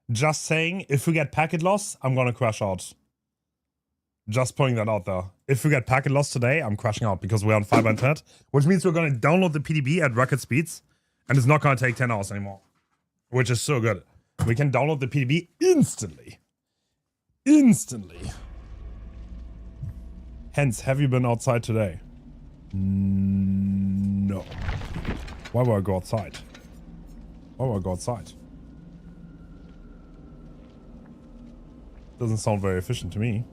Just saying, if we get packet loss, I'm gonna crash out. Just putting that out there. If we get packet loss today, I'm crashing out because we're on fiber internet, which means we're gonna download the PTB at record speeds, and it's not gonna take 10 hours anymore, which is so good. We can download the PTB instantly. Instantly. Hence, have you been outside today? No. Why would I go outside? Why would I go outside? Doesn't sound very efficient to me.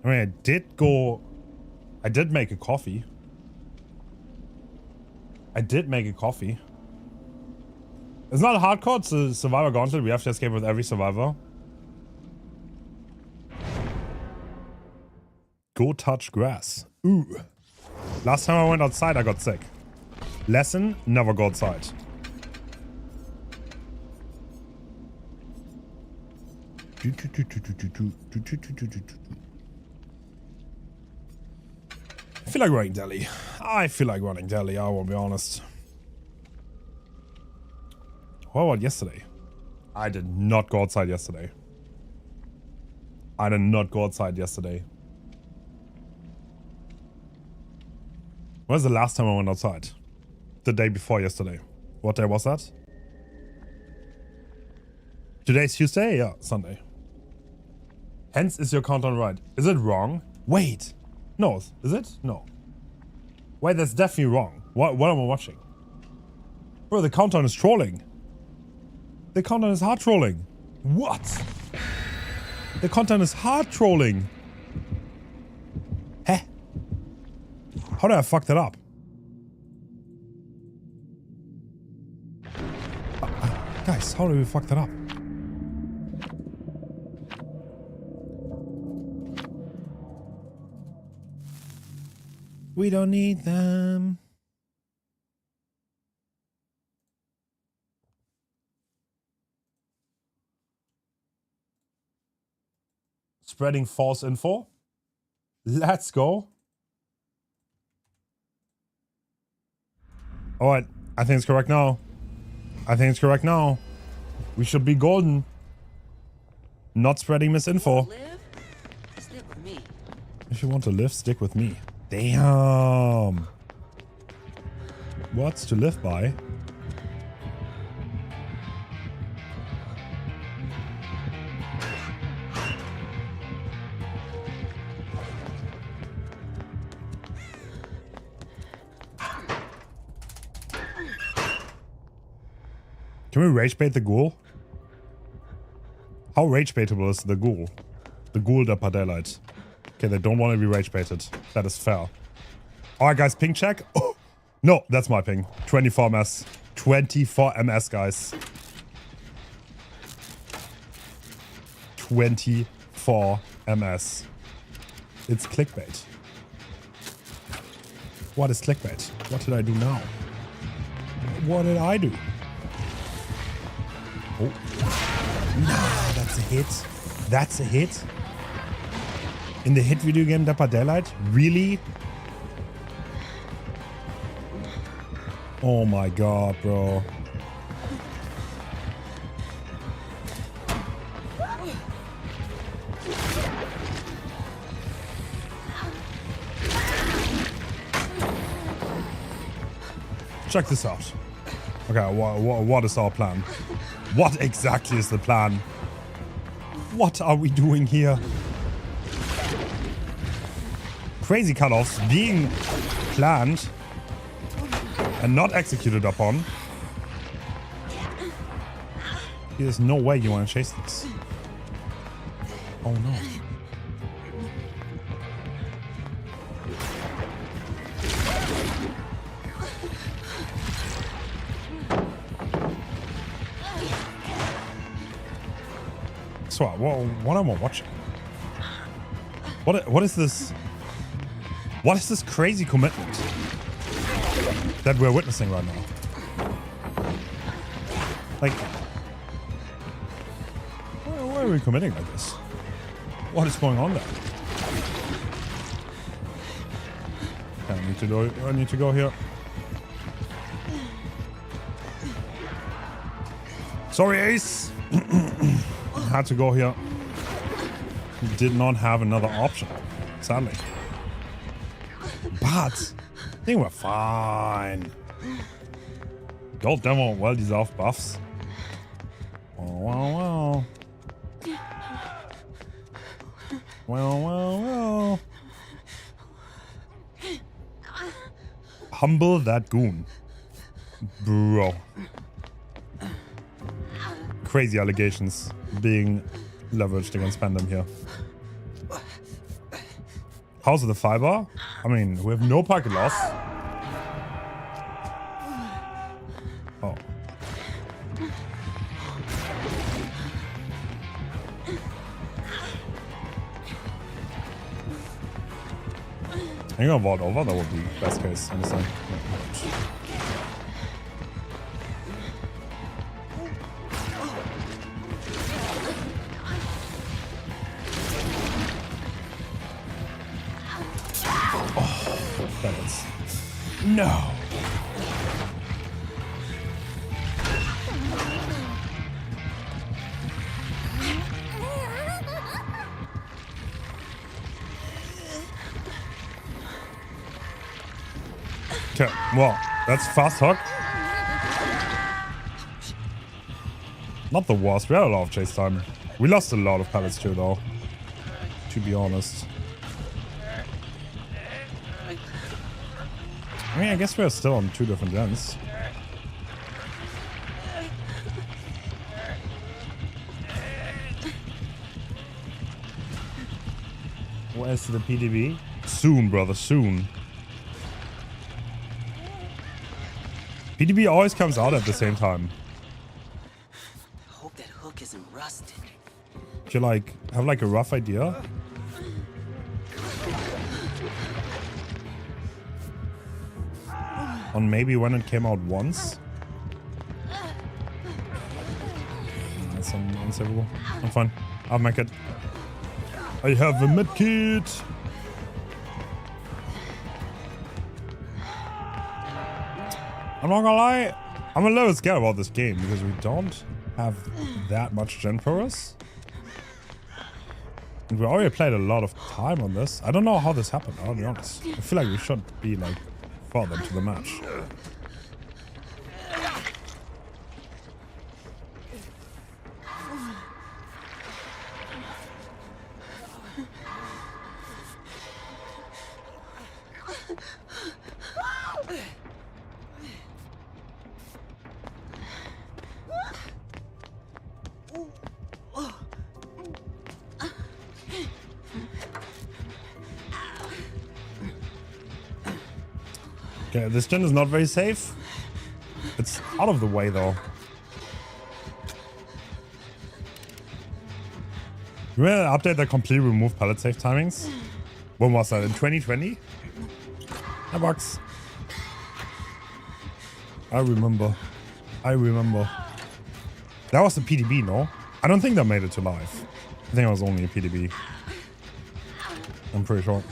I mean, I did make a coffee. It's not hardcore, it's a survivor gauntlet. We have to escape with every survivor. Go touch grass. Ooh. Last time I went outside, I got sick. Lesson, never go outside. I feel like running deli. I won't be honest. What about yesterday? I did not go outside yesterday. When was the last time I went outside? The day before yesterday. What day was that? Today's Tuesday? Yeah, Sunday. Hence, is your countdown right? Is it wrong? Wait. No, is it? No. Wait, that's definitely wrong. What am I watching? Bro, the countdown is trolling. The countdown is hard trolling. What? The countdown is hard trolling. Heh? How did I fuck that up? Guys, how did we fuck that up? We don't need them. Spreading false info. Let's go. Alright, I think it's correct now. We should be golden. Not spreading misinfo. If you want to live, stick with me. Damn. What's to live by? Can we rage bait the ghoul? How rage baitable is the ghoul? The ghoul der Padellite. Okay, they don't want to be rage baited. That is fair. Alright guys, ping check. Oh, no, that's my ping. 24 ms. 24 ms, guys. 24 ms. It's clickbait. What is clickbait? What did I do now? What did I do? Oh. Nah, that's a hit. That's a hit. In the hit video game der Padellite? Really? Oh my god, bro. Check this out. Okay, what is our plan? What exactly is the plan? What are we doing here? Crazy cutoffs being planned and not executed upon. There's no way you want to chase this. Oh no. So what am I watching? What is this? What is this crazy commitment that we're witnessing right now? Like, why are we committing like this? What is going on there? Okay, I need to go here. Sorry, Ace. Had to go here. Did not have another option, sadly. But I think we're fine. Gold demo, well-deserved buffs. Well. Humble that goon. Bro. Crazy allegations being leveraged against Pandem here. House of the Fiber? I mean, we have no pocket loss. Oh. I'm gonna vault over, that would be best case, understand? No. Okay, well, that's fast hook. Not the worst. We had a lot of chase time. We lost a lot of pallets too, though. To be honest. I mean, I guess we're still on 2 different gens. Where's the PTB? Soon, brother, soon. PTB always comes out at the same time. Hope that hook isn't rusted. Do you like have like a rough idea? On maybe when it came out once? That's unsavable. I'm fine. I'll make it. I have a medkit. I'm not gonna lie, I'm a little scared about this game because we don't have that much gen progress. And we already played a lot of time on this. I don't know how this happened, I'll be honest. I feel like we should be like further to the match. Okay, this gen is not very safe. It's out of the way though. Remember the update that completely removed pallet safe timings? When was that? In 2020? That bugs. I remember. That was the PTB, no? I don't think that made it to live. I think it was only a PTB. I'm pretty sure.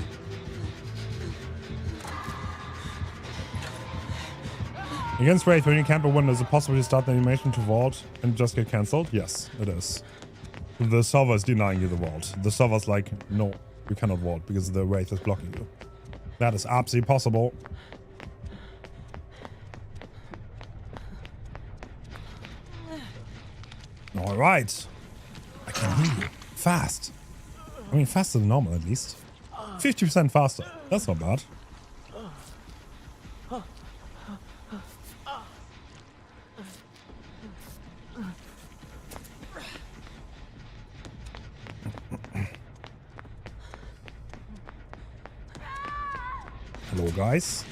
Against Wraith, when you camp a window, is it possible to start the animation to vault and just get cancelled? Yes, it is. The server is denying you the vault. The server's like, no, you cannot vault because the Wraith is blocking you. That is absolutely possible. Alright. I can hear you. Fast. I mean, faster than normal at least. 50% faster. That's not bad. Hello, guys.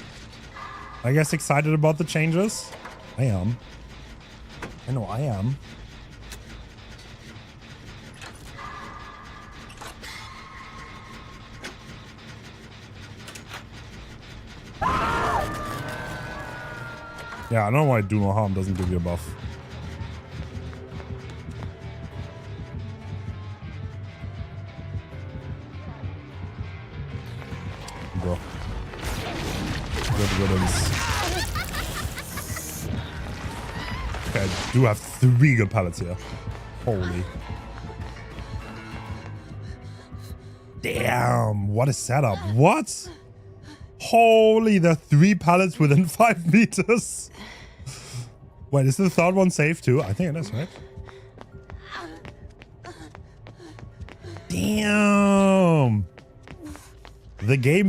I guess excited about the changes? I am. I know I am. Yeah, I don't know why Do No Harm doesn't give you a buff. Bro. Good riddance. Okay, I do have 3 good pallets here. Holy. Damn, what a setup. What? Holy, there are 3 pallets within 5 meters. Wait, is the third one safe too? I think it is, right? Damn. The game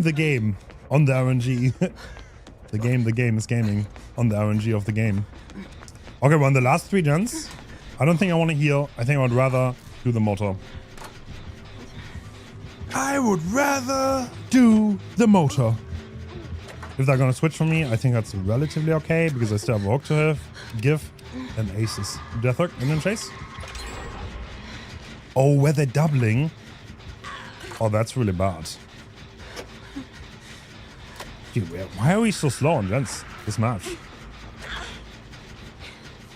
on the RNG. the game is gaming on the RNG of the game. Okay, well, in the last 3 gens, I don't think I want to heal. I think I would rather do the motor. I would rather do the motor. If they're gonna switch for me, I think that's relatively okay because I still have work to give. And aces. Death hook and then chase. Oh, where they're doubling. Oh, that's really bad. Dude, why are we so slow on gens this match?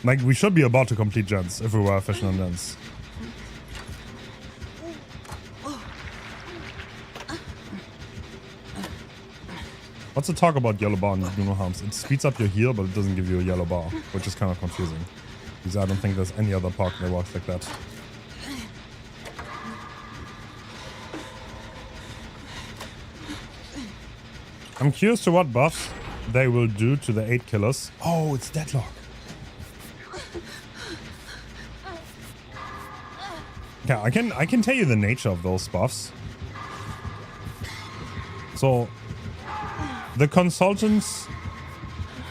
Like, we should be about to complete gens if we were efficient on gens. What's the talk about yellow bar and do no harms? It speeds up your heal, but it doesn't give you a yellow bar, which is kind of confusing. Because I don't think there's any other perk that works like that. I'm curious to what buffs they will do to the 8 killers. Oh, it's deadlock. Yeah, I can tell you the nature of those buffs. So the consultants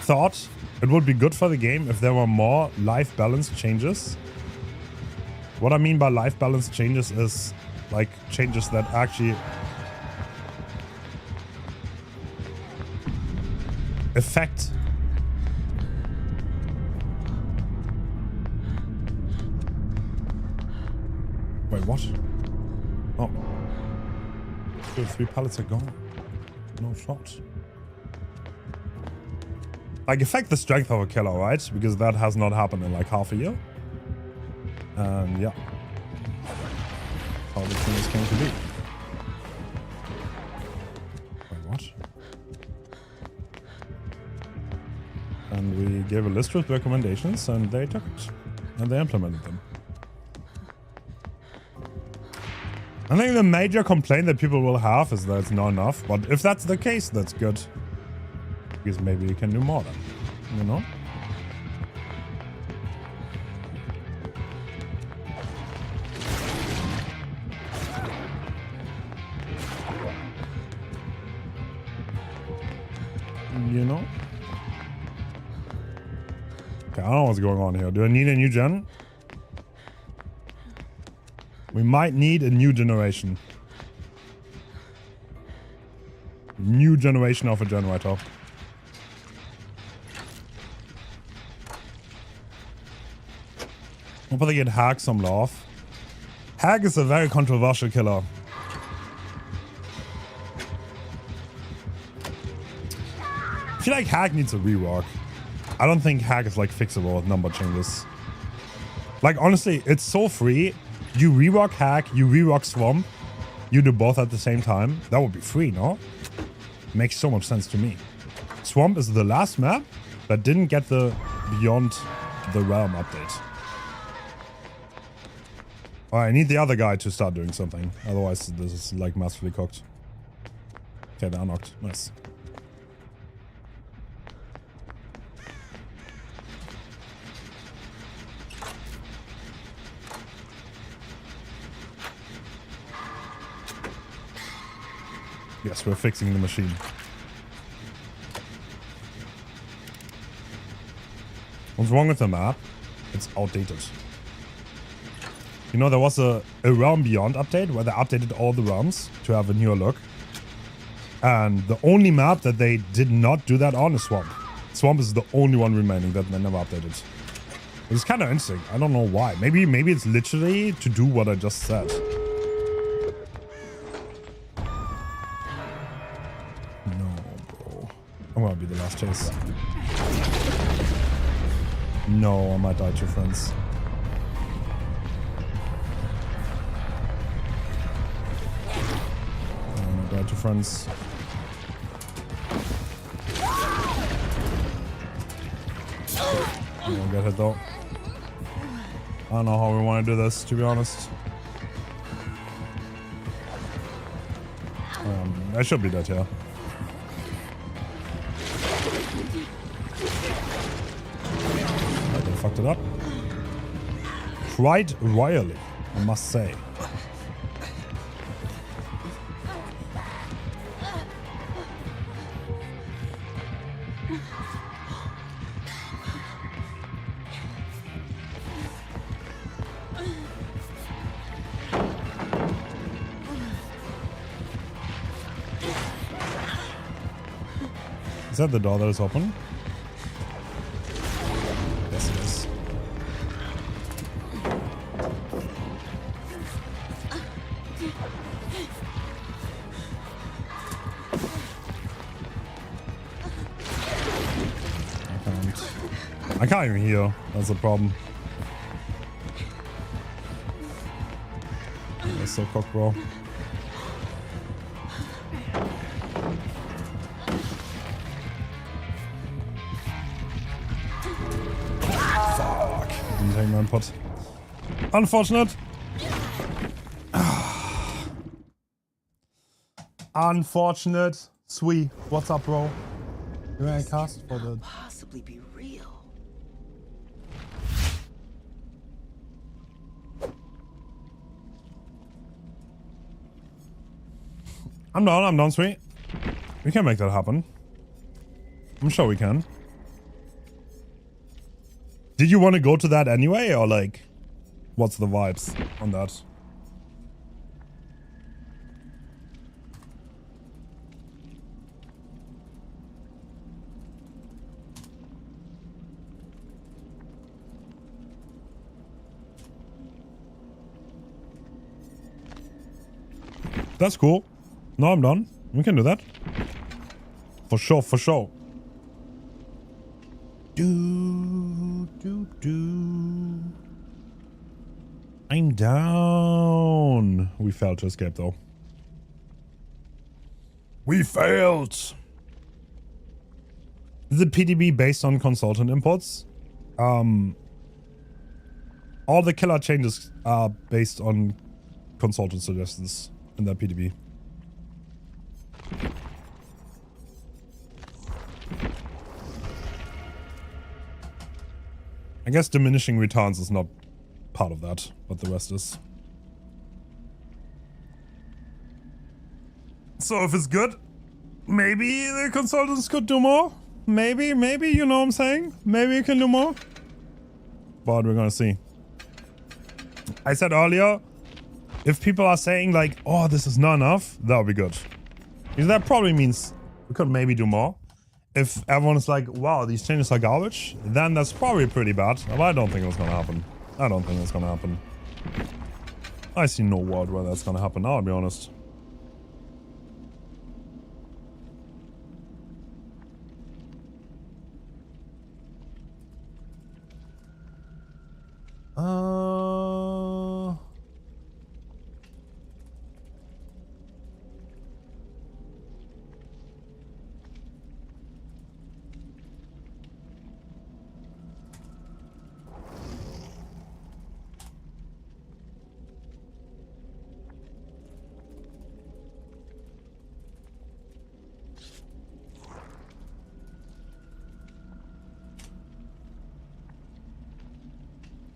thought it would be good for the game if there were more life balance changes. What I mean by life balance changes is like changes that actually affect wait, what? Oh. 3 pallets are gone. No shot. Like, affect the strength of a killer, right? Because that has not happened in like half a year. And yeah. How the things came to be. Wait, what? And we gave a list with recommendations and they took it. And they implemented them. I think the major complaint that people will have is that it's not enough. But if that's the case, that's good. Because maybe you can do more then, you know? You know? Okay, I don't know what's going on here. Do I need a new gen? We might need a new generation. New generation of a generator. Hope they get Hag some love. Hag is a very controversial killer. I feel like Hag needs a rework. I don't think Hag is like fixable with number changes. Like honestly, it's so free. You rework Hag, you rework Swamp, you do both at the same time. That would be free, no? Makes so much sense to me. Swamp is the last map that didn't get the Beyond the Realm update. Alright, I need the other guy to start doing something. Otherwise, this is like massively cooked. Okay, they're knocked. Nice. Yes, we're fixing the machine. What's wrong with the map? It's outdated. You know, there was a Realm Beyond update where they updated all the realms to have a newer look. And the only map that they did not do that on is Swamp. Swamp is the only one remaining that they never updated. It's kind of interesting. I don't know why. Maybe it's literally to do what I just said. No, bro. I'm gonna be the last chase. No, I might die to friends. To friends. I won't get hit though. I don't know how we want to do this, to be honest. I should be dead here. They fucked it up. Quite royally, I must say. Is that the door that is open? Yes, it is. I can't even heal. That's the problem. That's so cocked, bro. Input. Unfortunate. Unfortunate. Sweet. What's up, bro? You want to cast for the... Possibly be real. I'm done, Sweet. We can make that happen. I'm sure we can. Did you want to go to that anyway, or like, what's the vibes on that? That's cool. No, I'm done. We can do that. For sure, for sure. I'm down. We failed to escape though. We failed. Is the PTB based on consultant imports? All the killer changes are based on consultant suggestions in that PTB. I guess diminishing returns is not part of that, but the rest is. So if it's good, maybe the consultants could do more. Maybe, you know what I'm saying? Maybe you can do more. But we're gonna see. I said earlier, if people are saying like, oh, this is not enough, that would be good. Because that probably means we could maybe do more. If everyone is like, wow, these changes are garbage, then that's probably pretty bad. But I don't think it's gonna happen. I don't think it's gonna happen. I see no world where that's gonna happen, I'll be honest.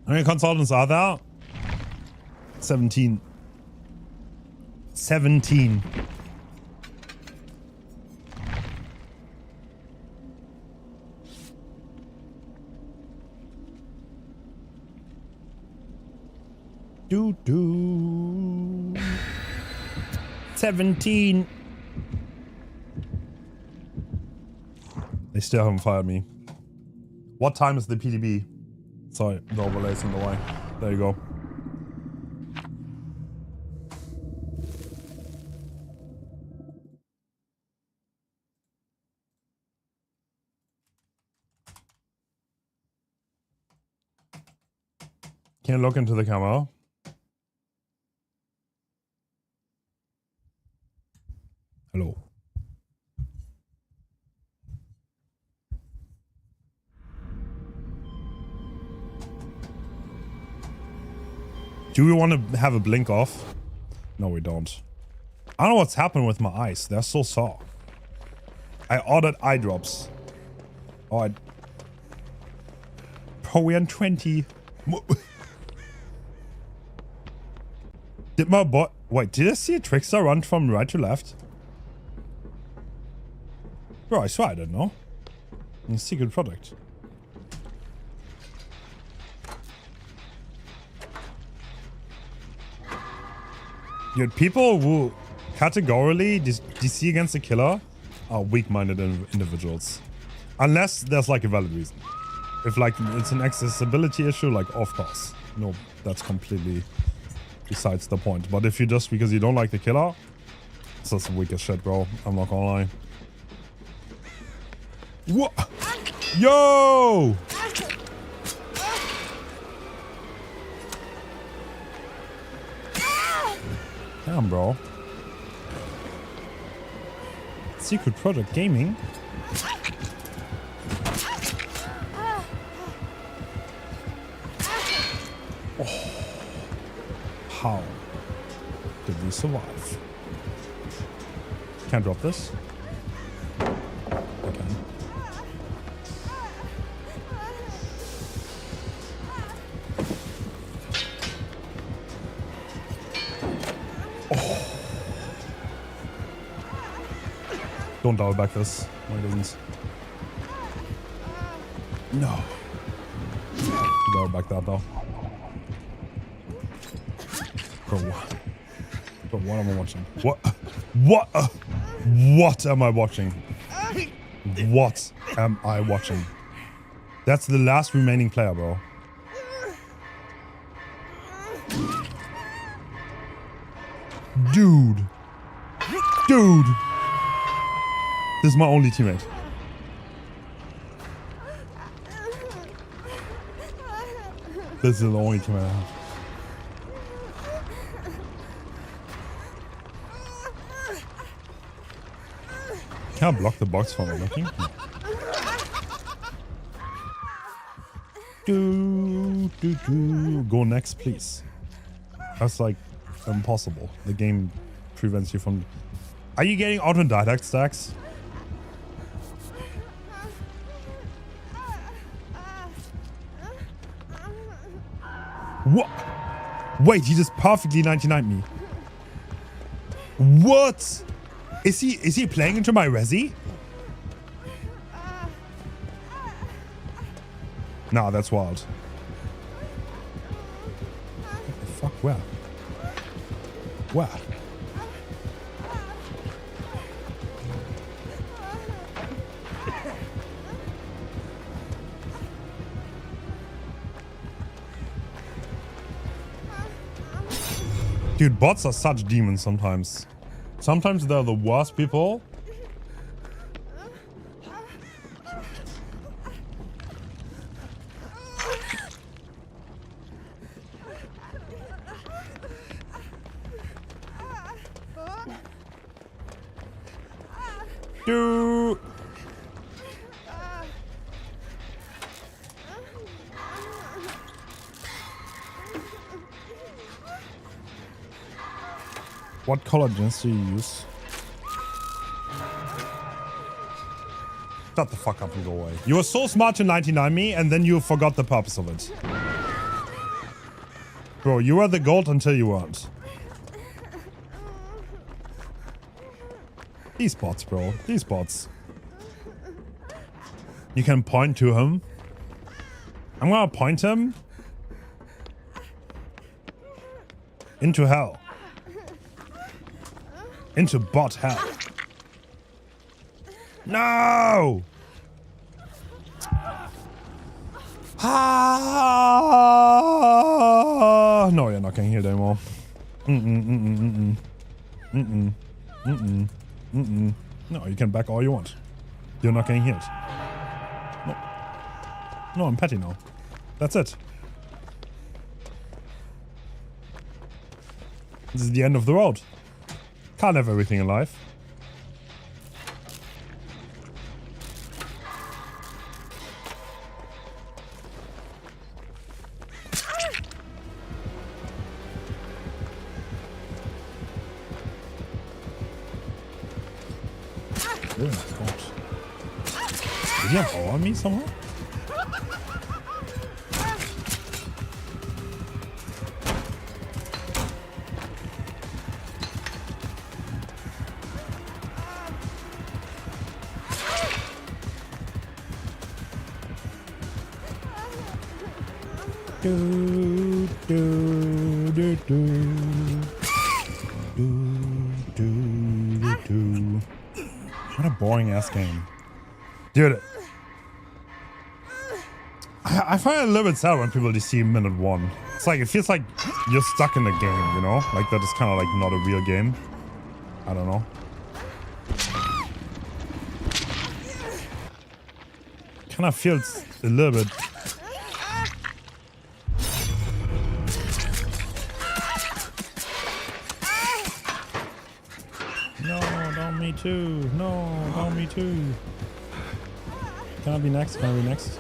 How many consultants are there? 17. 17. Do. 17. They still haven't fired me. What time is the PTB? Sorry, the overlay's in the way. There you go. Can you look into the camera? Hello. Do we want to have a blink off? No, we don't. I don't know what's happened with my eyes. They're so sore. I ordered eye drops. Oh, we on 20. Did my bot... Wait, did I see a trickster run from right to left? Bro, I swear I don't know. A secret product. Dude, people who categorically DC against the killer are weak-minded individuals. Unless there's like a valid reason. If like it's an accessibility issue, like of course. No, that's completely besides the point. But if you just because you don't like the killer, it's just weak as shit, bro. I'm not gonna lie. What? Yo! Damn, bro. Secret Project Gaming? Oh. How did we survive? Can't drop this. I can. Don't double back this. No, he doesn't. No. Double back that though. Bro, what am I watching? What? What am I watching? What am I watching? That's the last remaining player, bro. Dude. This is my only teammate. This is the only teammate I have. Can I block the box from looking? No. Go next, please. That's like impossible. The game prevents you from... Are you getting autodidact stacks? What? Wait, he just perfectly 99'd me. What? Is he playing into my resi? Nah, that's wild. What the fuck? Where? Where? Dude, bots are such demons sometimes. Sometimes they're the worst people. Dude. What collagens do you use? Shut the fuck up and go away. You were so smart to 99 me and then you forgot the purpose of it. Bro, you were the gold until you weren't. These bots, bro. These bots. You can point to him. I'm gonna point him into hell. Into bot hell. No! Ah! No, you're not getting healed anymore. No, you can back all you want. You're not getting healed. No. No, I'm petty now. That's it. This is the end of the road. Can't have everything in life. Oh my god. Did he have awe on me somehow? Do, do, do, do. Do. What a boring ass game. Dude. I find it a little bit sad when people just see minute 1. It's like, it feels like you're stuck in the game, you know? Like that is kind of like not a real game. I don't know. Kind of feels a little bit. No, don't me too. No, don't me too. Can I be next? Can I be next?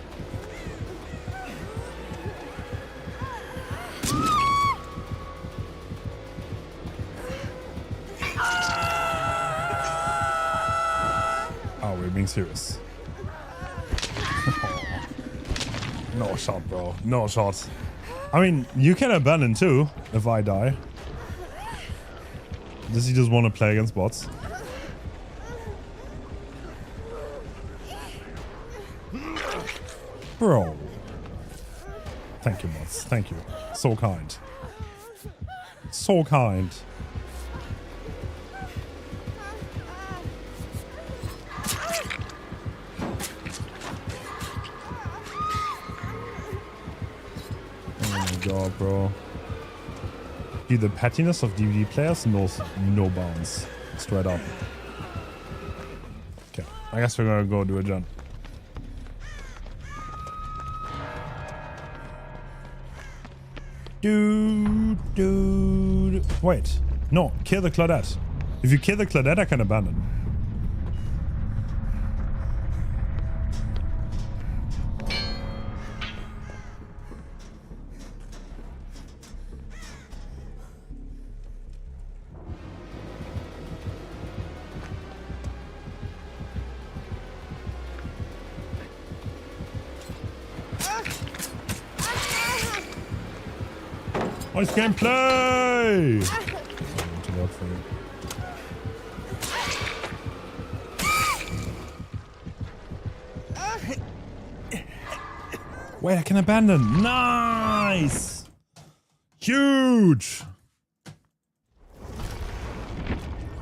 Oh, we're being serious. No shot, bro. No shot. I mean, you can abandon too if I die. Does he just want to play against bots? Bro. Thank you, bots. Thank you. So kind. So kind. Oh my god, bro. Dude, the pettiness of DVD players knows no bounds. Straight up. Okay, I guess we're gonna go do a jump. Dude. Wait. No, kill the Claudette. If you kill the Claudette, I can abandon. Nice gameplay! To work for you. Wait, I can abandon. Nice! Huge!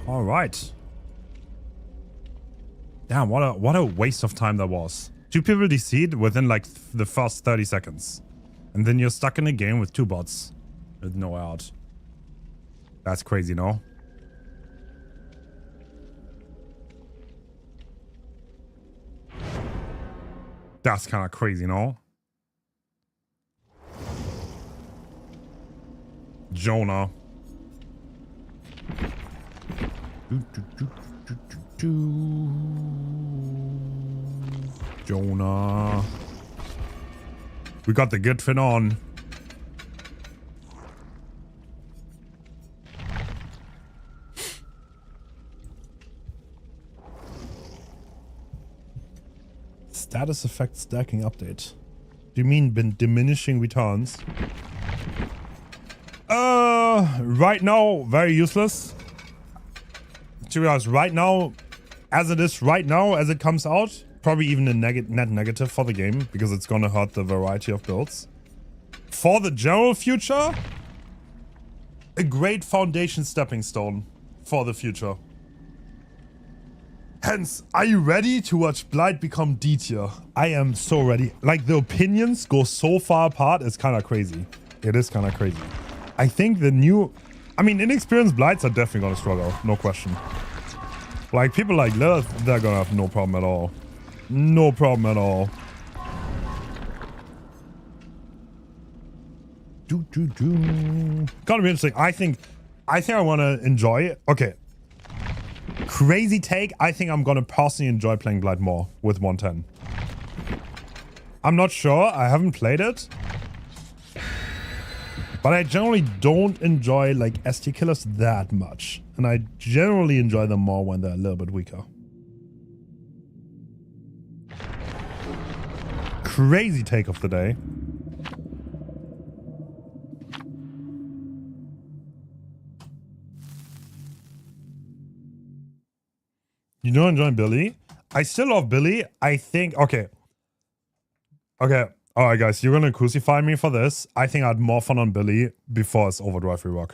All right. Damn, what a waste of time that was. 2 people DC'd within like the first 30 seconds. And then you're stuck in a game with 2 bots. With no out. That's crazy, no? That's kind of crazy, no? Jonah. Jonah. We got the good fit on. Status effect stacking update. Do you mean been diminishing returns? Right now, very useless. To be honest, right now, as it is right now, as it comes out, probably even a net negative for the game because it's gonna hurt the variety of builds. For the general future, a great foundation stepping stone for the future. Hens, are you ready to watch Blight become D tier? I am so ready. Like, the opinions go so far apart, it's kind of crazy. It is kind of crazy. I think the new... I mean, inexperienced Blights are definitely going to struggle. No question. Like, people like Lilith, they're going to have no problem at all. No problem at all. Gonna be interesting. I think I want to enjoy it. Okay. Crazy take. I think I'm gonna personally enjoy playing Blight more with 110. I'm not sure. I haven't played it. But I generally don't enjoy like ST killers that much. And I generally enjoy them more when they're a little bit weaker. crazy take of the day. You don't enjoy Billy? I still love Billy. I think, okay. Okay. All right, guys, you're going to crucify me for this. I think I had more fun on Billy before his overdrive rework.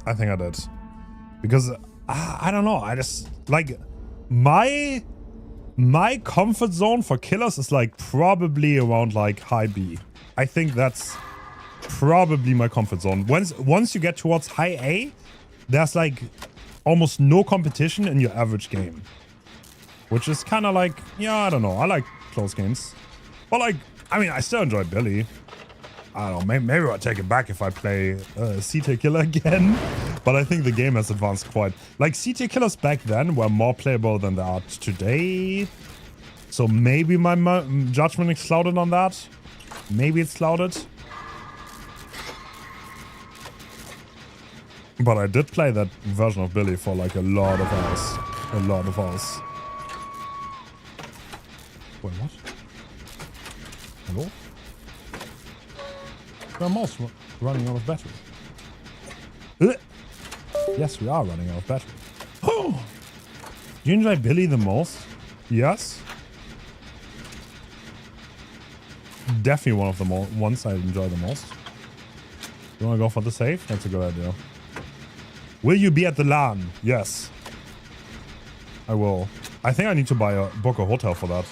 I think I did. Because, I don't know. I just, like, my comfort zone for killers is, like, probably around, like, high B. I think that's probably my comfort zone. Once you get towards high A, there's, like, almost no competition in your average game. Which is kind of like, yeah, I don't know. I like close games. But, like, I mean, I still enjoy Billy. I don't know, maybe I'll take it back if I play CT Killer again. But I think the game has advanced quite. Like, CT Killers back then were more playable than they are today. So maybe my judgment is clouded on that. Maybe it's clouded. But I did play that version of Billy for like a lot of hours. A lot of hours. Wait, what? Hello? We're almost running out of battery. Yes, we are running out of battery. Oh! Do you enjoy Billy the most? Yes. Definitely one of the ones I enjoy the most. You want to go for the save? That's a good idea. Will you be at the LAN? Yes. I will. I think I need to book a hotel for that.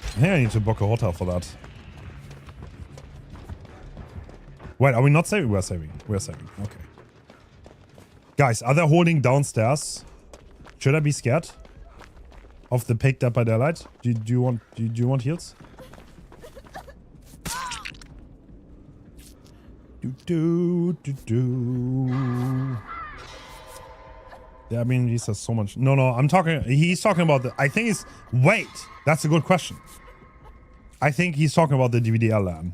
I think I need to book a hotel for that. Wait, are we not saving? We're saving. We're saving. Okay. Guys, are they holding downstairs? Should I be scared of the picked up by daylight? Do you want heals? Yeah, I mean, he says so much. No, I'm talking. He's talking about the. I think it's. Wait, that's a good question. I think he's talking about the DVDL LAN,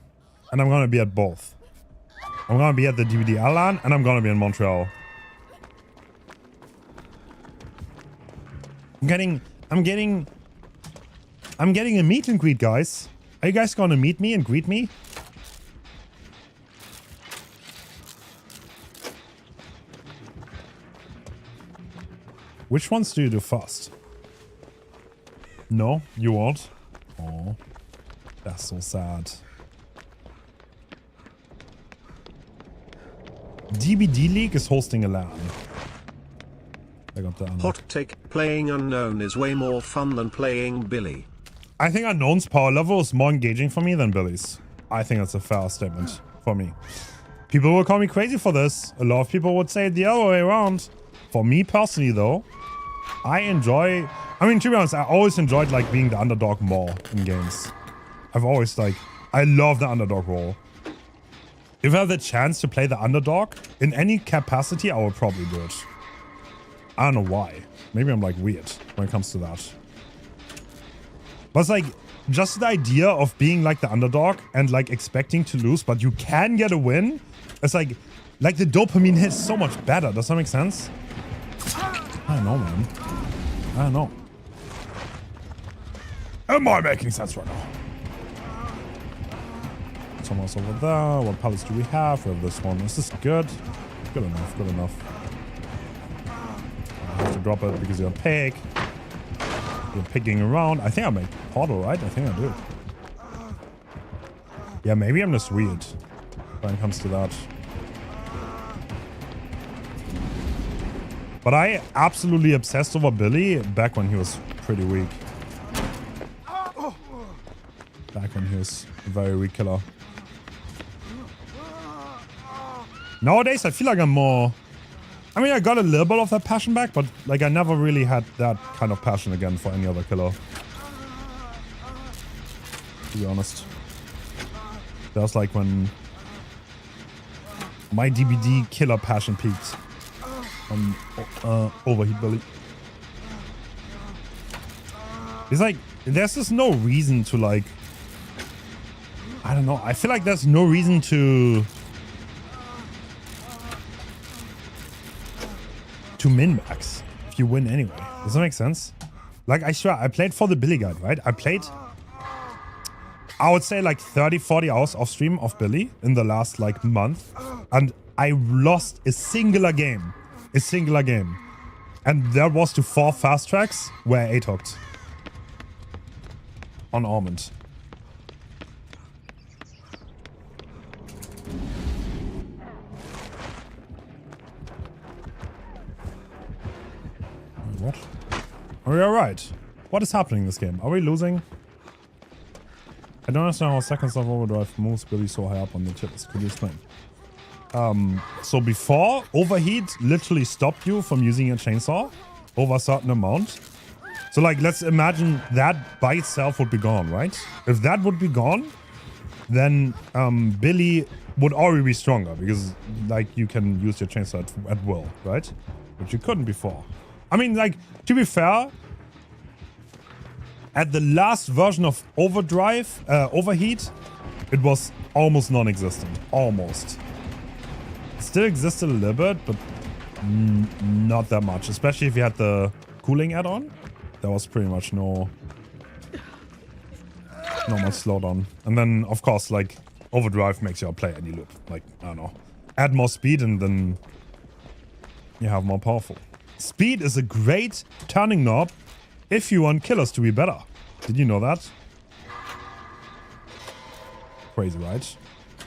and I'm gonna be at both. I'm gonna be at the DVDL LAN, and I'm gonna be in Montreal. I'm getting a meet and greet, guys. Are you guys gonna meet me and greet me? Which ones do you do first? No, you won't. Oh, that's so sad. DBD League is hosting a LAN. I got that. Hot take, playing Unknown is way more fun than playing Billy. I think Unknown's power level is more engaging for me than Billy's. I think that's a fair statement for me. People will call me crazy for this. A lot of people would say it the other way around. For me personally though, I enjoy... I mean, to be honest, I always enjoyed like being the underdog more in games. I've always like... I love the underdog role. If I had the chance to play the underdog in any capacity, I would probably do it. I don't know why. Maybe I'm like weird when it comes to that. But it's like just the idea of being like the underdog and like expecting to lose, but you can get a win. It's like the dopamine hits so much better. Does that make sense? I don't know, man. I don't know. Am I making sense right now? Someone's over there. What pallets do we have? We have this one. Is this good? Good enough. Good enough. I have to drop it because you're a pig. You're pigging around. I think I make portal, right? I think I do. Yeah, maybe I'm just weird when it comes to that. But I absolutely obsessed over Billy back when he was pretty weak. Back when he was a very weak killer. Nowadays, I feel like I'm more... I mean, I got a little bit of that passion back, but like I never really had that kind of passion again for any other killer. To be honest. That was like when my DBD killer passion peaked on Overheat Billy. It's like, there's just no reason to like I don't know. I feel like there's no reason to min-max if you win anyway. Does that make sense? Like, I swear, I played for the Billy guide, right? I played, I would say like 30, 40 hours off stream of Billy in the last like month. And I lost a singular game. A singular game. And that was to 4 fast tracks where I 8-hooked. On Almond. What? Are we alright? What is happening in this game? Are we losing? I don't understand how seconds of overdrive moves Billy so high up on the tips. Could you explain? So before, overheat literally stopped you from using a chainsaw over a certain amount. So like, let's imagine that by itself would be gone, right? If that would be gone, then Billy would already be stronger because like you can use your chainsaw at will, right? Which you couldn't before. I mean, like, to be fair, at the last version of overheat, it was almost non-existent. Almost. It still existed a little bit, but not that much. Especially if you had the cooling add-on. There was pretty much no much slowdown. And then, of course, like, overdrive makes you play any loop. Like, I don't know. Add more speed and then you have more powerful. Speed is a great turning knob if you want killers to be better. Did you know that? Crazy, right?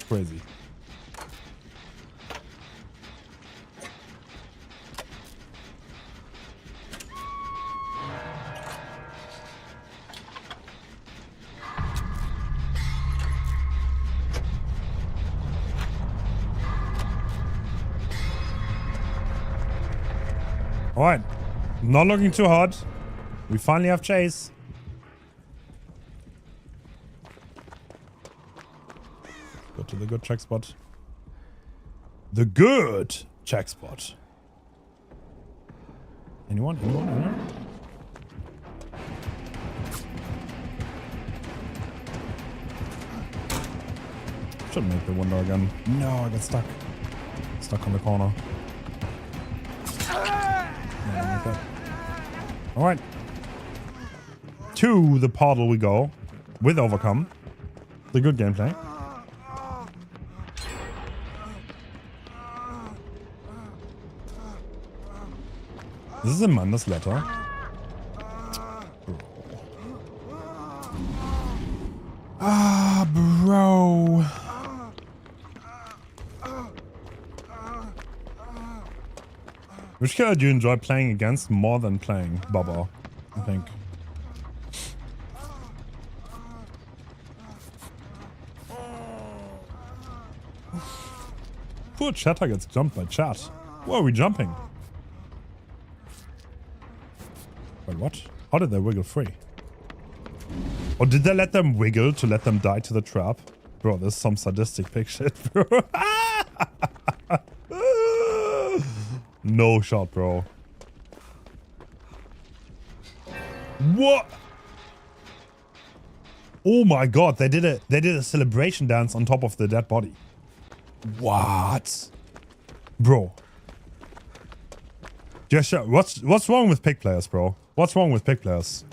Crazy. Alright. Not looking too hot. We finally have chase. Go to the good check spot. The good check spot. Anyone? Anyone? Should make the window again. No, I got stuck. Stuck on the corner. Alright. To the portal we go. With overcome. The good gameplay. This is Amanda's letter. Ah, bro. Which killer do you enjoy playing against more than playing Bubba, I think? Poor chatter gets jumped by chat. Where are we jumping? Wait, what? How did they wiggle free? Or did they let them wiggle to let them die to the trap? Bro, this is some sadistic pig shit, bro. No shot, bro. What? Oh my god, they did a celebration dance on top of the dead body. What? Bro. Yeah, sure. What's wrong with pig players, bro? What's wrong with pig players?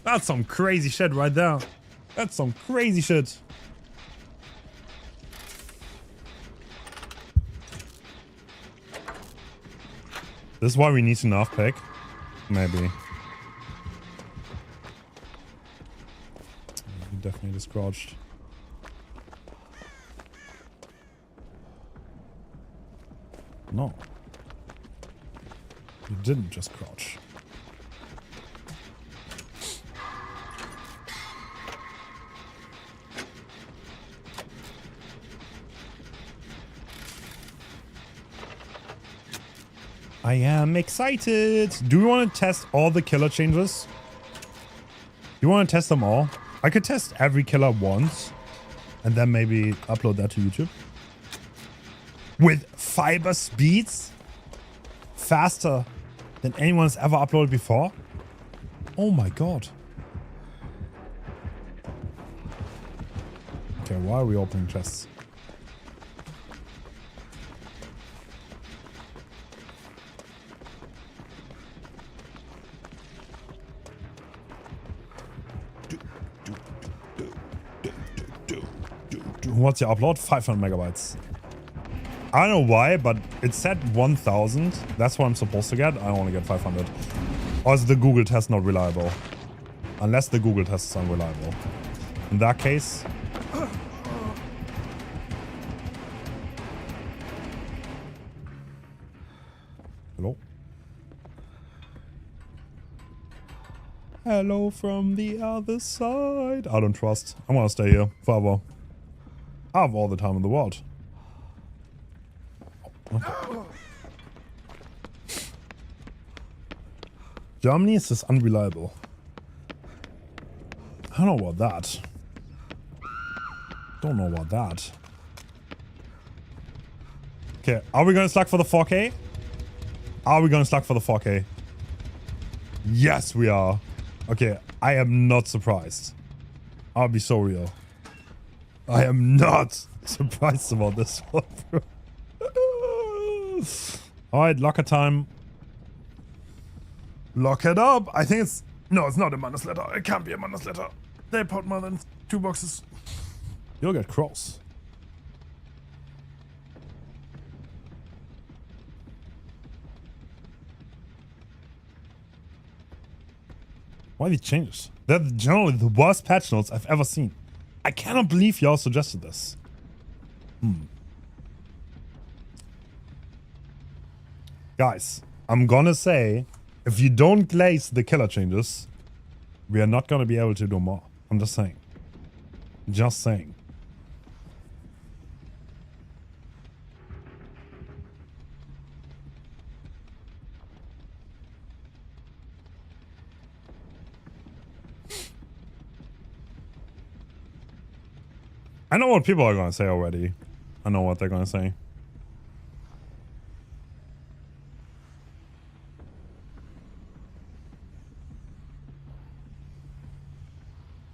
That's some crazy shit right there. That's some crazy shit. This is why we need to nerf pick. Maybe. He definitely just crouched. No. You didn't just crouch. I am excited. Do we want to test all the killer changes? You want to test them all? I could test every killer once and then maybe upload that to YouTube. With fiber speeds faster than anyone's ever uploaded before. Oh my god. Okay, why are we opening chests? What's your upload? 500 megabytes. I don't know why, but it said 1000. That's what I'm supposed to get. I want to get 500. Or is the Google test not reliable? Unless the Google test is unreliable. In that case... Hello? Hello from the other side. I don't trust. I want to stay here forever. I have all the time in the world. Okay. Germany is just unreliable. I don't know about that. Don't know about that. Okay, are we gonna slug for the 4K? Are we gonna slug for the 4K? Yes, we are. Okay, I am not surprised. I'll be so real. I am not surprised about this one, bro. Alright, locker time. Lock it up. I think it's... No, it's not a Manus letter. It can't be a Manus letter. They put more than 2 boxes. You'll get cross. Why did they change this? They're generally the worst patch notes I've ever seen. I cannot believe y'all suggested this. Guys, I'm gonna say, if you don't glaze the killer changes, we are not gonna be able to do more. I'm just saying. Just saying. I know what people are gonna say already. I know what they're gonna say.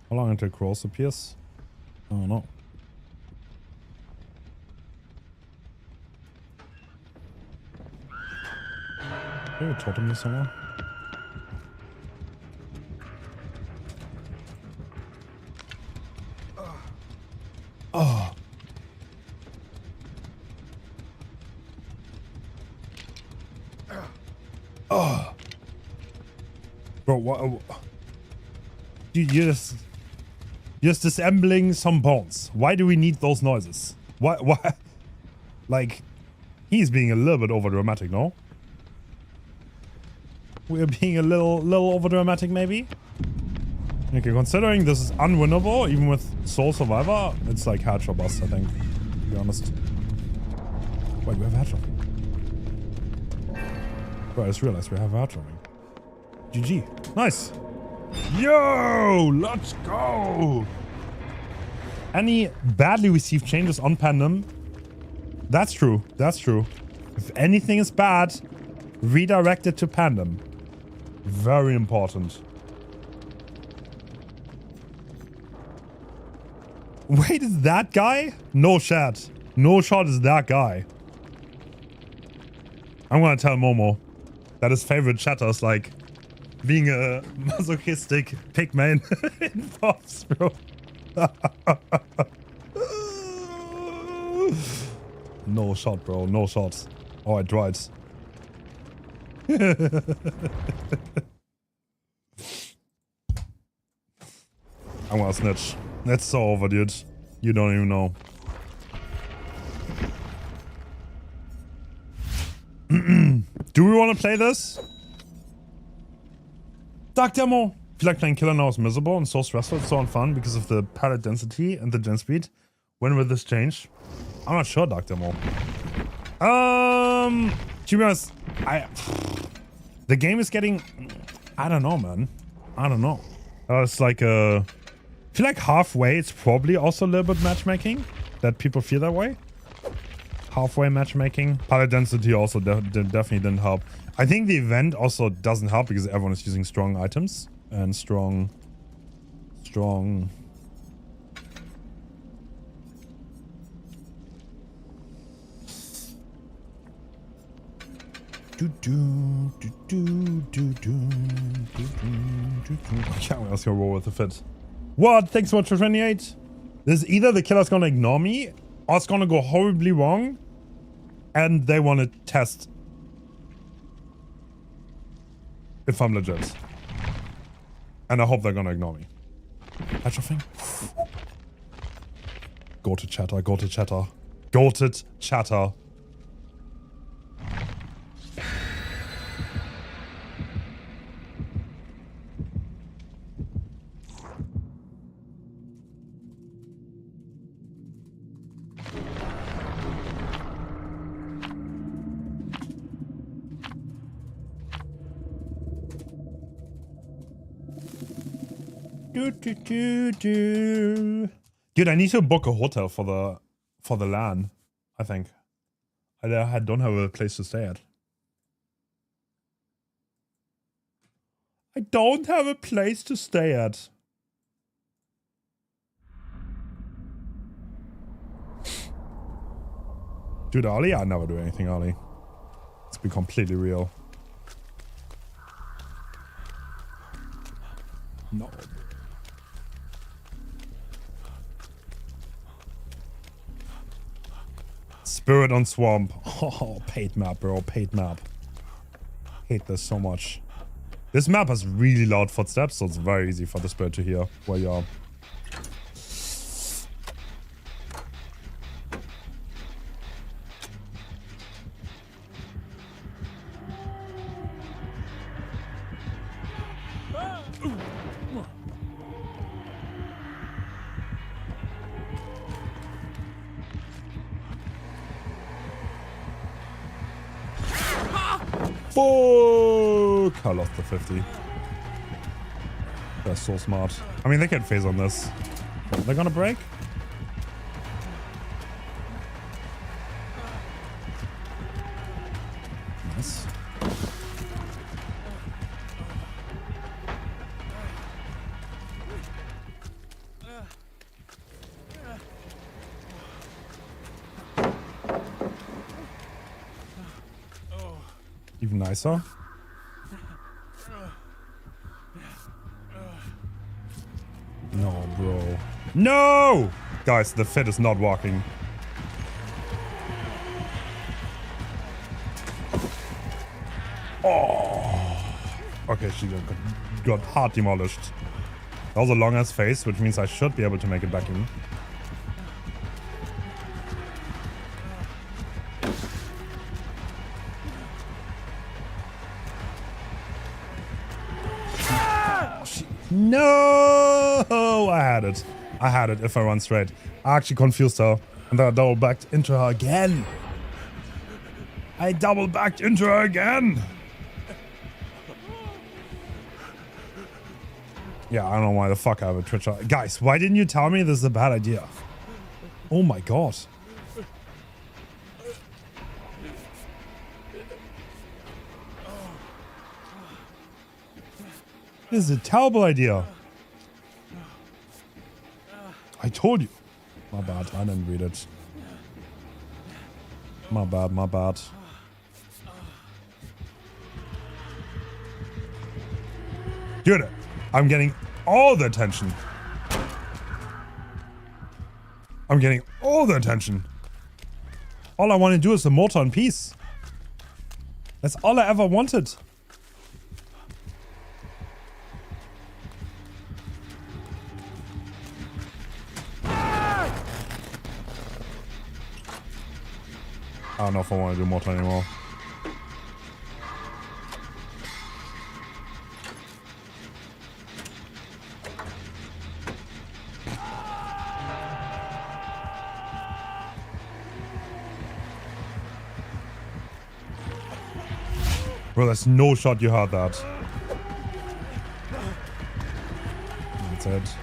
How long until Cross appears? I don't know. Maybe a totem here somewhere. Oh. Oh. Bro, what? You're just disassembling some bones. Why do we need those noises? Why? Like, he's being a little bit over dramatic, no? We're being a little over dramatic, maybe. Okay, considering this is unwinnable, even with Soul Survivor, it's like hatch or bust, I think, to be honest. Wait, we have hatch dropping. Bro, I just realized we have hatch dropping. GG. Nice. Yo, let's go. Any badly received changes on Pandem? That's true. That's true. If anything is bad, redirect it to Pandem. Very important. Wait, is that guy? No shot. No shot is that guy. I'm gonna tell Momo that his favorite chatter is like being a masochistic pigman in Pops, bro. No shot, bro. No shots. Oh, I tried. I'm gonna snitch. That's so over, dude. You don't even know. Do we want to play this? Dark Demo! I feel like playing Killer now is miserable and so stressful. It's so unfun because of the palette density and the gen speed. When will this change? I'm not sure, Dark Demo. To be honest, the game is getting... I don't know, man. I don't know. It's like a feel like halfway it's probably also a little bit matchmaking. That people feel that way. Halfway matchmaking. Palette density also definitely didn't help. I think the event also doesn't help because everyone is using strong items. And strong... Okay, I'm just gonna roll with the fit. What? Thanks so much for 28. This is either the killer's gonna ignore me, or it's gonna go horribly wrong, and they want to test if I'm legit. And I hope they're gonna ignore me. That's your thing. Go to chatter, go to chatter. Go to chatter. Dude, I need to book a hotel for the LAN, I think. I don't have a place to stay at. I don't have a place to stay at. Dude, Ali? I never do anything, Ali. Let's be completely real. No. Spirit on Swamp. Oh, paid map, bro. Paid map. Hate this so much. This map has really loud footsteps, so it's very easy for the spirit to hear where you are. Fuck! I lost the 50. They're so smart. I mean, they can phase on this. They're gonna break? Nice. Even nicer. No, bro. No! Guys, the fit is not walking. Oh. Okay, she got hard demolished. That was a long ass face, which means I should be able to make it back in. No! I had it. I had it if I run straight. I actually confused her. And then I double backed into her again. I double backed into her again. Yeah, I don't know why the fuck I have a Twitch. Guys, why didn't you tell me this is a bad idea? Oh my god. This is a terrible idea. I told you. My bad, I didn't read it. My bad, my bad. Dude, I'm getting all the attention. I'm getting all the attention. All I want to do is a mortar in peace. That's all I ever wanted. I don't know if I want to do mortar anymore. Bro, there's no shot you heard that. That's it.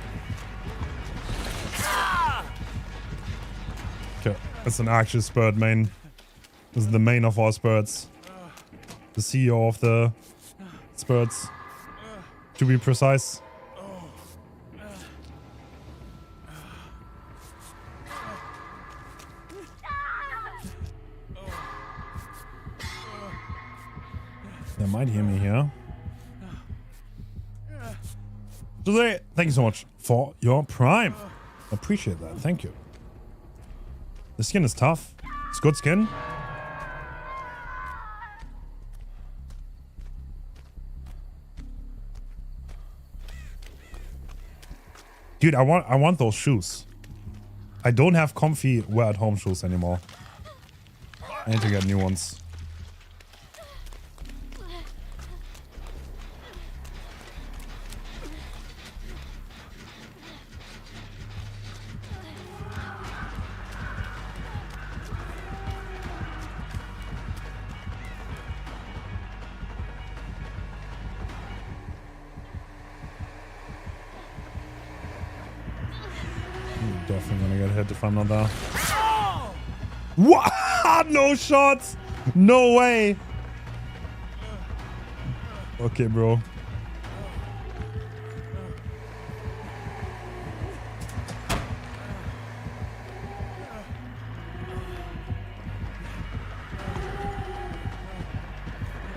It's an actual spirit main. This is the main of all spirits. The CEO of the spirits. To be precise. They might hear me here. Jose, thank you so much for your prime. Appreciate that. Thank you. The skin is tough. It's good skin. Dude, I want those shoes. I don't have comfy wear at home shoes anymore. I need to get new ones. Definitely gonna get hit if I'm not there. What? No shots! No way! Okay, bro.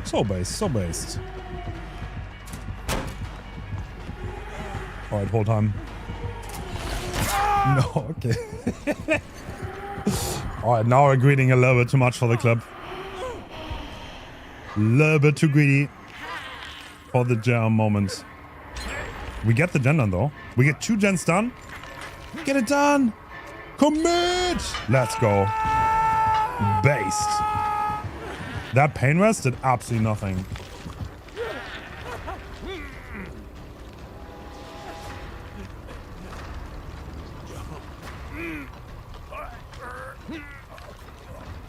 So based, so based. Alright, hold time. No, okay. Alright, now we're greeting a little bit too much for the club. A little bit too greedy for the jam moment. We get the gen done though. We get 2 gens done. Get it done! Commit! Let's go. Based. That pain rest did absolutely nothing.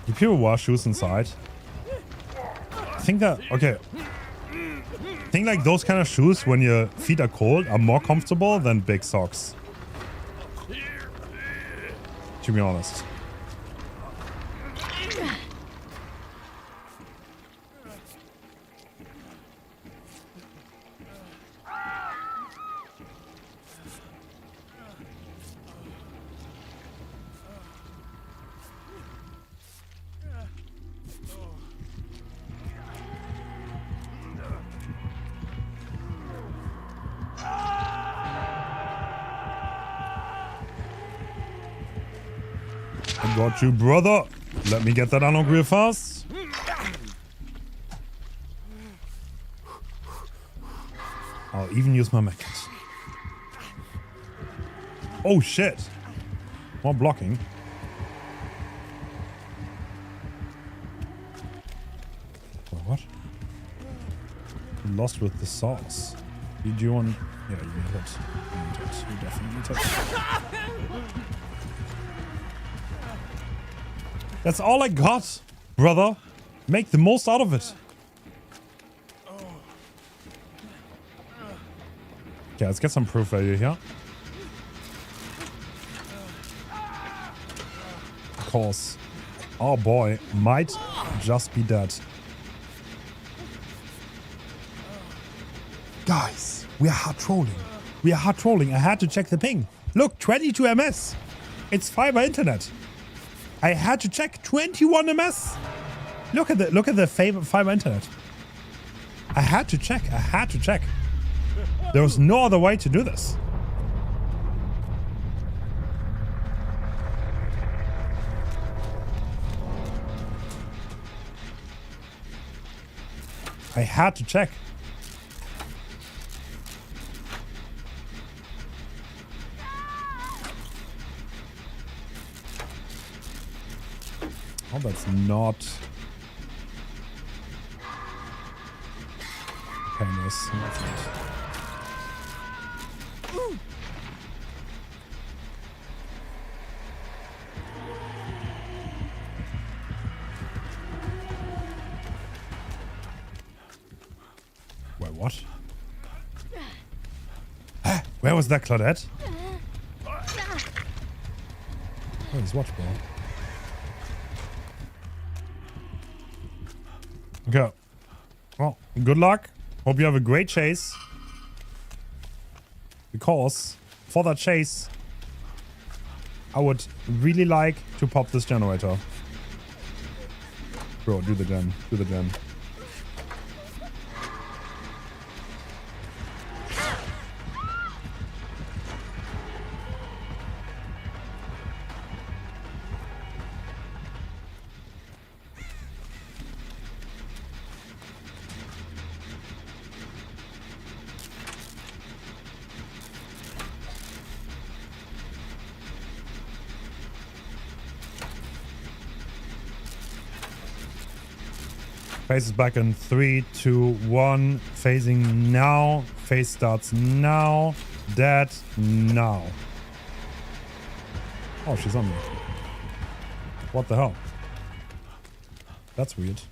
Do people wear shoes inside? I think that, okay. I think like those kind of shoes when your feet are cold are more comfortable than big socks. To be honest. I got you, brother. Let me get that unlock real fast. I'll even use my mechs. Oh shit. More blocking. Wait, what? Lost with the sauce. Did you want? Yeah, you need it. You need it. You definitely need it. That's all I got, brother. Make the most out of it. Okay, let's get some proof value here. Of course. Oh boy, might just be dead. Guys, we are hard trolling. We are hard trolling. I had to check the ping. Look, 22 ms. It's fiber internet. I had to check 21 ms. Look at the fiber internet. I had to check. I had to check. There was no other way to do this. I had to check. Oh, that's not painless. Wait, what? Huh? Where was that Claudette? Oh, he's watchable. Okay. Well, good luck. Hope you have a great chase. Because for that chase, I would really like to pop this generator. Bro, do the gen. Do the gen. Phase is back in 3, 2, 1. Phasing now. Phase starts now. Dead now. Oh, she's on me. What the hell? That's weird.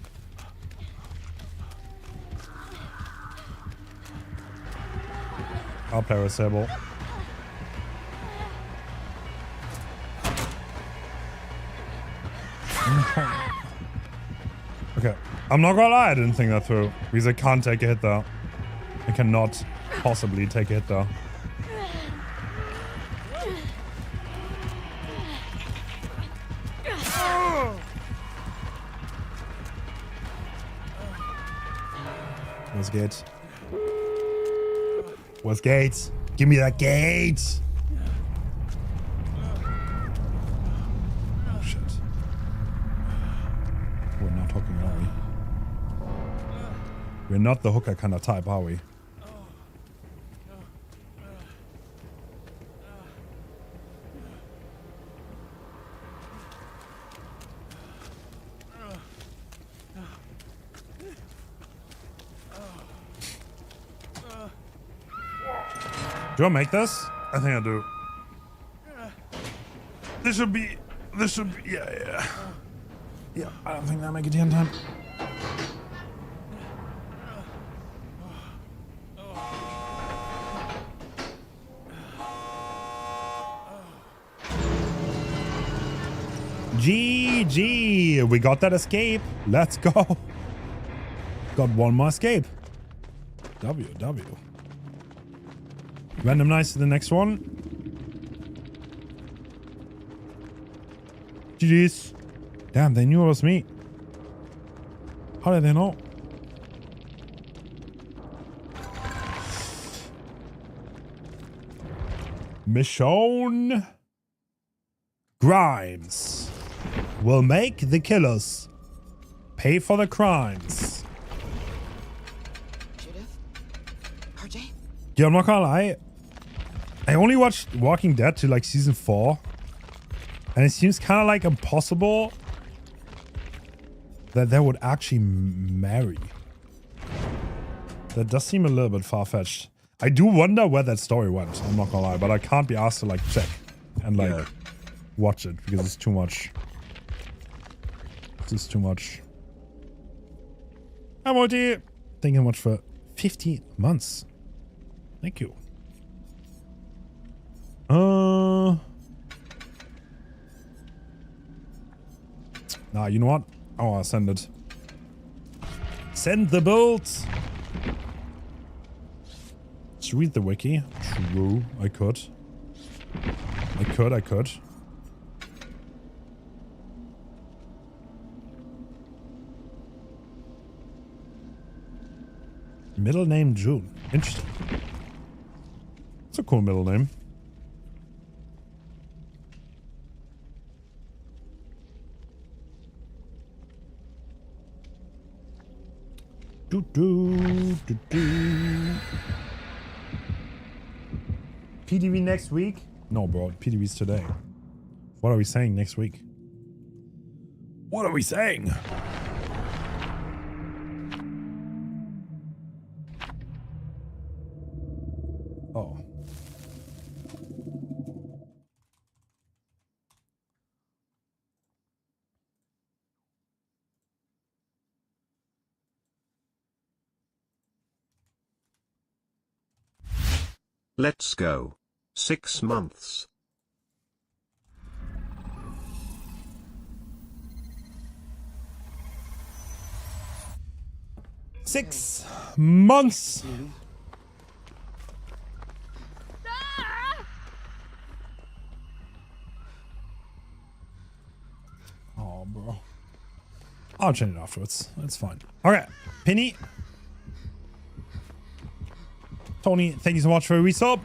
I'll play with Sable. Okay. I'm not gonna lie, I didn't think that through. Because I can't take a hit there. I cannot possibly take a hit there. Where's Gates? Where's Gates? Give me that Gates! Oh shit. We're not hooking, are we? We're not the hooker kind of type, are we? Do I make this? I think I do. This should be, yeah. Yeah, I don't think I'll make it here in time. GG, we got that escape. Let's go. Got one more escape. W. Randomize to the next one. GG's. Damn, they knew it was me. How did they know? Michonne Grimes will make the killers pay for the crimes. Judith? RJ? Yeah, I'm not gonna lie. I only watched Walking Dead to like season 4. And it seems kind of like impossible that they would actually marry. That does seem a little bit far-fetched. I do wonder where that story went, I'm not gonna lie, but I can't be asked to like check and like watch it because it's too much. It's just too much. Amorti, thank you so much for 50 months. Thank you. Nah, you know what? Oh, I'll send it. Send the bolt! Let's read the wiki. True, I could. I could. Middle name June. Interesting. It's a cool middle name. PTB next week? No, bro. PTB's today. What are we saying next week? What are we saying? Oh. Let's go. 6 months. 6 months. Oh, bro. I'll change it afterwards. That's fine. Okay, Penny. Tony, thank you so much for a resub.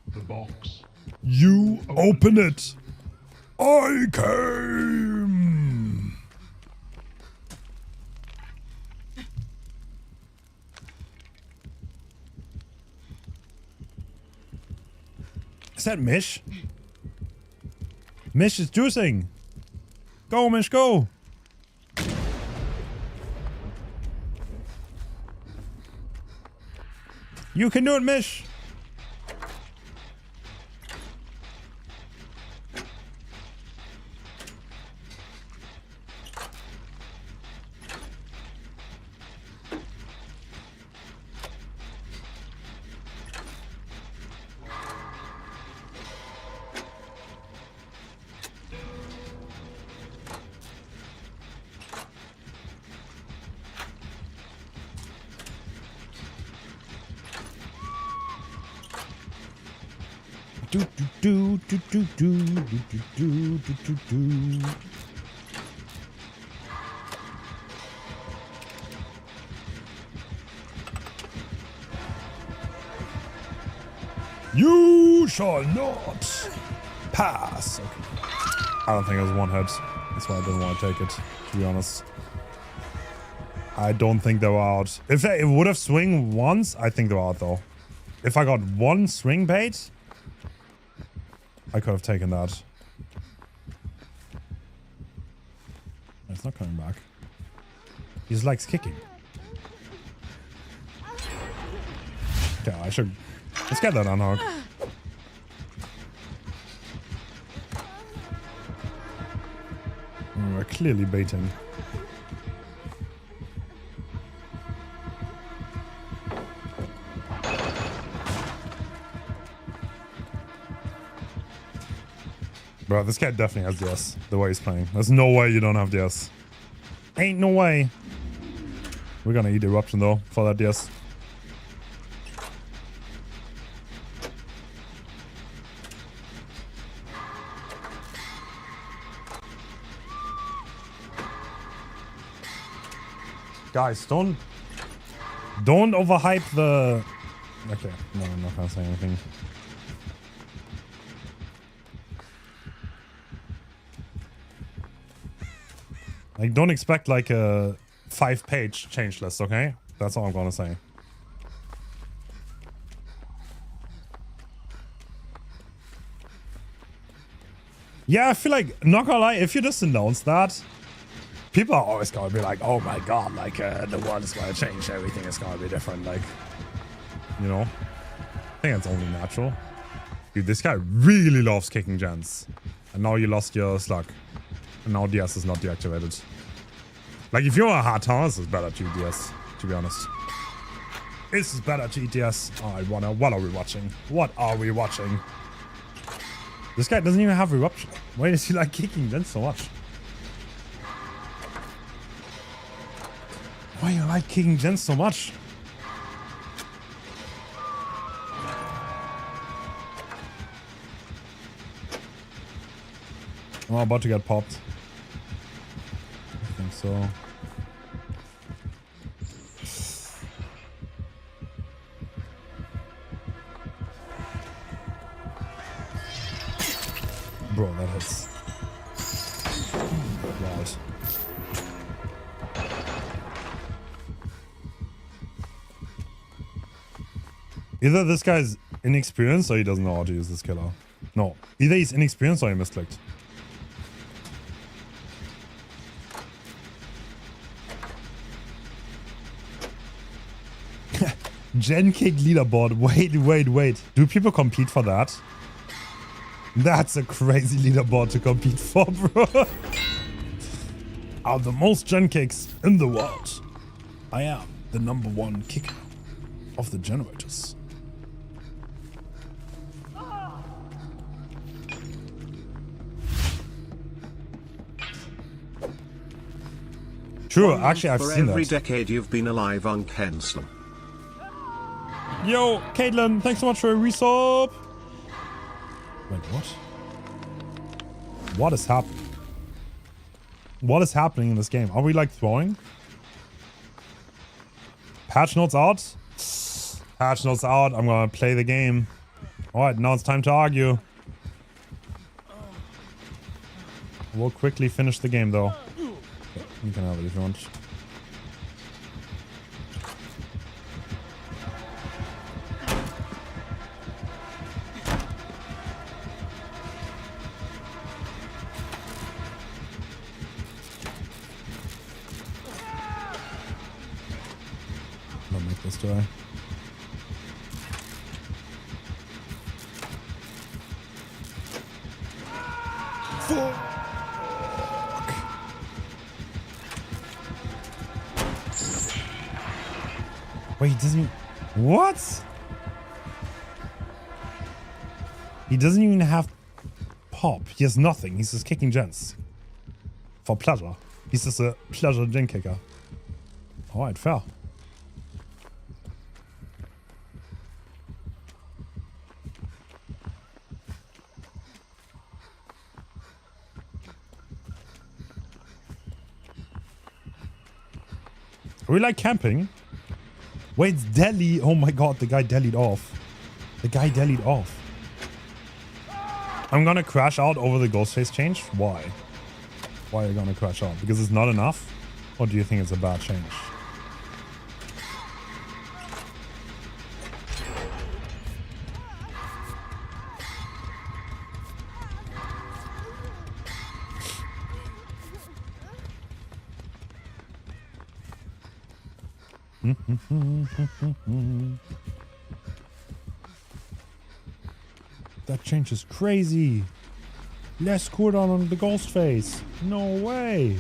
The box. You open it. I came. Is that Mish? Mish is juicing. Go, Mish, go. You can do it, Mish. Do. You shall not pass. Okay. I don't think it was one hit. That's why I didn't want to take it, to be honest. I don't think they were out. If it would have swing once, I think they were out though. If I got one swing bait, I could have taken that. It's not coming back. He just likes kicking. Okay, I should... Let's get that unhook. We're clearly baiting. Bro, this guy definitely has DS, the way he's playing. There's no way you don't have DS. Ain't no way. We're gonna eat Eruption though, for that DS. Guys, don't overhype the... Okay, no, I'm not gonna say anything. Like, don't expect like a 5-page change list, okay? That's all I'm gonna say. Yeah, I feel like, not gonna lie, if you just announce that, people are always gonna be like, oh my god, like, the world is gonna change, everything is gonna be different, like, you know? I think that's only natural. Dude, this guy really loves kicking gens. And now you lost your slug. And now DS is not deactivated. Like, if you're a hard toss, it's better to eat DS, to be honest. It's better to eat DS. Alright, what are we watching? What are we watching? This guy doesn't even have eruption. Why does he like kicking gens so much? Why do you like kicking gens so much? I'm about to get popped. I think so. Bro, that hits. Right. Either this guy's inexperienced or he doesn't know how to use this killer. No. Either he's inexperienced or he misclicked. Gen kick leaderboard. Wait. Do people compete for that? That's a crazy leaderboard to compete for, bro. Are the most gen kicks in the world. I am the #1 kicker of the generators. True, 1 month actually, I've for seen every that. decade you've been alive on Kenslam. Yo, Caitlin, thanks so much for a resub. Wait, what? What is happening? What is happening in this game? Are we like throwing? Patch notes out? Patch notes out. I'm gonna play the game. Alright, now it's time to argue. We'll quickly finish the game though. You can have it if you want. Don't make this die. Fuck. Wait, he doesn't even... What? He doesn't even have pop. He has nothing. He's just kicking gens. For pleasure. He's just a pleasure gen kicker. Alright, fair. Are we like camping? Wait, it's Delhi. Oh my god, the guy delhied off. The guy delhied off. I'm gonna crash out over the ghost face change. Why? Why are you gonna crash out? Because it's not enough? Or do you think it's a bad change? That change is crazy. Less cooldown on the ghost face. No way.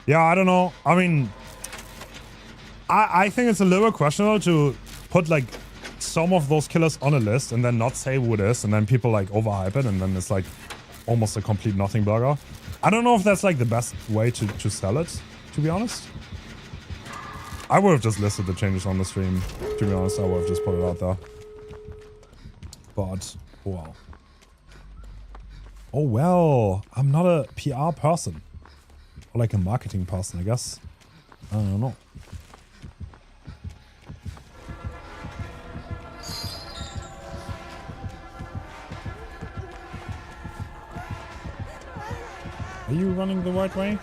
Yeah, I don't know. I mean, I think it's a little questionable to put like some of those killers on a list and then not say who it is, and then people like overhype it, and then it's like almost a complete nothing burger. I don't know if that's like the best way to sell it, to be honest. I would have just listed the changes on the stream, to be honest. I would have just put it out there. But, wow. Oh well, I'm not a PR person. Or like a marketing person, I guess. I don't know. Are you running the right way?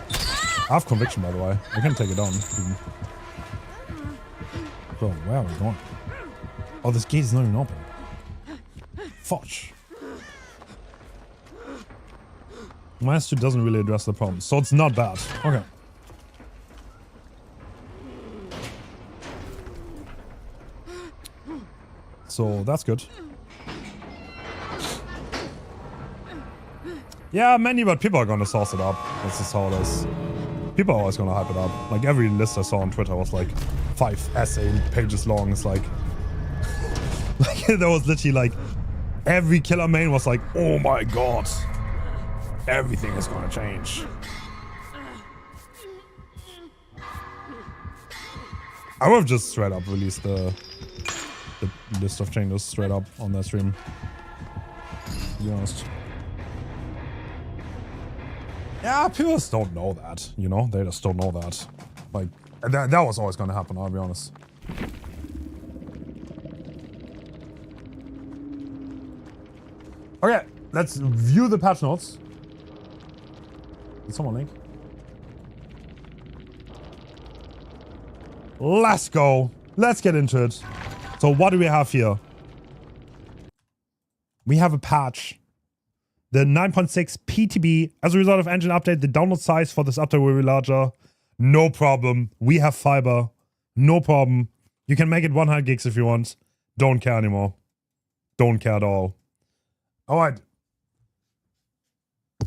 I have conviction, by the way. I can take it down. Bro, where are we going? Oh, this gate is not even open. Fudge. Master doesn't really address the problem, so it's not bad. Okay. So that's good. Yeah, many, but people are gonna sauce it up. That's just how it is. People are always gonna hype it up. Like every list I saw on Twitter was like 5 essay pages long. It's like, there was literally like every killer main was like, oh my god, everything is gonna change. I would have just straight up released the list of changes straight up on that stream, to be honest. Yeah, people just don't know that, you know? They just don't know that. Like, that was always gonna happen, I'll be honest. Okay, let's view the patch notes. Did someone link? Let's go. Let's get into it. So what do we have here? We have a patch. The 9.6 PTB. As a result of engine update, the download size for this update will be larger. No problem. We have fiber. No problem. You can make it 100 gigs if you want. Don't care anymore. Don't care at all. Alright.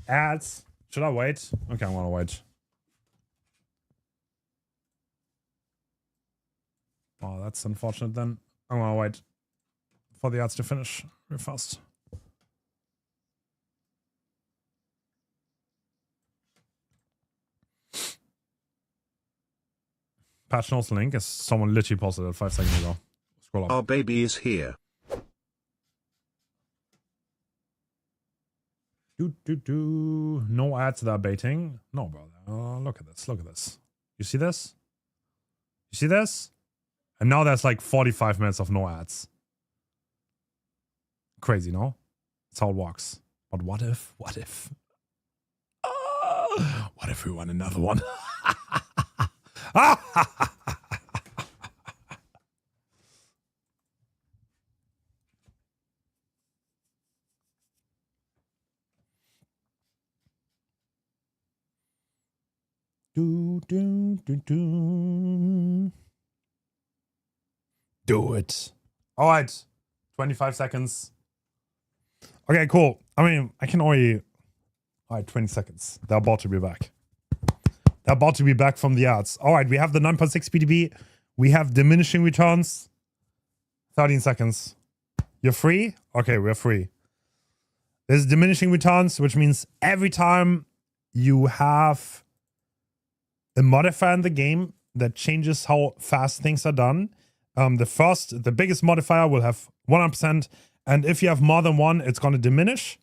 Ads. Should I wait? Okay, I'm gonna wait. Oh, that's unfortunate then. I'm gonna wait for the ads to finish real fast. Patch notes link is someone literally posted it 5 seconds ago. Scroll up. Our baby is here. No ads that are baiting. No, brother. Look at this. Look at this. You see this? You see this? And now there's like 45 minutes of no ads. Crazy, no? That's how it works. But what if? What if? What if we won another one? Do it. All right. 25 seconds. Okay, cool. I mean, I can already... All right, 20 seconds. They're about to be back. They're about to be back from the ads. All right, we have the 9.6 PTB. We have diminishing returns. 13 seconds. You're free? Okay, we're free. There's diminishing returns, which means every time you have a modifier in the game that changes how fast things are done, the biggest modifier will have 100%. And if you have more than one, it's going to diminish.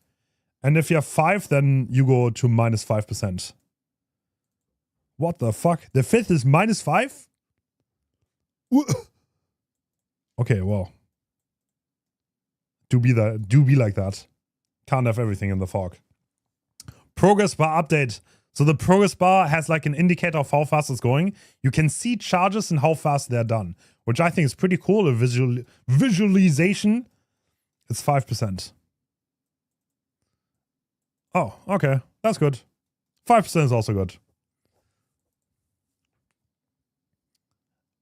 And if you have 5, then you go to minus 5%. What the fuck? The 5th is minus 5? Okay, well. Do be like that. Can't have everything in the fog. Progress bar update. So the progress bar has like an indicator of how fast it's going. You can see charges and how fast they're done, which I think is pretty cool. A visualization. It's 5%. Oh, okay. That's good. 5% is also good.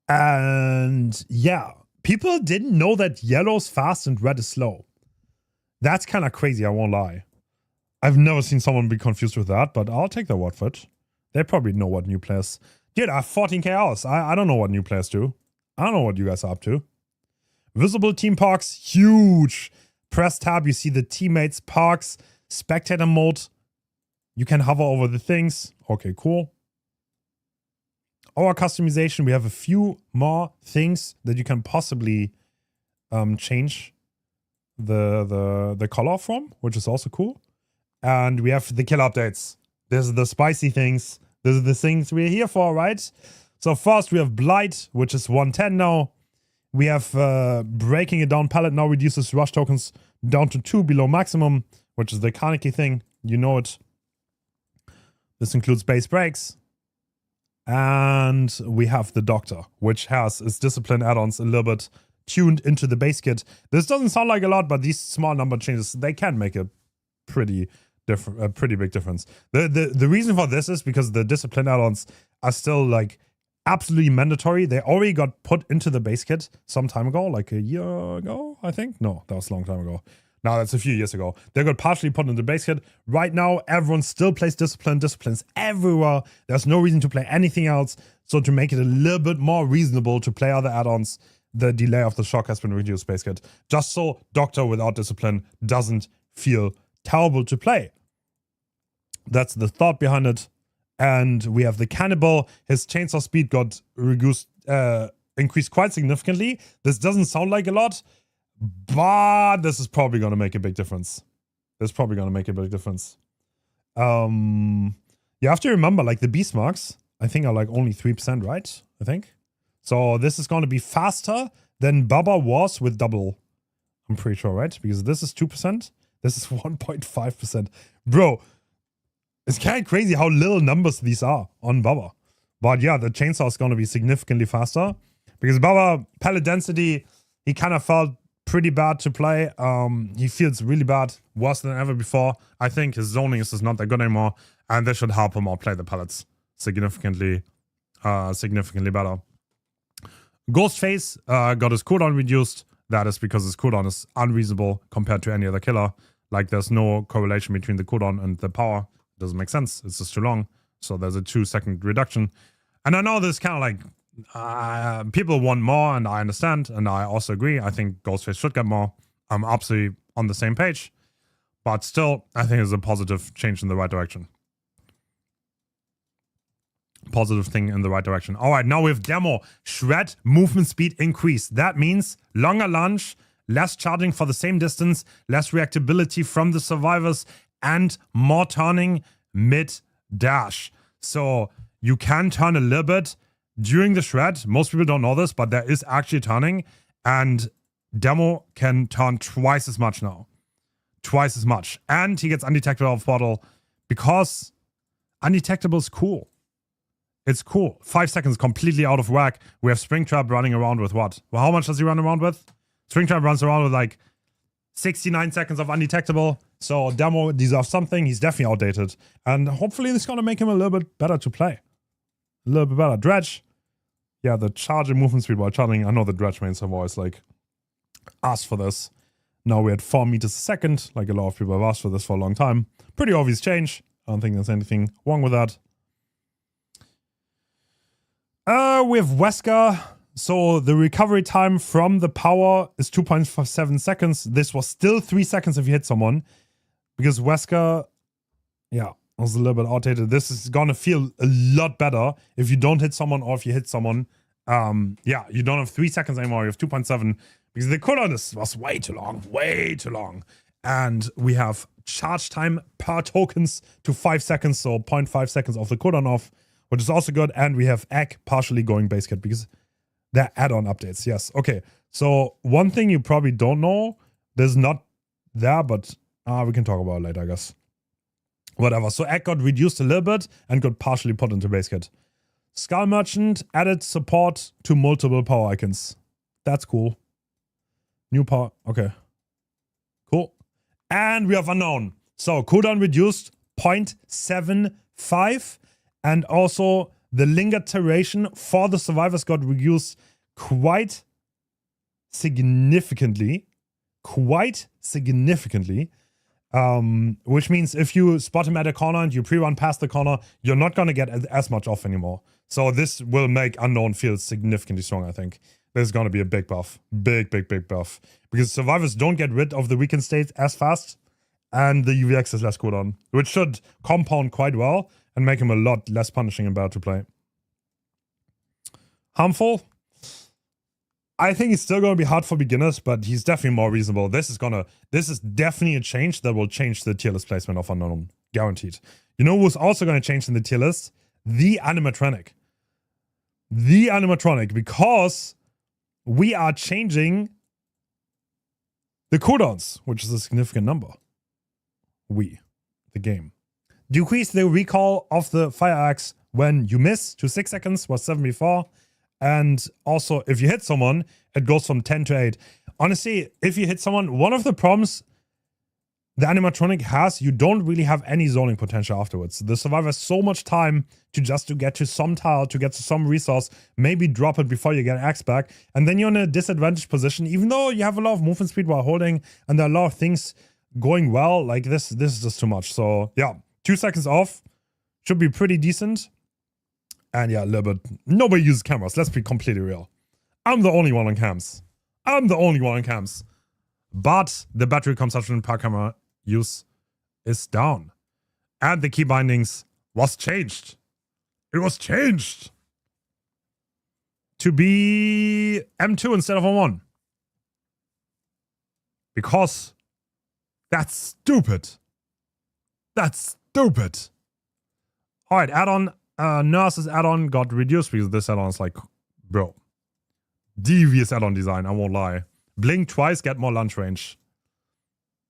And yeah, people didn't know that yellow's fast and red is slow. That's kind of crazy, I won't lie. I've never seen someone be confused with that, but I'll take their word for it. They probably know what new players... Dude, I have 14k hours. I don't know what new players do. I don't know what you guys are up to. Visible team parks, huge. Press tab, you see the teammates parks. Spectator mode. You can hover over the things. Okay, cool. Our customization, we have a few more things that you can possibly change the color from, which is also cool. And we have the kill updates. This is the spicy things. This is the things we're here for, right? So first we have Blight, which is 110 now. We have breaking it down pallet now reduces rush tokens down to 2 below maximum, which is the Kaneki thing. You know it. This includes base breaks. And we have the Doctor, which has its discipline add-ons a little bit tuned into the base kit. This doesn't sound like a lot, but these small number changes, they can make a pretty big difference. The reason for this is because the discipline add-ons are still like absolutely mandatory. They already got put into the base kit some time ago, like a year ago, I think. No, that was a long time ago. No, that's a few years ago. They got partially put in the base kit. Right now, everyone still plays discipline. Discipline's everywhere. There's no reason to play anything else. So to make it a little bit more reasonable to play other add-ons, the delay of the shock has been reduced base kit. Just so Doctor without discipline doesn't feel terrible to play. That's the thought behind it. And we have the Cannibal. His chainsaw speed got increased quite significantly. This doesn't sound like a lot, but this is probably going to make a big difference. You have to remember, like, the beast marks, I think, are like only 3%, right? I think. So this is going to be faster than Bubba was with double. I'm pretty sure, right? Because this is 2%. This is 1.5%. Bro, it's kind of crazy how little numbers these are on Bubba. But yeah, the chainsaw is going to be significantly faster. Because Bubba, pallet density, he kind of felt pretty bad to play. He feels really bad, worse than ever before. I think his zoning is just not that good anymore. And this should help him out play the pallets significantly better. Ghostface got his cooldown reduced. That is because his cooldown is unreasonable compared to any other killer. Like, there's no correlation between the cooldown and the power. It doesn't make sense. It's just too long. So there's a 2-second reduction. And I know this kind of like People want more, and I understand, and I also agree. I think Ghostface should get more. I'm absolutely on the same page. But still, I think it's a positive change in the right direction. Positive thing in the right direction. All right, now we have demo. Shred, movement speed increase. That means longer lunge, less charging for the same distance, less reactability from the survivors, and more turning mid-dash. So you can turn a little bit during the shred. Most people don't know this, but there is actually turning. And demo can turn twice as much now. Twice as much. And he gets undetectable off bottle because undetectable is cool. It's cool. 5 seconds completely out of whack. We have Springtrap running around with what? Well, how much does he run around with? Springtrap runs around with like 69 seconds of undetectable. So demo deserves something. He's definitely outdated. And hopefully this is going to make him a little bit better to play. A little bit better. Dredge. Yeah, the charge and movement speed while charging. I know the Dredge mains have always like asked for this. Now we're at 4 meters a second. Like a lot of people have asked for this for a long time. Pretty obvious change. I don't think there's anything wrong with that. We have Wesker. So the recovery time from the power is 2.7 seconds. This was still 3 seconds if you hit someone. Because Wesker, yeah, was a little bit outdated. This is gonna feel a lot better if you don't hit someone or if you hit someone. Yeah, you don't have 3 seconds anymore. You have 2.7 because the cooldown was way too long. Way too long. And we have charge time per tokens to 5 seconds. So 0.5 seconds of the cooldown off, which is also good. And we have egg partially going base kit because they're add-on updates. Yes. Okay. So one thing you probably don't know, there's not there, but we can talk about it later, I guess. Whatever. So egg got reduced a little bit and got partially put into base kit. Skull Merchant added support to multiple power icons. That's cool. New power. Okay. Cool. And we have Unknown. So cooldown reduced 0.75. And also the linger duration for the survivors got reduced quite significantly. Quite significantly. Which means if you spot him at a corner and you pre-run past the corner, you're not going to get as much off anymore. So this will make Unknown feel significantly strong, I think. There's going to be a big buff. Big buff. Because survivors don't get rid of the weakened states as fast. And the UVX is less cooldown. Which should compound quite well and make him a lot less punishing and better to play. Harmful. I think it's still going to be hard for beginners, but he's definitely more reasonable. This is definitely a change that will change the tier list placement of Unknown. Guaranteed. You know who's also going to change in the tier list? The animatronic. The animatronic, because we are changing the cooldowns, which is a significant number. The game. Decrease the recall of the fire axe when you miss to 6 seconds, was 7 before. And also, if you hit someone, it goes from 10 to 8. Honestly, if you hit someone, one of the problems the animatronic has, you don't really have any zoning potential afterwards. The survivor has so much time to get to some tile, to get to some resource, maybe drop it before you get axe back, and then you're in a disadvantaged position, even though you have a lot of movement speed while holding, and there are a lot of things going well. Like this is just too much. So yeah, 2 seconds off should be pretty decent. And yeah, a little bit. Nobody uses cameras. Let's be completely real. I'm the only one on cams. But the battery consumption per camera use is down. And the key bindings was changed. It was changed to be M2 instead of M1. Because that's stupid. That's stupid. All right, add-on. Nurse's add-on got reduced because this add-on is like, bro, devious add-on design, I won't lie. Blink twice, get more lunge range.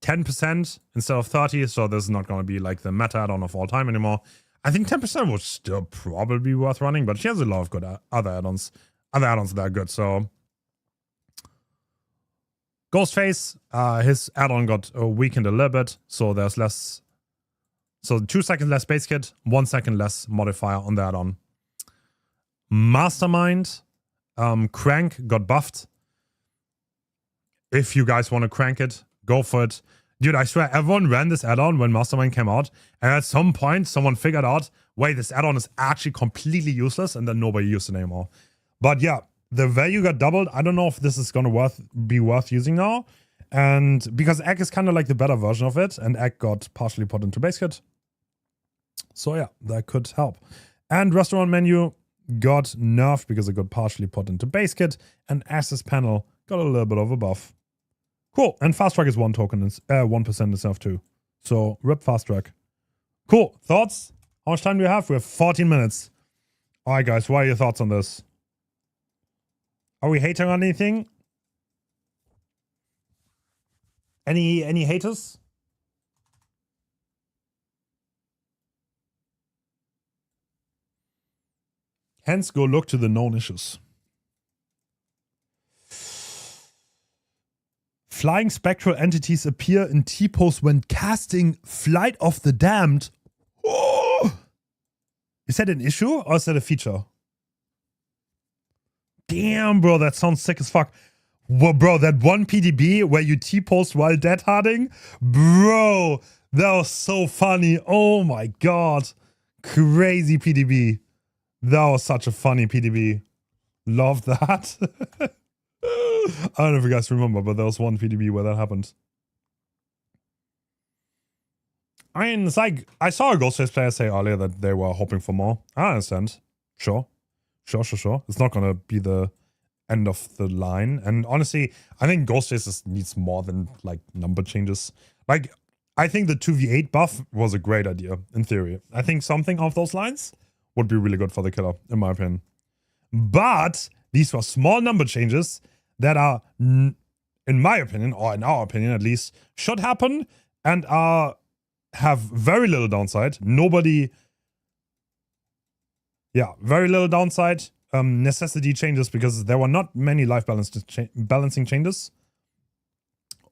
10% instead of 30, so this is not going to be like the meta add-on of all time anymore. I think 10% would still probably be worth running, but she has a lot of good other add-ons. Other add-ons that are good, so... Ghostface, his add-on got weakened a little bit, so there's less... So 2 seconds less base kit, 1 second less modifier on the add-on. Mastermind, Crank got buffed. If you guys want to crank it, go for it. Dude, I swear, everyone ran this add-on when Mastermind came out, and at some point, someone figured out, wait, this add-on is actually completely useless, and then nobody used it anymore. But yeah, the value got doubled. I don't know if this is gonna be worth using now. And because egg is kind of like the better version of it, and egg got partially put into base kit. So yeah, that could help. And restaurant menu got nerfed because it got partially put into base kit, and access panel got a little bit of a buff. Cool. And fast track is 1 token, 1% instead of 2. So rip fast track. Cool. Thoughts? How much time do we have? We have 14 minutes. All right, guys. What are your thoughts on this? Are we hating on anything? Any haters? Hence, go look to the known issues. Flying spectral entities appear in T-pose when casting Flight of the Damned. Oh! Is that an issue or is that a feature? Damn, bro, that sounds sick as fuck. Well, bro, that one PTB where you T-post while dead harding? Bro, that was so funny. Oh my god. Crazy PTB. That was such a funny PTB. Love that. I don't know if you guys remember, but there was one PTB where that happened. I mean, it's like, I saw a Ghostface player say earlier that they were hoping for more. I understand. Sure. It's not gonna be the end of the line. And honestly, I think Ghostface needs more than, like, number changes. Like, I think the 2v8 buff was a great idea, in theory. I think something of those lines would be really good for the killer, in my opinion. But these were small number changes that are, in my opinion, or in our opinion at least, should happen and have very little downside. Very little downside. Necessity changes because there were not many life balancing changes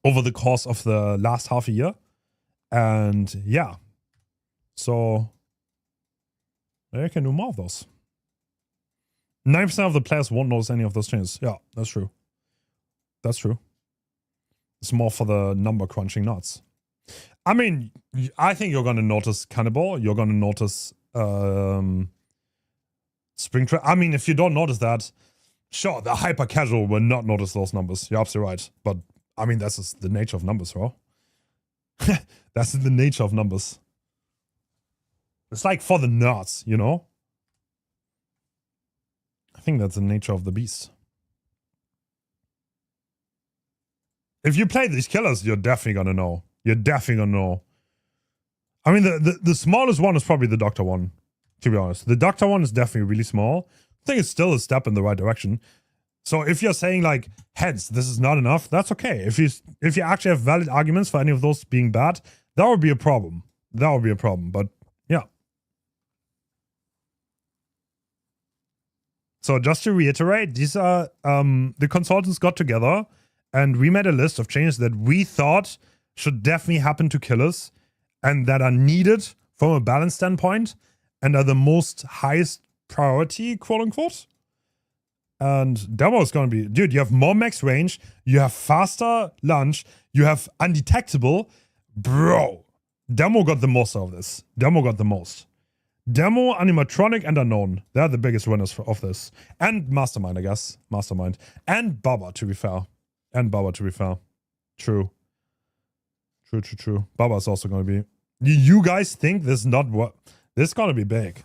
over the course of the last half a year. And yeah, so you can do more of those. 9% of the players won't notice any of those changes. Yeah, that's true. That's true. It's more for the number crunching nuts. I mean, I think you're going to notice Cannibal. You're going to notice Springtrap. I mean, if you don't notice that, sure, the hyper casual will not notice those numbers. You're absolutely right. But I mean, that's just the nature of numbers, bro. That's the nature of numbers. It's like for the nerds, you know? I think that's the nature of the beast. If you play these killers, you're definitely gonna know. You're definitely gonna know. I mean, the smallest one is probably the Doctor one, to be honest. The Doctor one is definitely really small. I think it's still a step in the right direction. So if you're saying like, Hens, this is not enough, that's okay. If you actually have valid arguments for any of those being bad, that would be a problem. That would be a problem, but yeah. So just to reiterate, these are, the consultants got together and we made a list of changes that we thought should definitely happen to killers and that are needed from a balance standpoint and are the most highest priority, quote unquote. And demo is going to be, dude, you have more max range, you have faster launch, you have undetectable. Bro, demo got the most out of this. Demo got the most. Demo, animatronic, and unknown. They're the biggest winners of this. And Mastermind, I guess. Mastermind. And Bubba, to be fair. True. Bubba is also going to be... You guys think this is not what... This is going to be big.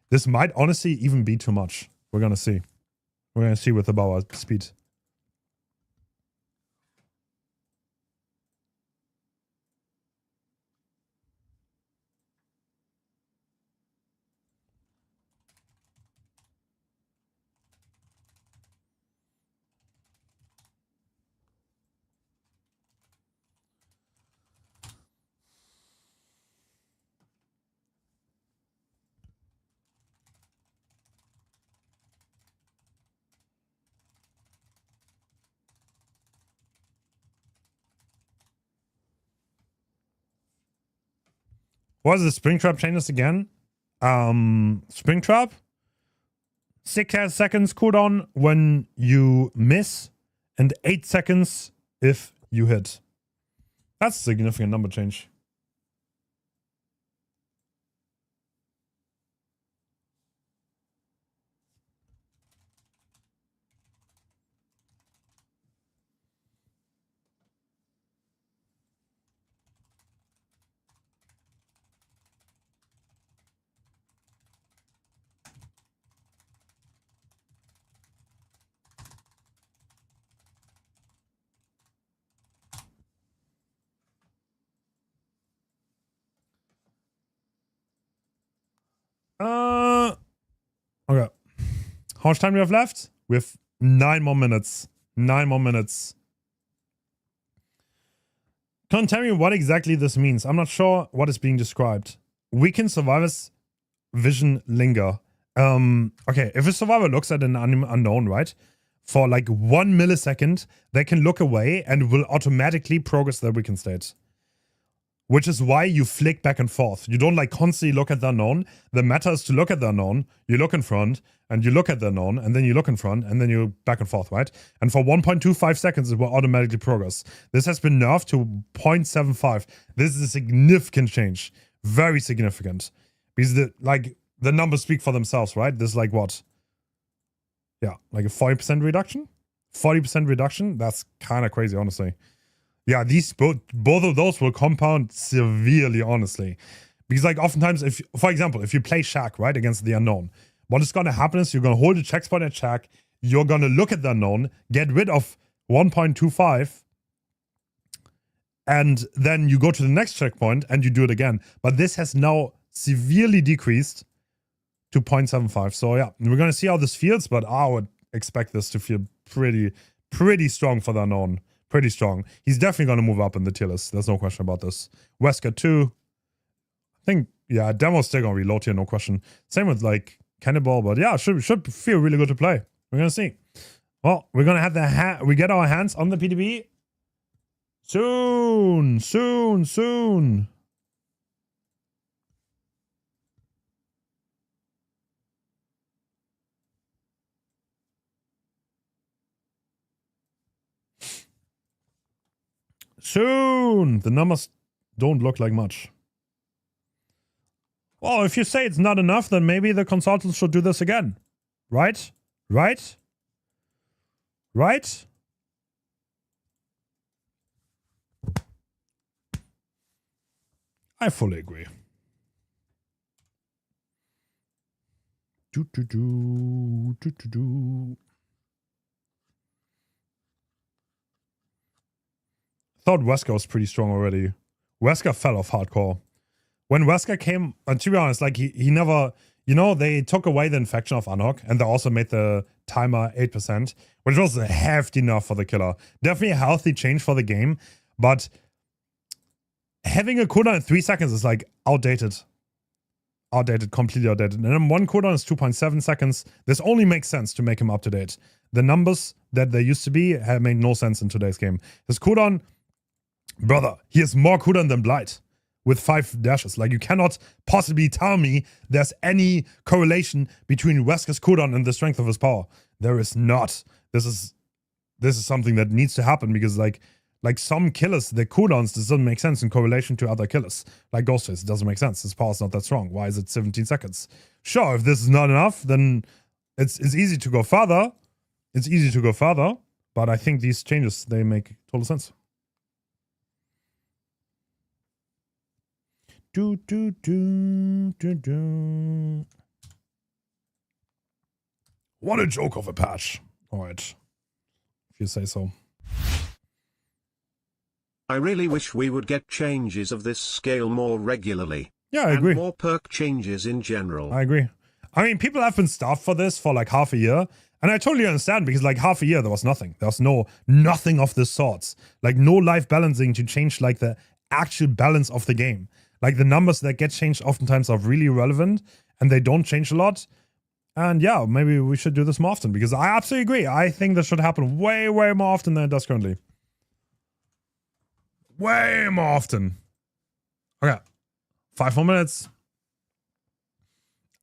This might honestly even be too much. We're going to see. We're going to see with the Bubba speed. What is the Springtrap changes again? Springtrap, 6 seconds cooldown when you miss, and 8 seconds if you hit. That's a significant number change. Okay. How much time do we have left? We have 9 more minutes. 9 more minutes. Can't tell me what exactly this means. I'm not sure what is being described. Weakened survivors vision linger. Okay, if a survivor looks at an unknown, right? For like 1 millisecond, they can look away and will automatically progress their weakened state. Which is why you flick back and forth. You don't like constantly look at the unknown. The matter is to look at the unknown, you look in front, and you look at the unknown, and then you look in front, and then you back and forth, right? And for 1.25 seconds, it will automatically progress. This has been nerfed to 0.75. This is a significant change. Very significant. Because the numbers speak for themselves, right? This is like what? Yeah, like a 40% reduction? 40% reduction? That's kind of crazy, honestly. Yeah, these both of those will compound severely, honestly. Because like oftentimes, if, for example, if you play Shack, right, against the unknown, what is going to happen is you're going to hold a checkpoint at Shack, you're going to look at the unknown, get rid of 1.25, and then you go to the next checkpoint and you do it again. But this has now severely decreased to 0.75. So yeah, we're going to see how this feels, but I would expect this to feel pretty strong for the unknown. Pretty strong. He's definitely going to move up in the tier list. There's no question about this. Wesker 2. I think, yeah, demo's still going to reload here, no question. Same with, like, Cannibal, but yeah, should feel really good to play. We're going to see. Well, we're going to have we get our hands on the PTB soon. Soon! The numbers don't look like much. Well, if you say it's not enough, then maybe the consultants should do this again. Right? Right? Right? I fully agree. Thought Wesker was pretty strong already. Wesker fell off hardcore. When Wesker came, to be honest, like he never, you know, they took away the infection of Unhook and they also made the timer 8%, which was hefty enough for the killer. Definitely a healthy change for the game, but having a cooldown in 3 seconds is like outdated. Outdated, completely outdated. And then one cooldown is 2.7 seconds. This only makes sense to make him up to date. The numbers that they used to be have made no sense in today's game. His cooldown, brother, he has more cooldown than Blight with 5 dashes. Like, you cannot possibly tell me there's any correlation between Wesker's cooldown and the strength of his power. There is not. This is something that needs to happen because like some killers, their cooldowns doesn't make sense in correlation to other killers. Like Ghostface, it doesn't make sense. His power's not that strong. Why is it 17 seconds? Sure, if this is not enough, then it's easy to go further. It's easy to go further, but I think these changes, they make total sense. What a joke of a patch. All right, if you say so. I really wish we would get changes of this scale more regularly. Yeah, I agree. And more perk changes in general. I agree. I mean, people have been starved for this for like half a year. And I totally understand because like half a year, there was nothing. There was nothing of this sorts. Like no life balancing to change like the actual balance of the game. Like the numbers that get changed oftentimes are really relevant and they don't change a lot. And yeah, maybe we should do this more often because I absolutely agree. I think this should happen way, way more often than it does currently. Way more often. Okay. 5 more minutes.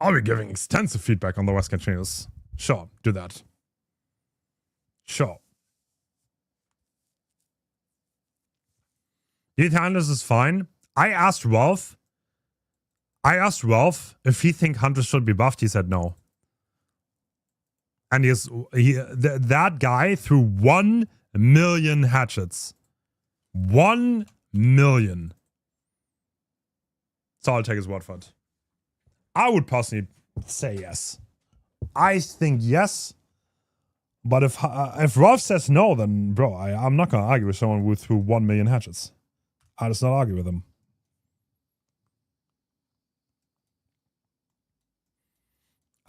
I'll be giving extensive feedback on the Wesker changes. Sure, do that. Sure. Do you think Huntress is fine? I asked Ralph if he think Huntress should be buffed. He said no. And that guy threw 1 million hatchets. 1 million. So I'll take his word for it. I would personally say yes. I think yes. But if Rolf says no, then bro, I'm not gonna argue with someone who threw 1 million hatchets. I'll just not argue with him.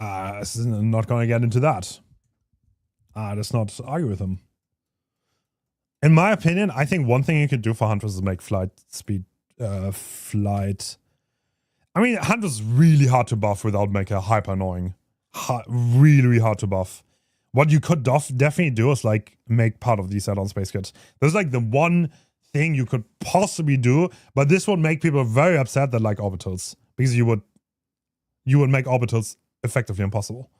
I'm not going to get into that. Let's not argue with him. In my opinion, I think one thing you could do for Huntress is make flight speed, flight. I mean, Huntress is really hard to buff without making it hyper annoying. Really, really hard to buff. What you could definitely do is like make part of these add-on space kits. There's like the one thing you could possibly do, but this would make people very upset that like orbitals, because you would make orbitals effectively impossible,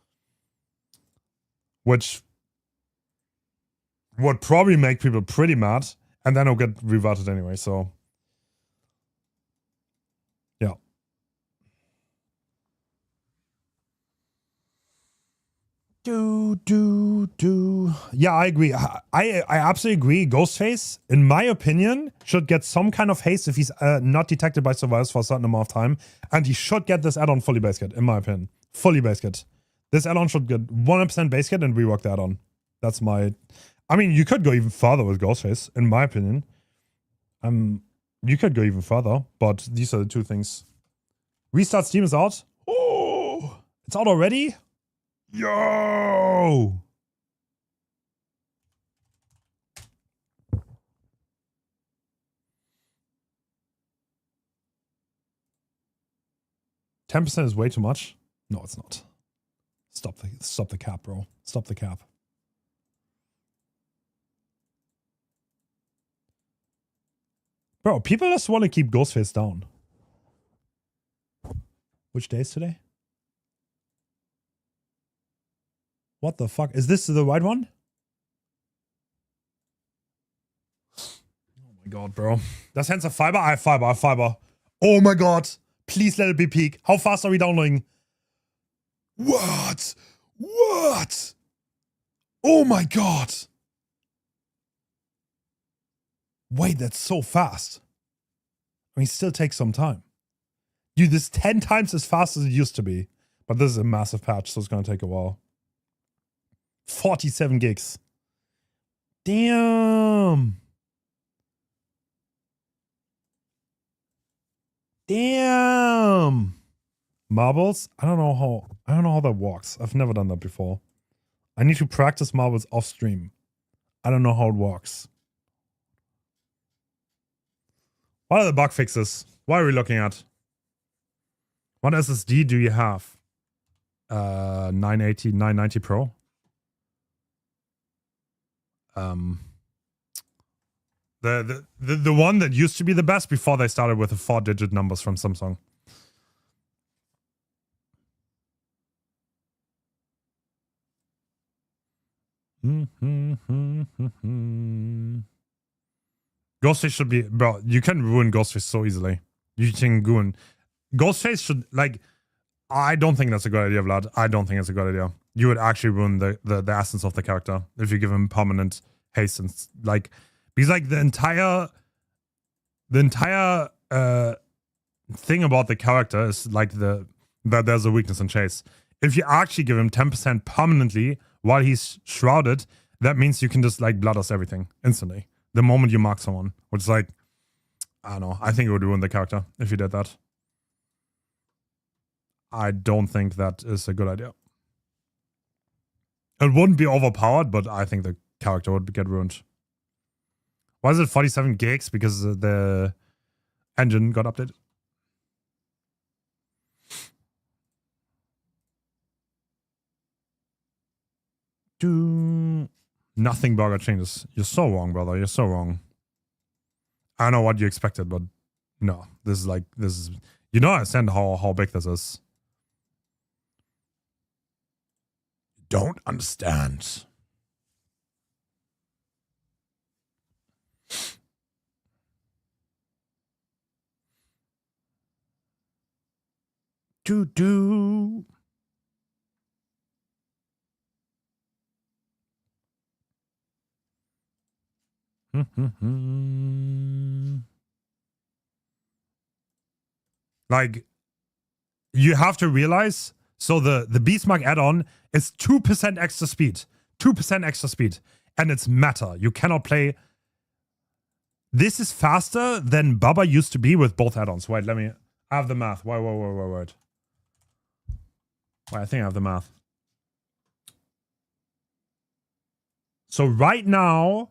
which would probably make people pretty mad, and then it'll get reverted anyway. So yeah. Yeah, I agree. I absolutely agree. Ghostface, in my opinion, should get some kind of haste if he's not detected by survivors for a certain amount of time. And he should get this add-on fully base kit, in my opinion. Fully base kit. This add-on should get 100% base kit and rework the add-on. That's my... I mean, you could go even further with Ghostface, in my opinion. You could go even further, but these are the two things. Restart Steam is out. Oh! It's out already? Yo! $10% is way too much. No, it's not. Stop the cap, bro. Stop the cap. Bro, people just want to keep Ghostface down. Which day is today? What the fuck? Is this the right one? Oh my god, bro. Does Hens have fiber? I have fiber. I have fiber. Oh my god. Please let it be peak. How fast are we downloading? What? What? Oh my god. Wait, that's so fast. I mean, it still takes some time. Dude, this 10 times as fast as it used to be. But this is a massive patch, so it's going to take a while. 47 gigs. Damn. Damn. Marbles? I don't know how that works. I've never done that before. I need to practice marbles off stream. I don't know how it works. What are the bug fixes? What are we looking at? What SSD do you have? 980, 990 Pro. The one that used to be the best before they started with the 4-digit numbers from Samsung. Ghostface should be, bro, you can ruin Ghostface so easily. You can ruin. Ghostface should, like, I don't think that's a good idea, Vlad. I don't think it's a good idea. You would actually ruin the essence of the character if you give him permanent haste and, like, because, like, the entire thing about the character is, like, that there's a weakness in chase. If you actually give him 10% permanently while he's shrouded, that means you can just, like, blood us everything instantly. The moment you mark someone, which is like, I don't know. I think it would ruin the character if you did that. I don't think that is a good idea. It wouldn't be overpowered, but I think the character would get ruined. Why is it 47 gigs? Because the engine got updated. Nothing burger changes. You're so wrong, brother. You're so wrong. I don't know what you expected, but no. This is you know, I understand how big this is. Don't understand. Do. Like, you have to realize, so the Beastmark add-on is 2% extra speed. 2% extra speed. And it's meta. You cannot play. This is faster than Bubba used to be with both add-ons. Wait, I have the math. Wait. Wait, I think I have the math. So right now,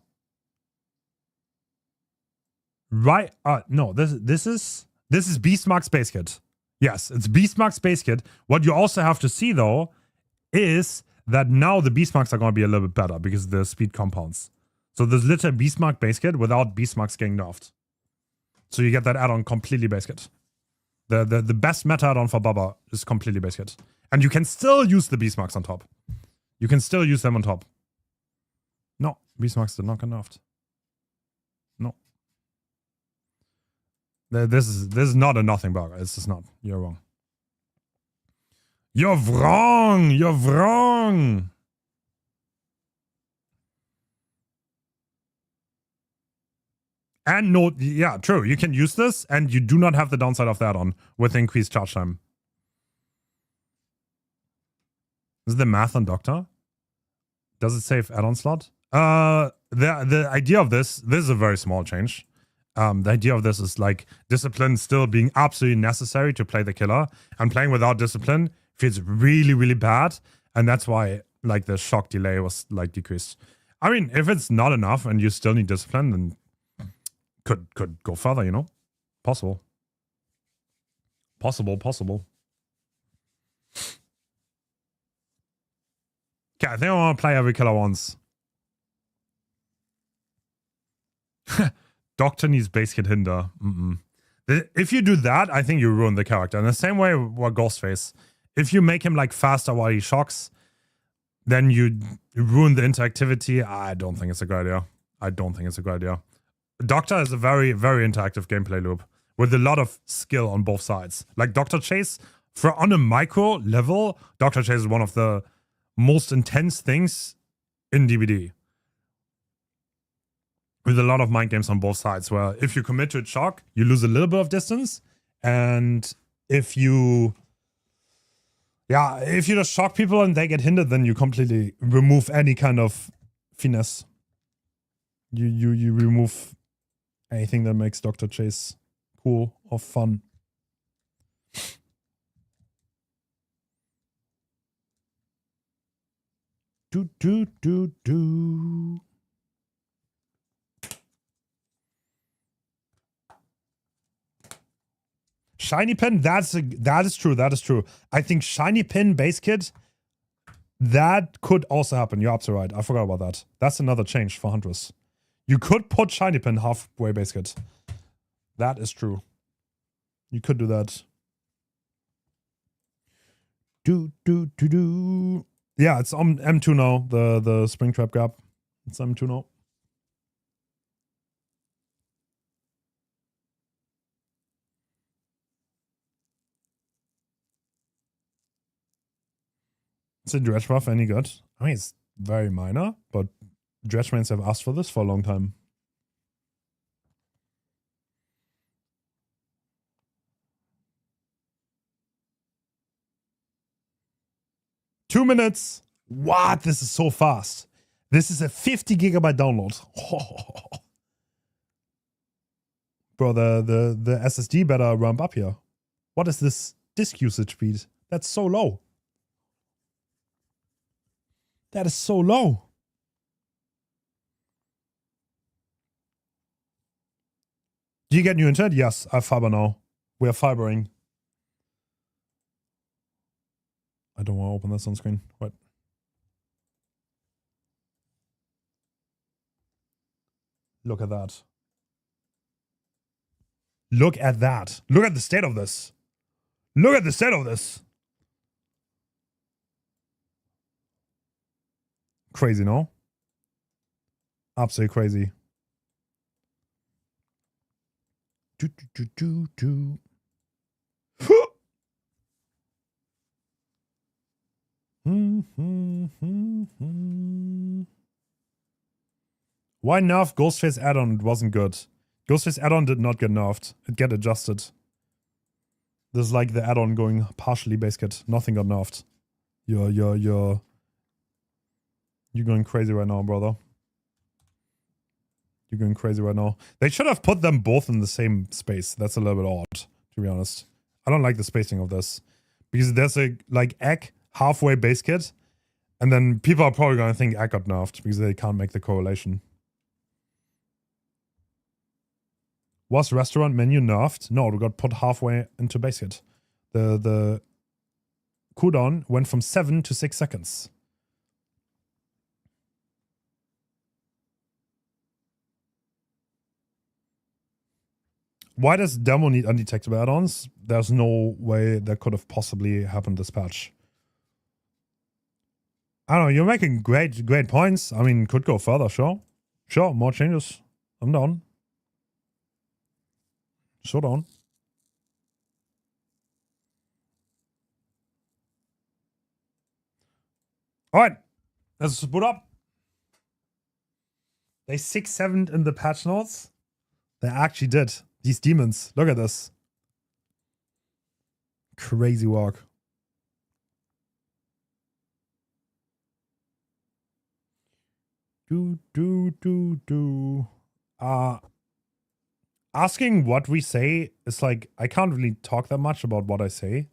no, this is Beastmark's base kit. Yes, it's Beastmark's base kit. What you also have to see though is that now the Beastmarks are going to be a little bit better because of the speed compounds. So there's literally Beastmark base kit without Beastmarks getting nerfed. So you get that add-on completely base kit. The best meta add-on for Bubba is completely base kit. And you can still use the Beastmarks on top. You can still use them on top. No, Beastmarks did not get nerfed. No. This is not a nothing bug. It's just not. You're wrong. You're wrong! You're wrong! And no, yeah, true. You can use this, and you do not have the downside of that on with increased charge time. Is the math on Doctor? Does it save add-on slot? The idea of this is a very small change. The idea of this is like discipline still being absolutely necessary to play the killer, and playing without discipline feels really, really bad. And that's why like the shock delay was like decreased. I mean, if it's not enough and you still need discipline, then could go further, you know? Possible. Possible. Okay, I think I want to play every killer once. Doctor needs base kit hinder. If you do that, I think you ruin the character. In the same way with Ghostface. If you make him like faster while he shocks, then you ruin the interactivity. I don't think it's a good idea. Doctor is a very, very interactive gameplay loop with a lot of skill on both sides. Like Dr. Chase, on a micro level, Dr. Chase is one of the most intense things in DBD. With a lot of mind games on both sides, where if you commit to a shock, you lose a little bit of distance. And if you just shock people and they get hindered, then you completely remove any kind of finesse. You remove anything that makes Dr. Chase cool or fun. Do. Shiny Pin, that is true. I think Shiny Pin base kit, that could also happen. You're absolutely right. I forgot about that. That's another change for Huntress. You could put Shiny Pin halfway base kit. That is true. You could do that. Do. Yeah, it's on M2 now, the Springtrap gap. It's M2 now. Is the Dredge buff any good? I mean, it's very minor, but Dredge mains have asked for this for a long time. Two minutes. What? This is so fast. This is a 50 gigabyte download. Oh. Bro, the SSD better ramp up here. What is this disk usage speed? That's so low. That is so low. Do you get new internet? Yes, I have fiber now. We are fibering. I don't want to open this on screen. What? Look at that. Look at that. Look at the state of this. Look at the state of this. Crazy, no? Absolutely crazy. Do. Why nerf Ghostface add-on? It wasn't good. Ghostface add-on did not get nerfed. It get adjusted. This is like the add-on going partially base kit. Nothing got nerfed. You're going crazy right now, brother. You're going crazy right now. They should have put them both in the same space. That's a little bit odd, to be honest. I don't like the spacing of this. Because there's a, like, egg halfway base kit, and then people are probably going to think I got nerfed because they can't make the correlation. Was restaurant menu nerfed? No, it got put halfway into base kit. The cooldown went from 7 to 6 seconds. Why does demo need undetectable add-ons? There's no way that could have possibly happened this patch. I don't know, you're making great points. I mean, could go further, sure. Sure, more changes. I'm down. So down. Alright, let's boot up. They 6-7'd in the patch notes. They actually did. These demons. Look at this. Crazy work. Asking what we say is like, I can't really talk that much about what I say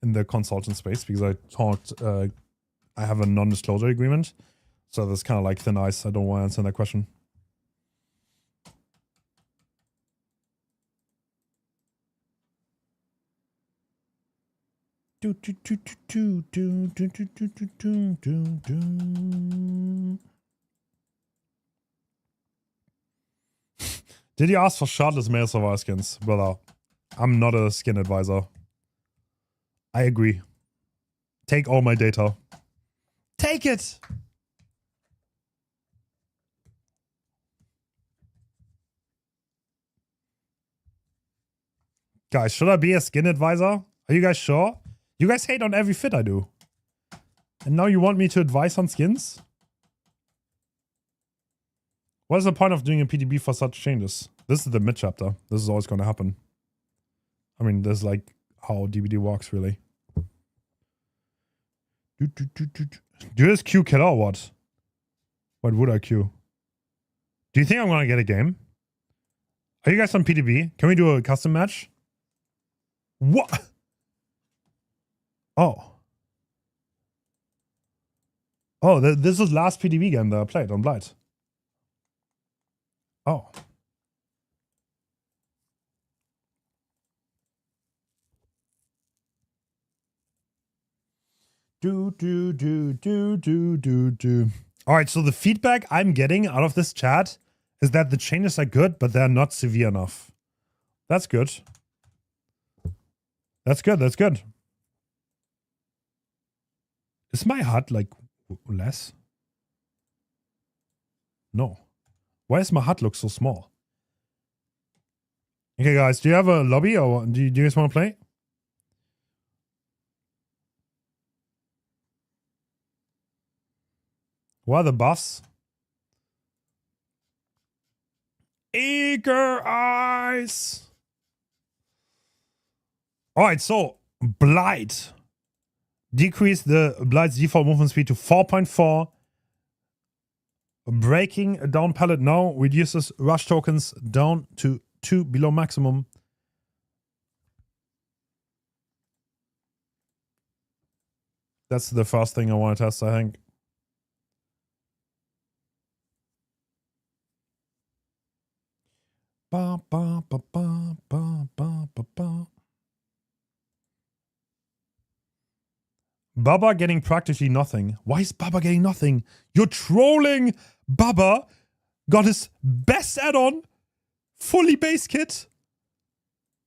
in the consultant space because I have a non-disclosure agreement. So that's kind of like thin ice. I don't want to answer that question. Did you ask for shardless male survivor skins? Brother, I'm not a skin advisor. I agree. Take all my data. Take it! Guys, should I be a skin advisor? Are you guys sure? You guys hate on every fit I do. And now you want me to advise on skins? What is the point of doing a PTB for such changes? This is the mid-chapter. This is always going to happen. I mean, this is like how DBD works, really. Do this Q killer or what? What would I Q? Do you think I'm going to get a game? Are you guys on PTB? Can we do a custom match? What? Oh. Oh, this is last PTB game that I played on Blight. Oh. Alright, so the feedback I'm getting out of this chat is that the changes are good, but they're not severe enough. That's good. That's good, that's good. Is my HUD like less? No. Why does my HUD look so small? Okay, guys, do you have a lobby or do you guys want to play? What are the buffs? Eager eyes. Alright, so Blight. Decrease the Blight's default movement speed to 4.4. Breaking down pallet now reduces rush tokens down to 2 below maximum. That's the first thing I want to test, I think. Ba, ba, ba, ba, ba, ba, ba, ba. Bubba getting practically nothing. Why is Bubba getting nothing? You're trolling! Bubba got his best add-on, fully base kit,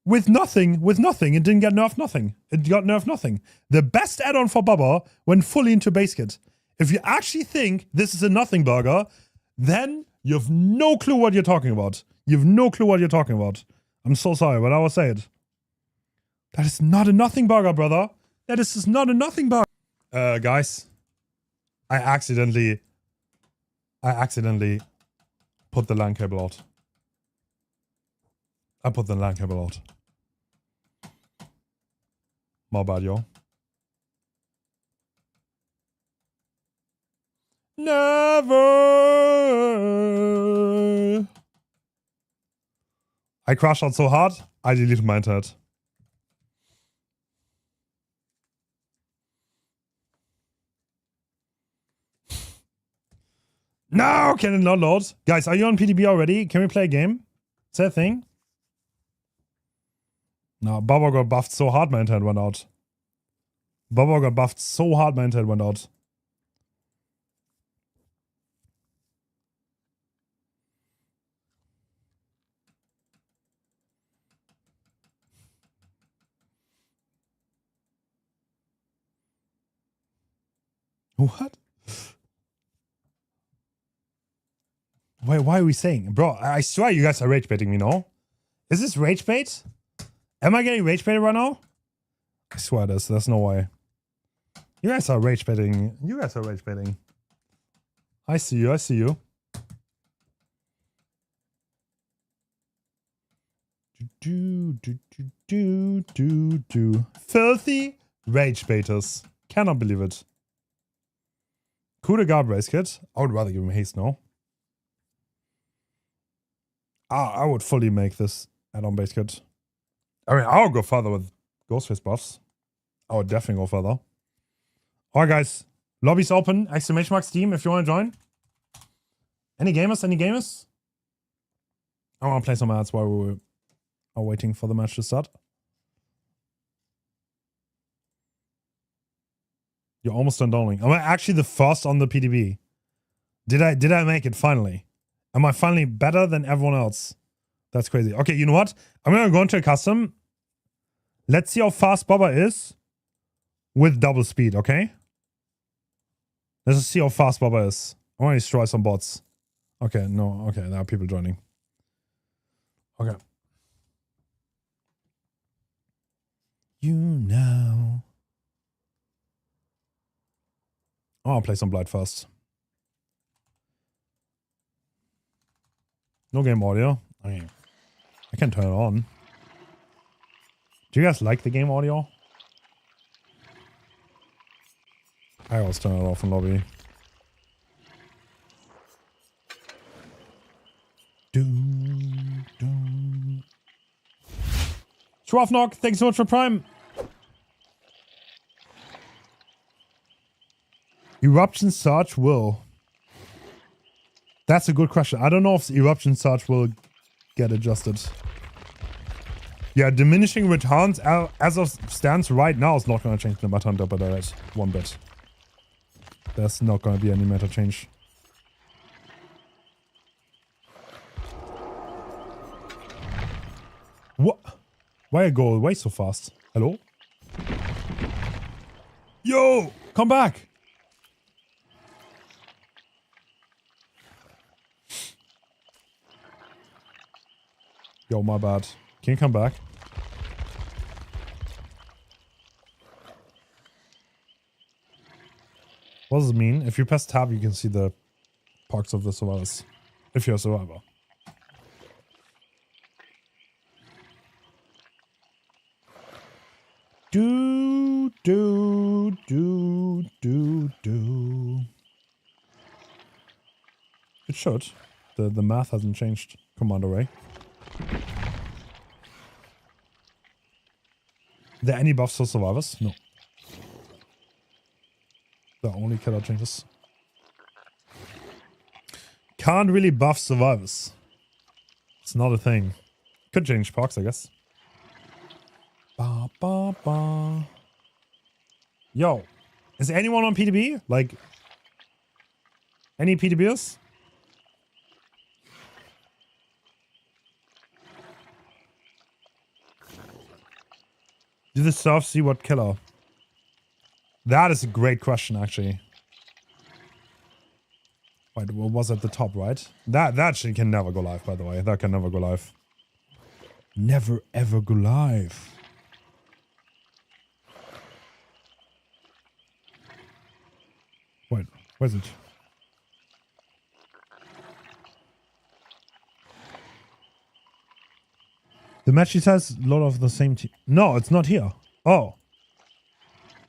with nothing. It didn't get nerfed nothing. It got nerfed nothing. The best add-on for Bubba went fully into base kit. If you actually think this is a nothing burger, then you have no clue what you're talking about. You have no clue what you're talking about. I'm so sorry, but I will say it. That is not a nothing burger, brother. That is just not a nothing burger. Guys, I accidentally put the LAN cable out. I put the LAN cable out. My bad, yo. Never. I crashed out so hard, I deleted my internet. No, can it not load? Guys, are you on PTB already? Can we play a game? Is that a thing? No, Bubba got buffed so hard my internet went out. Bubba got buffed so hard my internet went out. What? Why are we saying? Bro, I swear you guys are rage baiting me, no? Is this rage bait? Am I getting rage baited right now? I swear this. There's no way. You guys are rage baiting. You guys are rage baiting. I see you. I see you. Filthy rage baiters. Cannot believe it. Coup de guard race kit. I would rather give him haste, no? I would fully make this add-on base kit. I mean, I would go further with Ghostface buffs. I would definitely go further. Alright, guys. Lobby's open. Exclamation mark Steam if you want to join. Any gamers? Any gamers? I want to play some ads while we are waiting for the match to start. You're almost done downloading. Am I actually the first on the PTB? Did I make it finally? Am I finally better than everyone else? That's crazy. Okay, you know what? I'm gonna go into a custom. Let's see how fast Bubba is with double speed, okay? Let's just see how fast Bubba is. I want to destroy some bots. Okay, no, okay, there are people joining. Okay. You know. I'll play some Blight first. No game audio. I mean, I can turn it on. Do you guys like the game audio? I always turn it off in lobby. Schwafnock, thanks so much for Prime. Eruption Surge will. That's a good question. I don't know if Eruption Surge will get adjusted. Yeah, diminishing returns as of stands right now is not going to change the meta under that one bit. There's not going to be any meta change. What? Why I go away so fast? Hello? Yo! Come back! Yo, my bad. Can you come back? What does it mean? If you press tab, you can see the parts of the survivors. If you're a survivor. Do. It should. The math hasn't changed. Commander Ray. Are there any buffs for survivors? No. The only killer changes. Can't really buff survivors. It's not a thing. Could change parks, I guess. Ba, ba, ba. Yo, is anyone on PTB? Like, any PTBers? Do the serf see what killer? That is a great question, actually. Wait, what was at the top, right? That shit can never go live, by the way. That can never go live. Never ever go live. Wait, where's it? The match sheet has a lot of the same team. No, it's not here. Oh.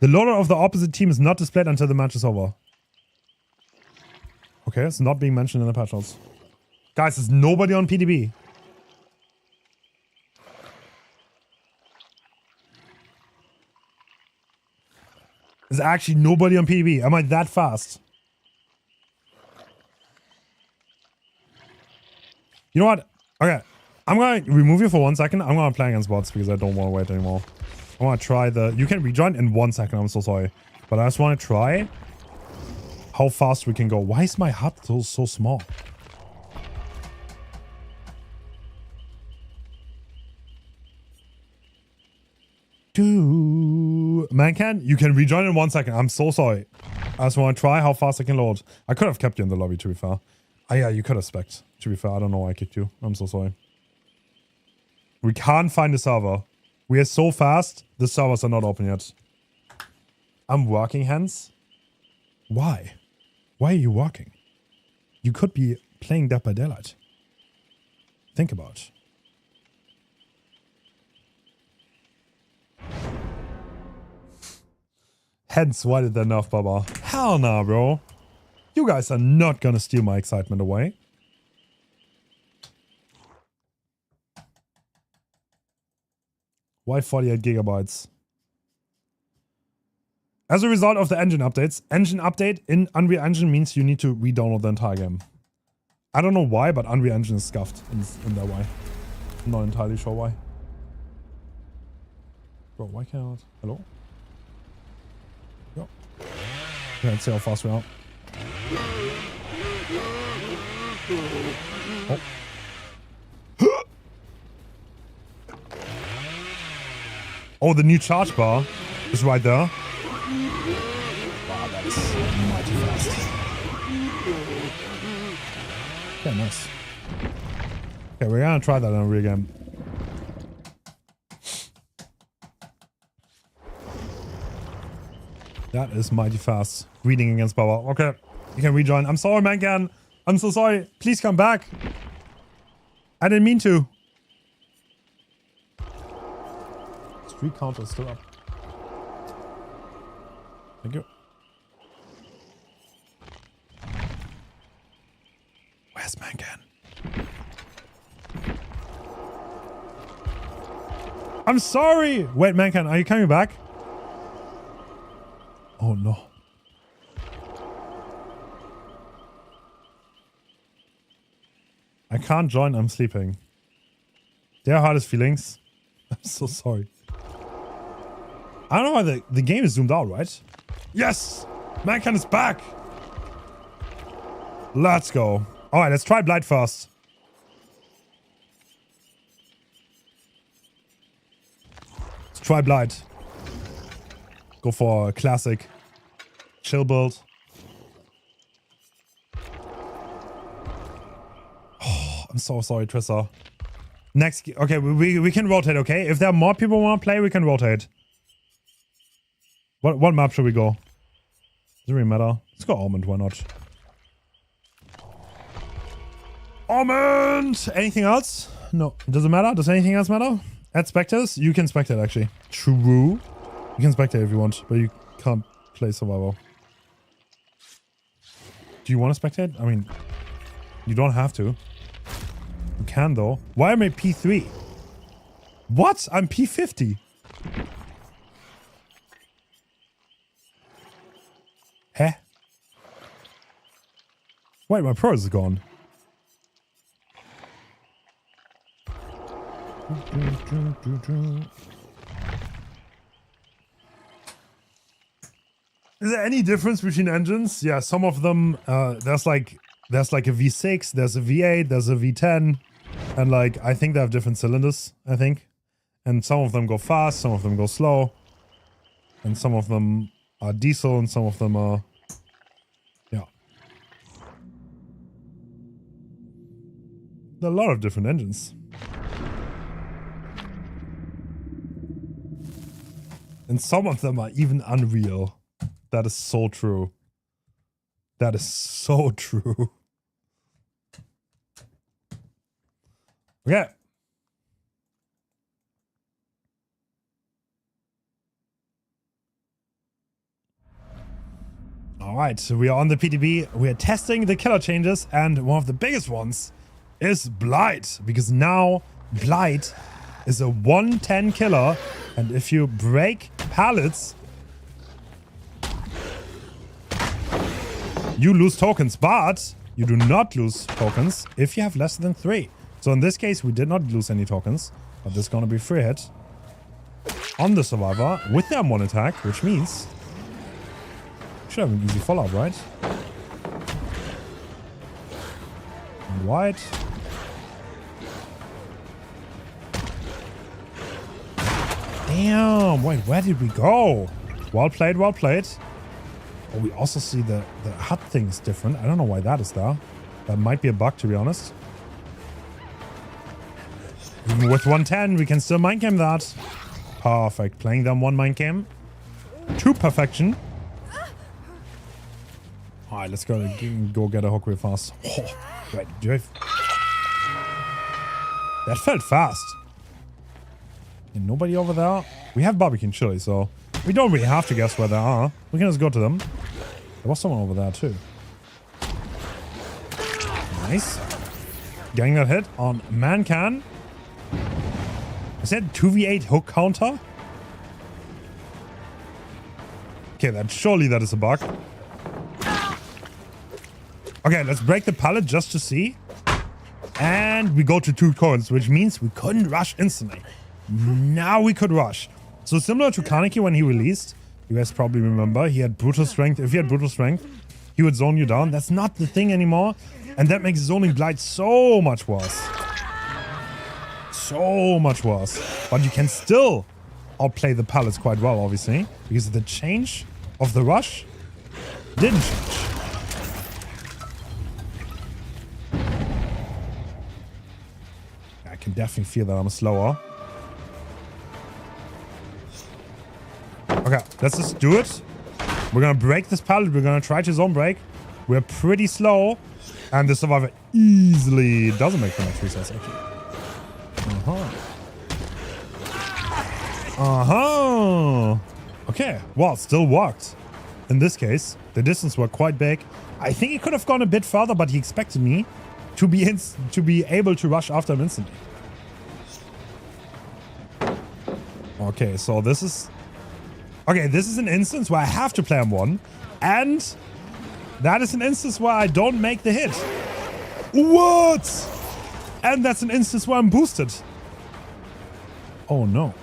The loader of the opposite team is not displayed until the match is over. Okay, it's not being mentioned in the patch notes. Guys, there's nobody on PTB. There's actually nobody on PTB. Am I that fast? You know what? Okay. I'm going to remove you for 1 second. I'm going to play against bots because I don't want to wait anymore. I want to try the... You can rejoin in 1 second. I'm so sorry. But I just want to try how fast we can go. Why is my hut so small? Mancan, you can rejoin in 1 second. I'm so sorry. I just want to try how fast I can load. I could have kept you in the lobby, to be fair. Oh, yeah, you could have spec'd. To be fair, I don't know why I kicked you. I'm so sorry. We can't find the server. We are so fast, the servers are not open yet. I'm working, Hens. Why? Why are you working? You could be playing Dead by Daylight. Think about it. Hence, why did they nerf Bubba? Hell nah, bro. You guys are not gonna steal my excitement away. Why 48 gigabytes? As a result of the engine updates, engine update in Unreal Engine means you need to re-download the entire game. I don't know why, but Unreal Engine is scuffed in that way. I'm not entirely sure why. Bro, why can't I not? Hello? Yo. Okay, let's see how fast we are. Oh. Oh, the new charge bar is right there. Wow, that is mighty fast. Okay, nice. Okay, we're gonna try that in a real game. That is mighty fast. Reading against Bubba. Okay, you can rejoin. I'm sorry, Mancan. I'm so sorry. Please come back. I didn't mean to. Streak counter is still up. Thank you. Where's Mancan? I'm sorry! Wait, Mancan, are you coming back? Oh no. I can't join, I'm sleeping. Their hardest feelings. I'm so sorry. I don't know why the game is zoomed out, right? Yes! Mancan is back! Let's go. Alright, let's try Blight first. Let's try Blight. Go for a classic chill build. Oh, I'm so sorry, Trissa. Next, okay, we can rotate, okay? If there are more people who want to play, we can rotate. What map should we go? Doesn't really matter. Let's go Almond, why not? Almond! Anything else? No. Does it matter? Does anything else matter? Add spectators? You can spectate, actually. True. You can spectate if you want, but you can't play survival. Do you want to spectate? I mean, you don't have to. You can, though. Why am I P3? What? I'm P50. Huh? Wait, my pro is gone. Is there any difference between engines? Yeah, some of them, there's like a V6, there's a V8, there's a V10, and like, I think they have different cylinders, I think. And some of them go fast, some of them go slow, and some of them are diesel, and some of them are, yeah. There are a lot of different engines. And some of them are even Unreal. That is so true. That is so true. Okay. Alright, so we are on the PTB. We are testing the killer changes, and one of the biggest ones is Blight. Because now Blight is a 110 killer, and if you break pallets, you lose tokens, but you do not lose tokens if you have less than 3. So in this case, we did not lose any tokens, but this is going to be free hit on the survivor with their one attack, which means should have an easy follow-up, right? White. Damn, wait, where did we go? Well played, well played. Oh, we also see the hut thing is different. I don't know why that is there. That might be a bug, to be honest. Even with 110, we can still mind game that. Perfect. Playing them one mind game to perfection. Alright, let's go get a hook real fast. Oh, wait, that felt fast. And nobody over there. We have barbecue and chili, so we don't really have to guess where they are. We can just go to them. There was someone over there too. Nice. Getting that hit on Mancan. Is that 2v8 hook counter? Okay, surely that is a bug. Okay, let's break the pallet just to see. And we go to 2 coins, which means we couldn't rush instantly. Now we could rush. So similar to Kaneki when he released, you guys probably remember, he had brutal strength. If he had brutal strength, he would zone you down. That's not the thing anymore. And that makes zoning Blight so much worse. So much worse. But you can still outplay the pallets quite well, obviously. Because the change of the rush didn't change. I can definitely feel that I'm slower. Okay, let's just do it. We're gonna break this pallet. We're gonna try to zone break. We're pretty slow. And the survivor easily doesn't make the next resource, actually. Okay, well, it still worked. In this case, the distance were quite big. I think he could have gone a bit further, but he expected me to be able to rush after him instantly. Okay, so this is... Okay, this is an instance where I have to play him one. And that is an instance where I don't make the hit. What? And that's an instance where I'm boosted. Oh, no.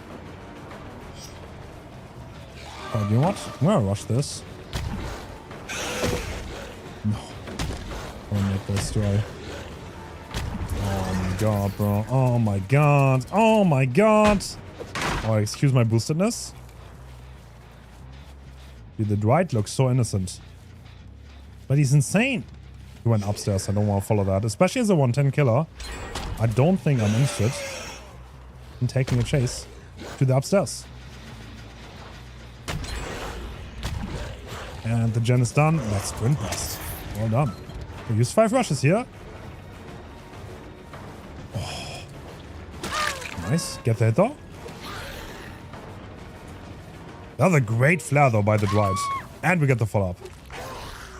Oh, you know what? I'm gonna rush this. No. I'll make this, do I? Oh my god, bro. Oh my god. Oh my god. Oh, excuse my boostedness. Dude, the Dwight looks so innocent. But he's insane. He went upstairs. I don't want to follow that. Especially as a 110 killer. I don't think I'm interested in taking a chase to the upstairs. And the gen is done. That's sprint burst. Well done. We use 5 rushes here. Oh. Nice. Get the hit though. Another great flare though by the Dwight. And we get the follow-up.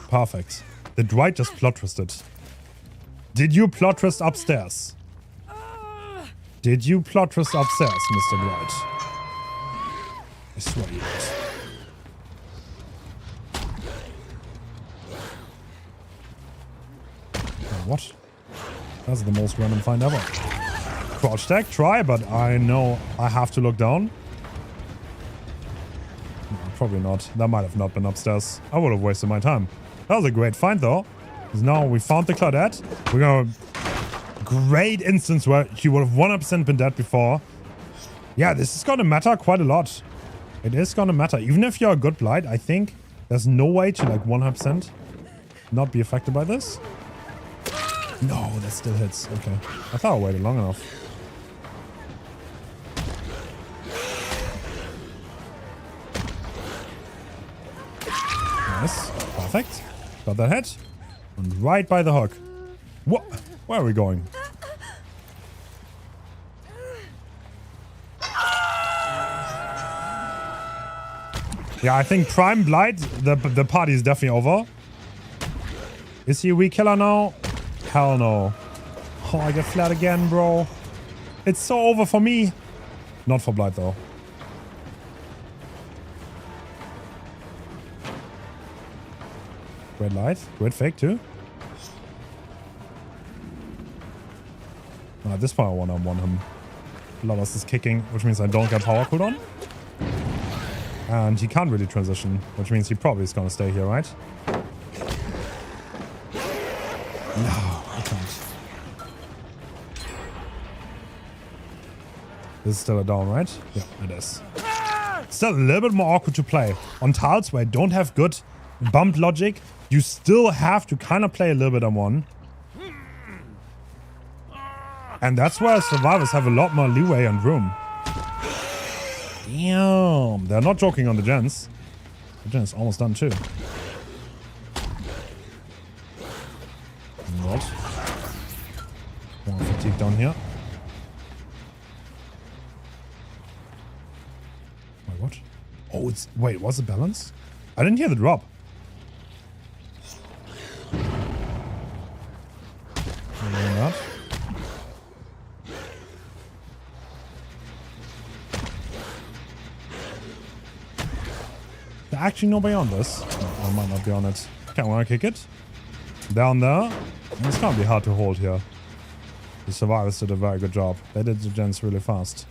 Perfect. The Dwight just plot twisted. Did you plot twist upstairs? Did you plot twist upstairs, Mr. Blight? I swear you did. What? That's the most random find ever. Crouch tag, try, but I know I have to look down. No, probably not. That might have not been upstairs. I would have wasted my time. That was a great find though. Because now we found the Claudette. We're gonna... Great instance where he would have 100% been dead before. Yeah, this is gonna matter quite a lot. It is gonna matter. Even if you're a good Blight, I think there's no way to like 100% not be affected by this. No, that still hits. Okay. I thought I waited long enough. Nice. Perfect. Got that hit. And right by the hook. What? Where are we going? Yeah, I think Prime Blight, the party is definitely over. Is he a weak killer now? Hell no. Oh, I get flat again, bro. It's so over for me. Not for Blight, though. Great light. Great fake, too. At this point, I want him. Lotus is kicking, which means I don't get power cooldown. And he can't really transition, which means he probably is going to stay here, right? No, I can't. This is still a down, right? Yeah, it is. Still a little bit more awkward to play. On tiles where I don't have good bump logic, you still have to kind of play a little bit on one. And that's where survivors have a lot more leeway and room. Damn. They're not joking on the gens. The gen is almost done too. Not. More fatigue down here. Wait, what? Oh, it's... Wait, what's the balance? I didn't hear the drop. That. Actually nobody on this. No, I might not be on it. Okay, I want to kick it. Down there. And it's gonna be hard to hold here. The survivors did a very good job. They did the gens really fast.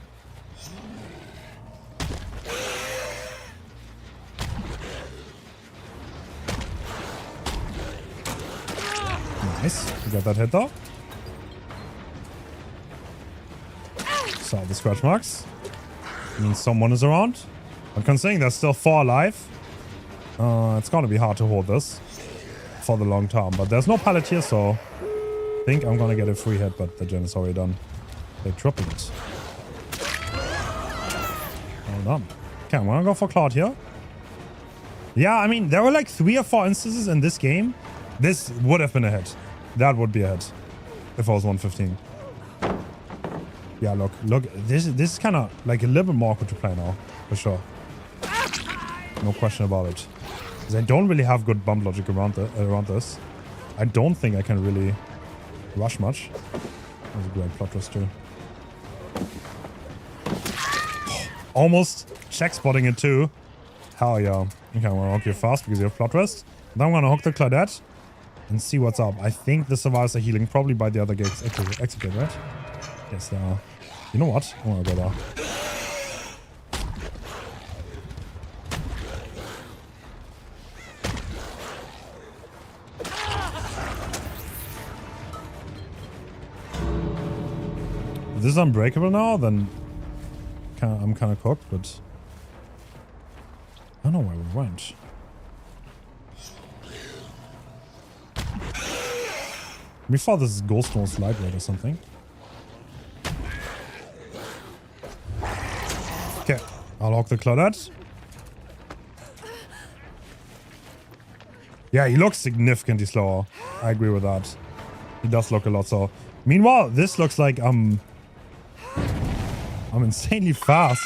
Nice. We got that hit though. Saw the scratch marks. Means someone is around. I'm considering there's still 4 alive. It's gonna be hard to hold this for the long term, but there's no pallet here, so I think I'm gonna get a free hit, but the gen is already done. They tripled it. Hold on. Okay, I'm gonna go for Cloud here. Yeah, I mean, there were like 3 or 4 instances in this game. This would have been a hit. That would be a hit if I was 115. Yeah, look, this is kind of like a little bit more awkward to play now, for sure. No question about it. Because I don't really have good bump logic around this. I don't think I can really rush much. There's a great plot twist too. Almost check spotting it too. Hell yeah. Okay, I'm gonna hook you fast because you have plot twist. Then I'm gonna hook the Claudette and see what's up. I think the survivors are healing probably by the other gates execute, right? Yes, they are. You know what? I wanna go there. If this is unbreakable now, then I'm kind of cooked, but I don't know where we went. We thought this is Goldstone's lightweight or something. Okay, I'll lock the Claudette. Yeah, he looks significantly slower. I agree with that. He does look a lot slower. Meanwhile, this looks like I'm insanely fast.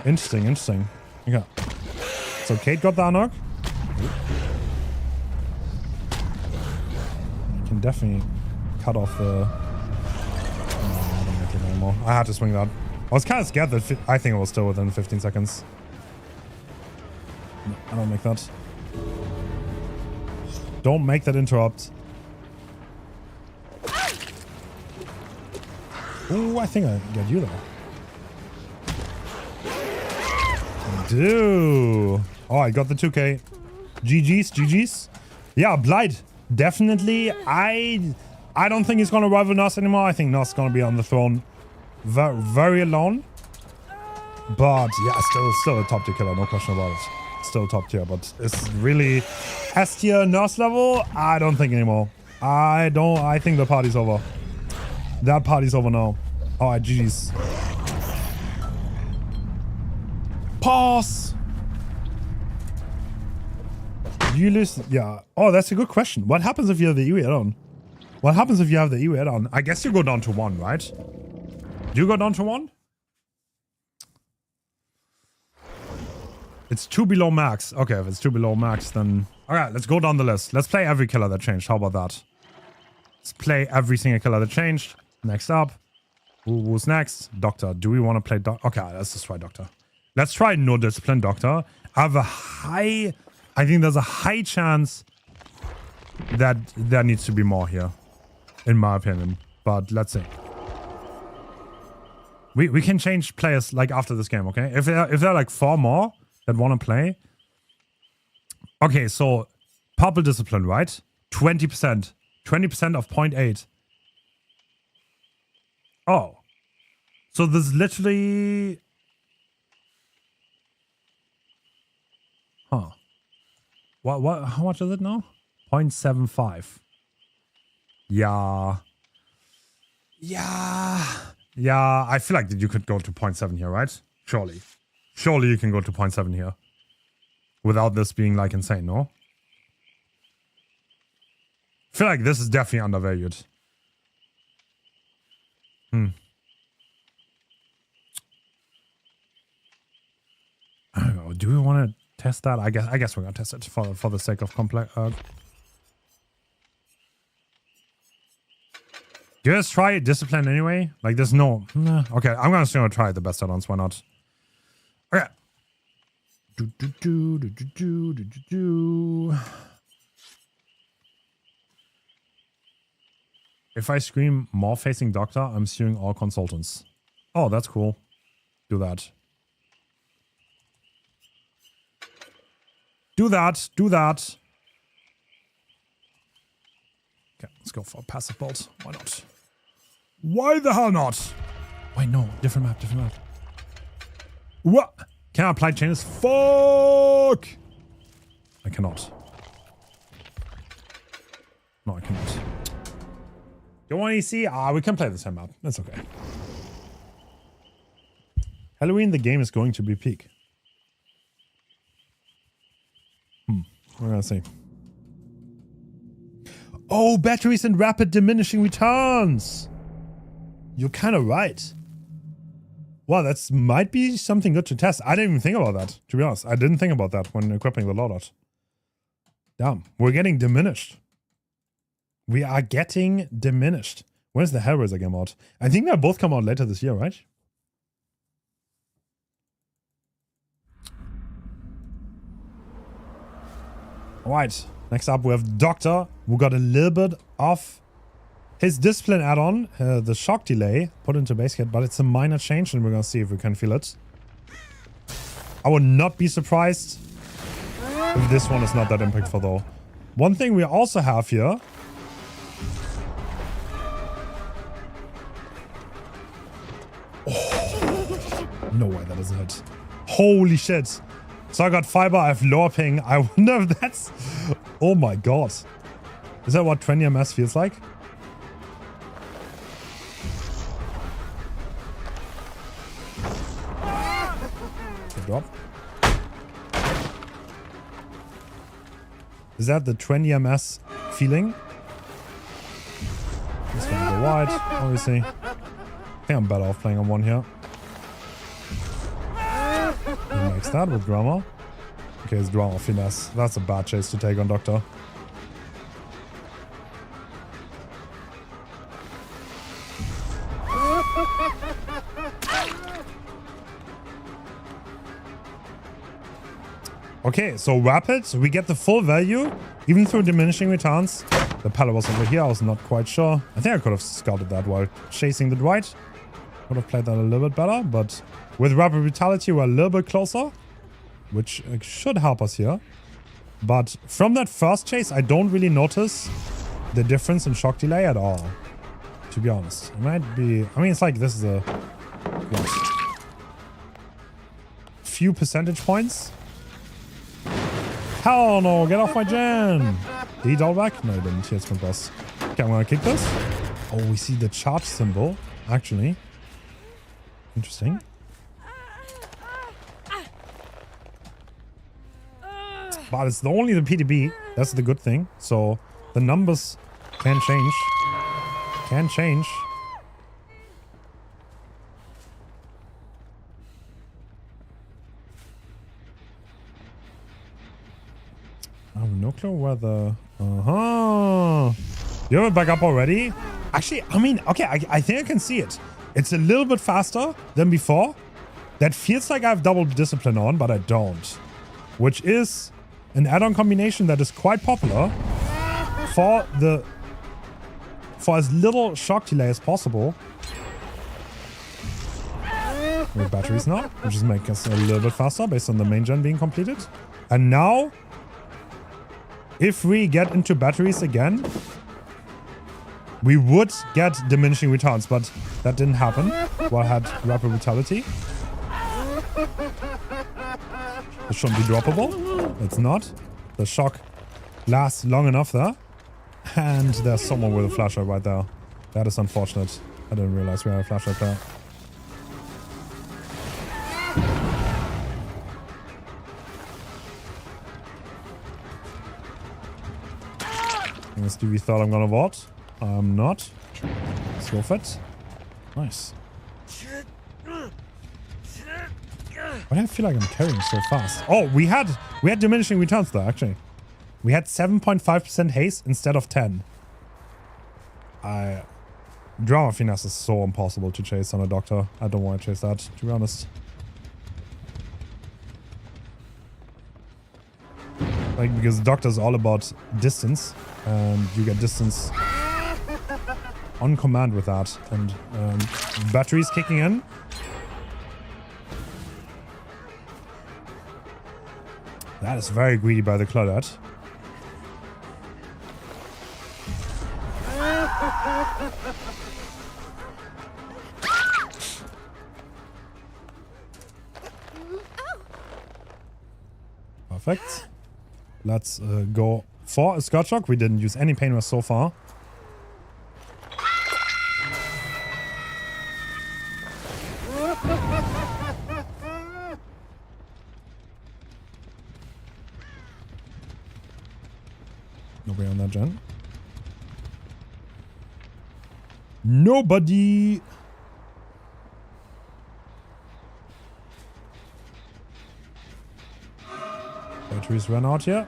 Interesting. Okay. So Kate got the unlock. You can definitely cut off the... No, I don't make it anymore. I had to swing that. I was kind of scared that I think it was still within 15 seconds. No, I don't make that. Don't make that interrupt. Ooh, I think I get you though. I do. Oh, I got the 2K. GG's. Yeah, Blight. Definitely. I don't think he's gonna rival Nos anymore. I think Nos is gonna be on the throne very alone. But yeah, still a top tier killer, no question about it. Still top tier, but it's really S tier Nos level. I don't think anymore. I think the party's over. That party's over now. Alright, GG's. Pause! You lose... Yeah. Oh, that's a good question. What happens if you have the EW add-on? What happens if you have the EW add-on? I guess you go down to 1, right? Do you go down to 1? It's 2 below max. Okay, if it's 2 below max, then... Alright, let's go down the list. Let's play every killer that changed. How about that? Let's play every single killer that changed. Next up. Who's next? Doctor. Do we want to play Doctor? Okay, let's just try Doctor. Let's try No Discipline Doctor. I think there's a high chance that there needs to be more here. In my opinion. But let's see. We can change players like after this game, okay? If there are like 4 more that want to play. Okay, so purple discipline, right? 20%. 20% of 0.8. Oh. So this is literally... Huh. What? How much is it now? 0.75. Yeah. Yeah. Yeah, I feel like that you could go to 0.7 here, right? Surely. Surely you can go to 0.7 here. Without this being like insane, no? I feel like this is definitely undervalued. I don't know. Do we want to test that? I guess we're gonna test it for the sake of complex. Do you guys try discipline anyway? Like there's no. Nah. Okay, I'm gonna still try the best add-ons. Why not? Okay. If I scream more facing doctor, I'm suing all consultants. Oh, that's cool. Do that. Do that. Do that. Okay, let's go for a passive bolt. Why not? Why the hell not? Wait, no. Different map, different map. What? Can I apply changes? Fuck! I cannot. No, I cannot. You want to see? We can play the same map. That's okay. Halloween, the game is going to be peak. We're gonna see. Oh, batteries and rapid diminishing returns. You're kind of right. Wow, that might be something good to test. I didn't even think about that, to be honest. I didn't think about that when equipping the loadout. Damn, we're getting diminished. We are getting diminished. When's the Hellraiser game out? I think they'll both come out later this year, right? Alright, next up we have Doctor, who got a little bit of his discipline add-on, the shock delay, put into base kit, but it's a minor change and we're gonna see if we can feel it. I would not be surprised if this one is not that impactful though. One thing we also have here... Oh, no way that doesn't hit. Holy shit. So I got fiber, I have lower ping. I wonder if that's... Oh my god. Is that what 20 MS feels like? Good drop. Is that the 20 MS feeling? This one go wide, obviously. I think I'm better off playing on one here. He makes that with drama. Okay, it's drama finesse. That's a bad chase to take on Doctor. Okay, so rapid, we get the full value, even through diminishing returns. The pallet was over here, I was not quite sure. I think I could have scouted that while chasing the Dwight. Would have played that a little bit better, but with rapid brutality, we're a little bit closer, which should help us here. But from that first chase, I don't really notice the difference in shock delay at all, to be honest. It might be... I mean, it's like this is a... What, few percentage points. Hell no, get off my gen! Did he double back? No, he didn't. He has from boss. Okay, I'm gonna kick this. Oh, we see the charge symbol, actually. Interesting. But it's only the PTB. That's the good thing. So the numbers can change. Can change. I have no clue where the... You have it back up already? Actually, I mean, okay, I think I can see it. It's a little bit faster than before. That feels like I have double discipline on, but I don't. Which is an add-on combination that is quite popular for as little shock delay as possible. We have batteries now, which is making us a little bit faster based on the main gen being completed. And now, if we get into batteries again, we would get diminishing returns, but that didn't happen while I had rapid brutality. This shouldn't be droppable. It's not. The shock lasts long enough there. And there's someone with a flashlight right there. That is unfortunate. I didn't realize we had a flashlight there. Stevie thought I'm gonna vault. I'm not. Slow fit. Nice. Why do I feel like I'm carrying so fast? Oh, we had diminishing returns though, actually. We had 7.5% haste instead of 10. Drama finesse is so impossible to chase on a doctor. I don't want to chase that, to be honest. Like, because doctor is all about distance, and you get distance on command with that. And batteries kicking in. That is very greedy by the Claudette. Perfect. Let's go for a Scott Shock. We didn't use any Pain Rest so far. Nobody on that gen. Nobody. Batteries run out here.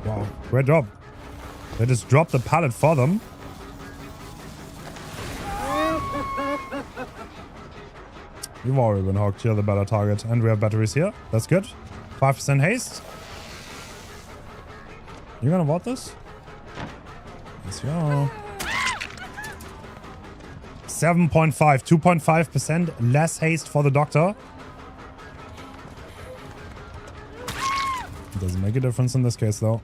Wow, great job. They just dropped the pallet for them. You've already been hooked. You're the better target. And we have batteries here. That's good. 5% haste. You gonna want this? Yes, you are. 7.5. 2.5% less haste for the doctor. Doesn't make a difference in this case, though.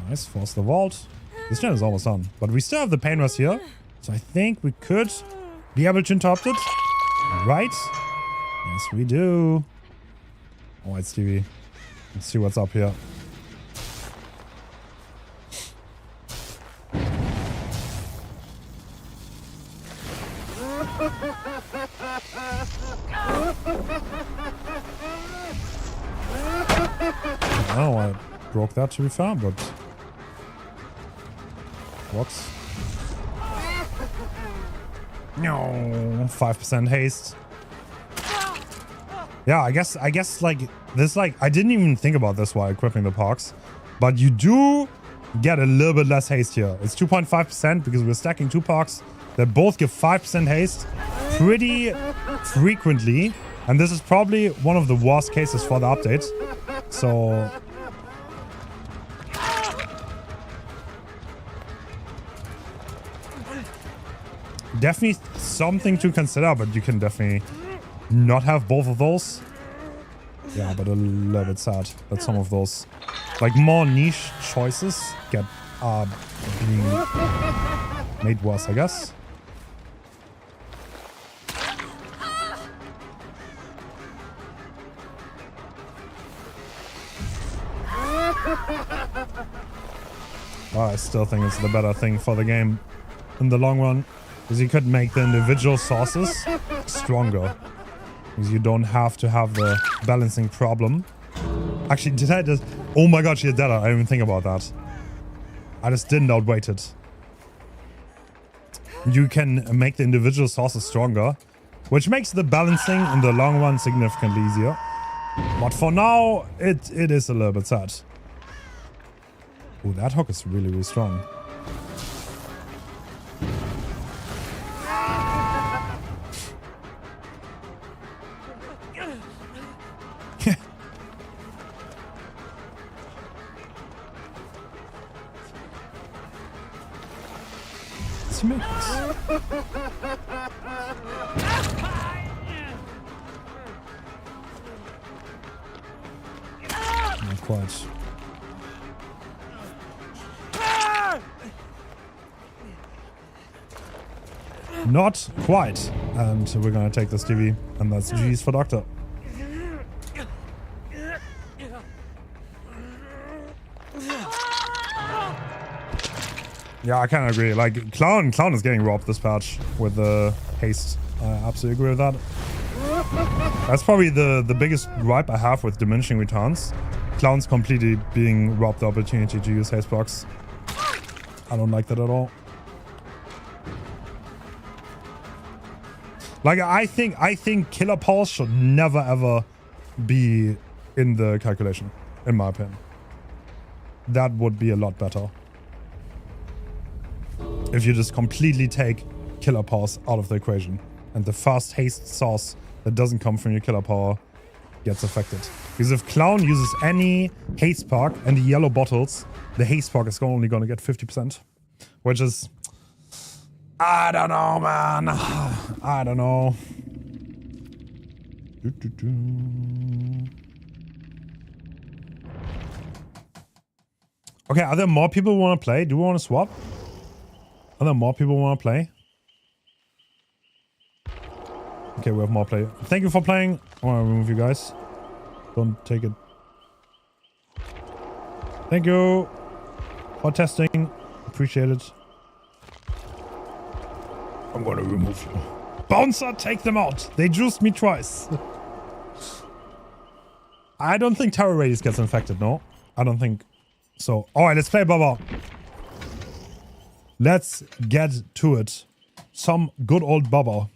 Nice, force the vault. This gen is almost done, but we still have the Pain Rest here, so I think we could be able to interrupt it. Right? Yes, we do. Alright, Stevie. Let's see what's up here. Oh, I broke that to be fair, but works. No, 5% haste. Yeah, I guess like this, like I didn't even think about this while equipping the perks, but you do get a little bit less haste here. It's 2.5% because we're stacking two perks that both give 5% haste pretty frequently, and this is probably one of the worst cases for the update. So definitely something to consider, but you can definitely not have both of those. Yeah, but a little bit sad that some of those like more niche choices get being made worse, I guess. Well, I still think it's the better thing for the game in the long run, because you could make the individual sources stronger, because you don't have to have the balancing problem. Actually, did I just... Oh my god, she is dead. I didn't even think about that. I just didn't outweight it. You can make the individual sources stronger, which makes the balancing in the long run significantly easier. But for now, it is a little bit sad. Ooh, that hook is really, really strong. Not quite. Not quite. And we're gonna take this TV, and that's G's for Doctor. Yeah, I kind of agree. Like, Clown is getting robbed this patch with the haste. I absolutely agree with that. That's probably the biggest gripe I have with diminishing returns. Clown's completely being robbed the opportunity to use haste blocks. I don't like that at all. Like, I think killer pulse should never ever be in the calculation, in my opinion. That would be a lot better. If you just completely take killer pulse out of the equation and the first haste source that doesn't come from your killer power gets affected. Because if Clown uses any haste perk and the yellow bottles, the haste perk is only going to get 50%. Which is... I don't know, man. I don't know. Okay, are there more people who want to play? Do we want to swap? Are there more people who want to play? Okay, we have more play. Thank you for playing. I want to remove you guys. Don't take it. Thank you for testing. Appreciate it. I'm going to remove you. Bouncer, take them out. They juiced me twice. I don't think Terror Radius gets infected, no? I don't think so. Alright, let's play Bubba. Let's get to it. Some good old Bubba.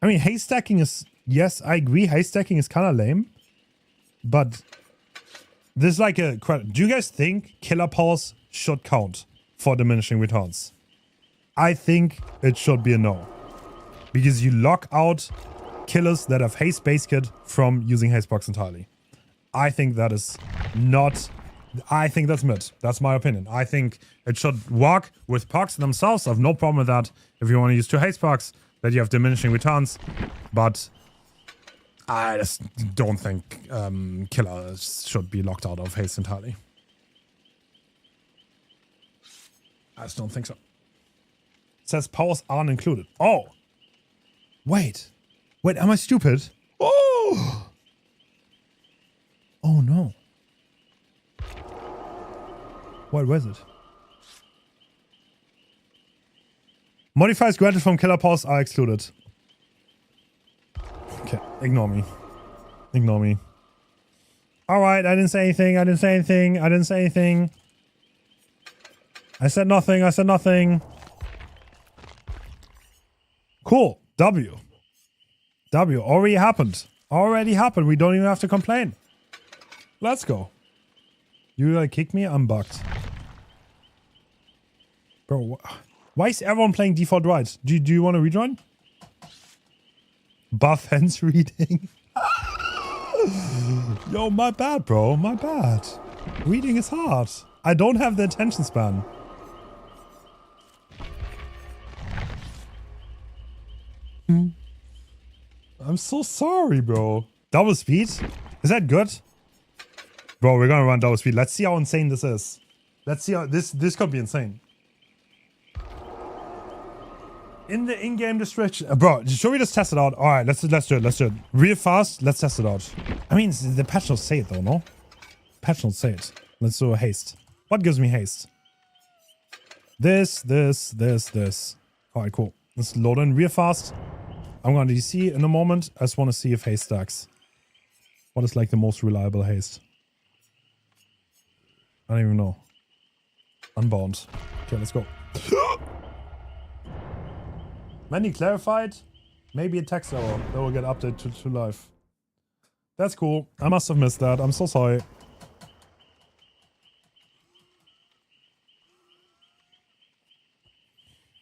I mean, haste stacking is... Yes, I agree. Haste stacking is kind of lame. But... There's like a... Do you guys think killer pulse should count for diminishing returns? I think it should be a no. Because you lock out killers that have haste base kit from using haste box entirely. I think that is not... I think that's mid. That's my opinion. I think it should work with perks themselves. I have no problem with that. If you want to use 2 haste perks, that you have diminishing returns. But I just don't think killers should be locked out of haste entirely. I just don't think so. It says powers aren't included. Oh! Wait. Wait, am I stupid? Oh! Oh no. Wait, where is it? Modifiers granted from killer pulse are excluded. Okay, ignore me. Ignore me. Alright, I didn't say anything. I didn't say anything. I didn't say anything. I said nothing. I said nothing. Cool. W. W. Already happened. Already happened. We don't even have to complain. Let's go. You gonna kick me? I'm bugged. Bro, why is everyone playing default right? Do you want to rejoin? Buff Hens reading. Yo, my bad, bro. My bad. Reading is hard. I don't have the attention span. I'm so sorry, bro. Double speed? Is that good? Bro, we're gonna run double speed. Let's see how insane this is. Let's see how this could be insane. In the in-game description, bro, should we just test it out? All right, let's do it. Let's do it real fast. Let's test it out. I mean, the patch will say it though, no? Patch will say it. Let's do a haste. What gives me haste? This. All right, cool. Let's load in real fast. I'm going to DC in a moment. I just want to see if haste stacks. What is like the most reliable haste? I don't even know. Unbound. Okay, let's go. Many clarified. Maybe a text error that will get updated to live. That's cool. I must have missed that. I'm so sorry.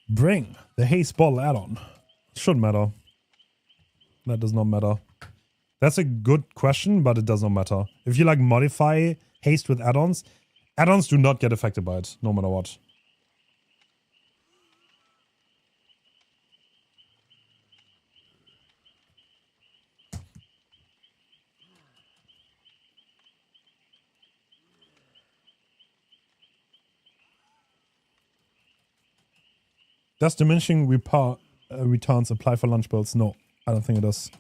Bring the haste bottle add-on. Shouldn't matter. That does not matter. That's a good question, but it does not matter. If you like modify haste with add-ons, add-ons do not get affected by it, no matter what. Does diminishing returns apply for lunch builds? No, I don't think it does.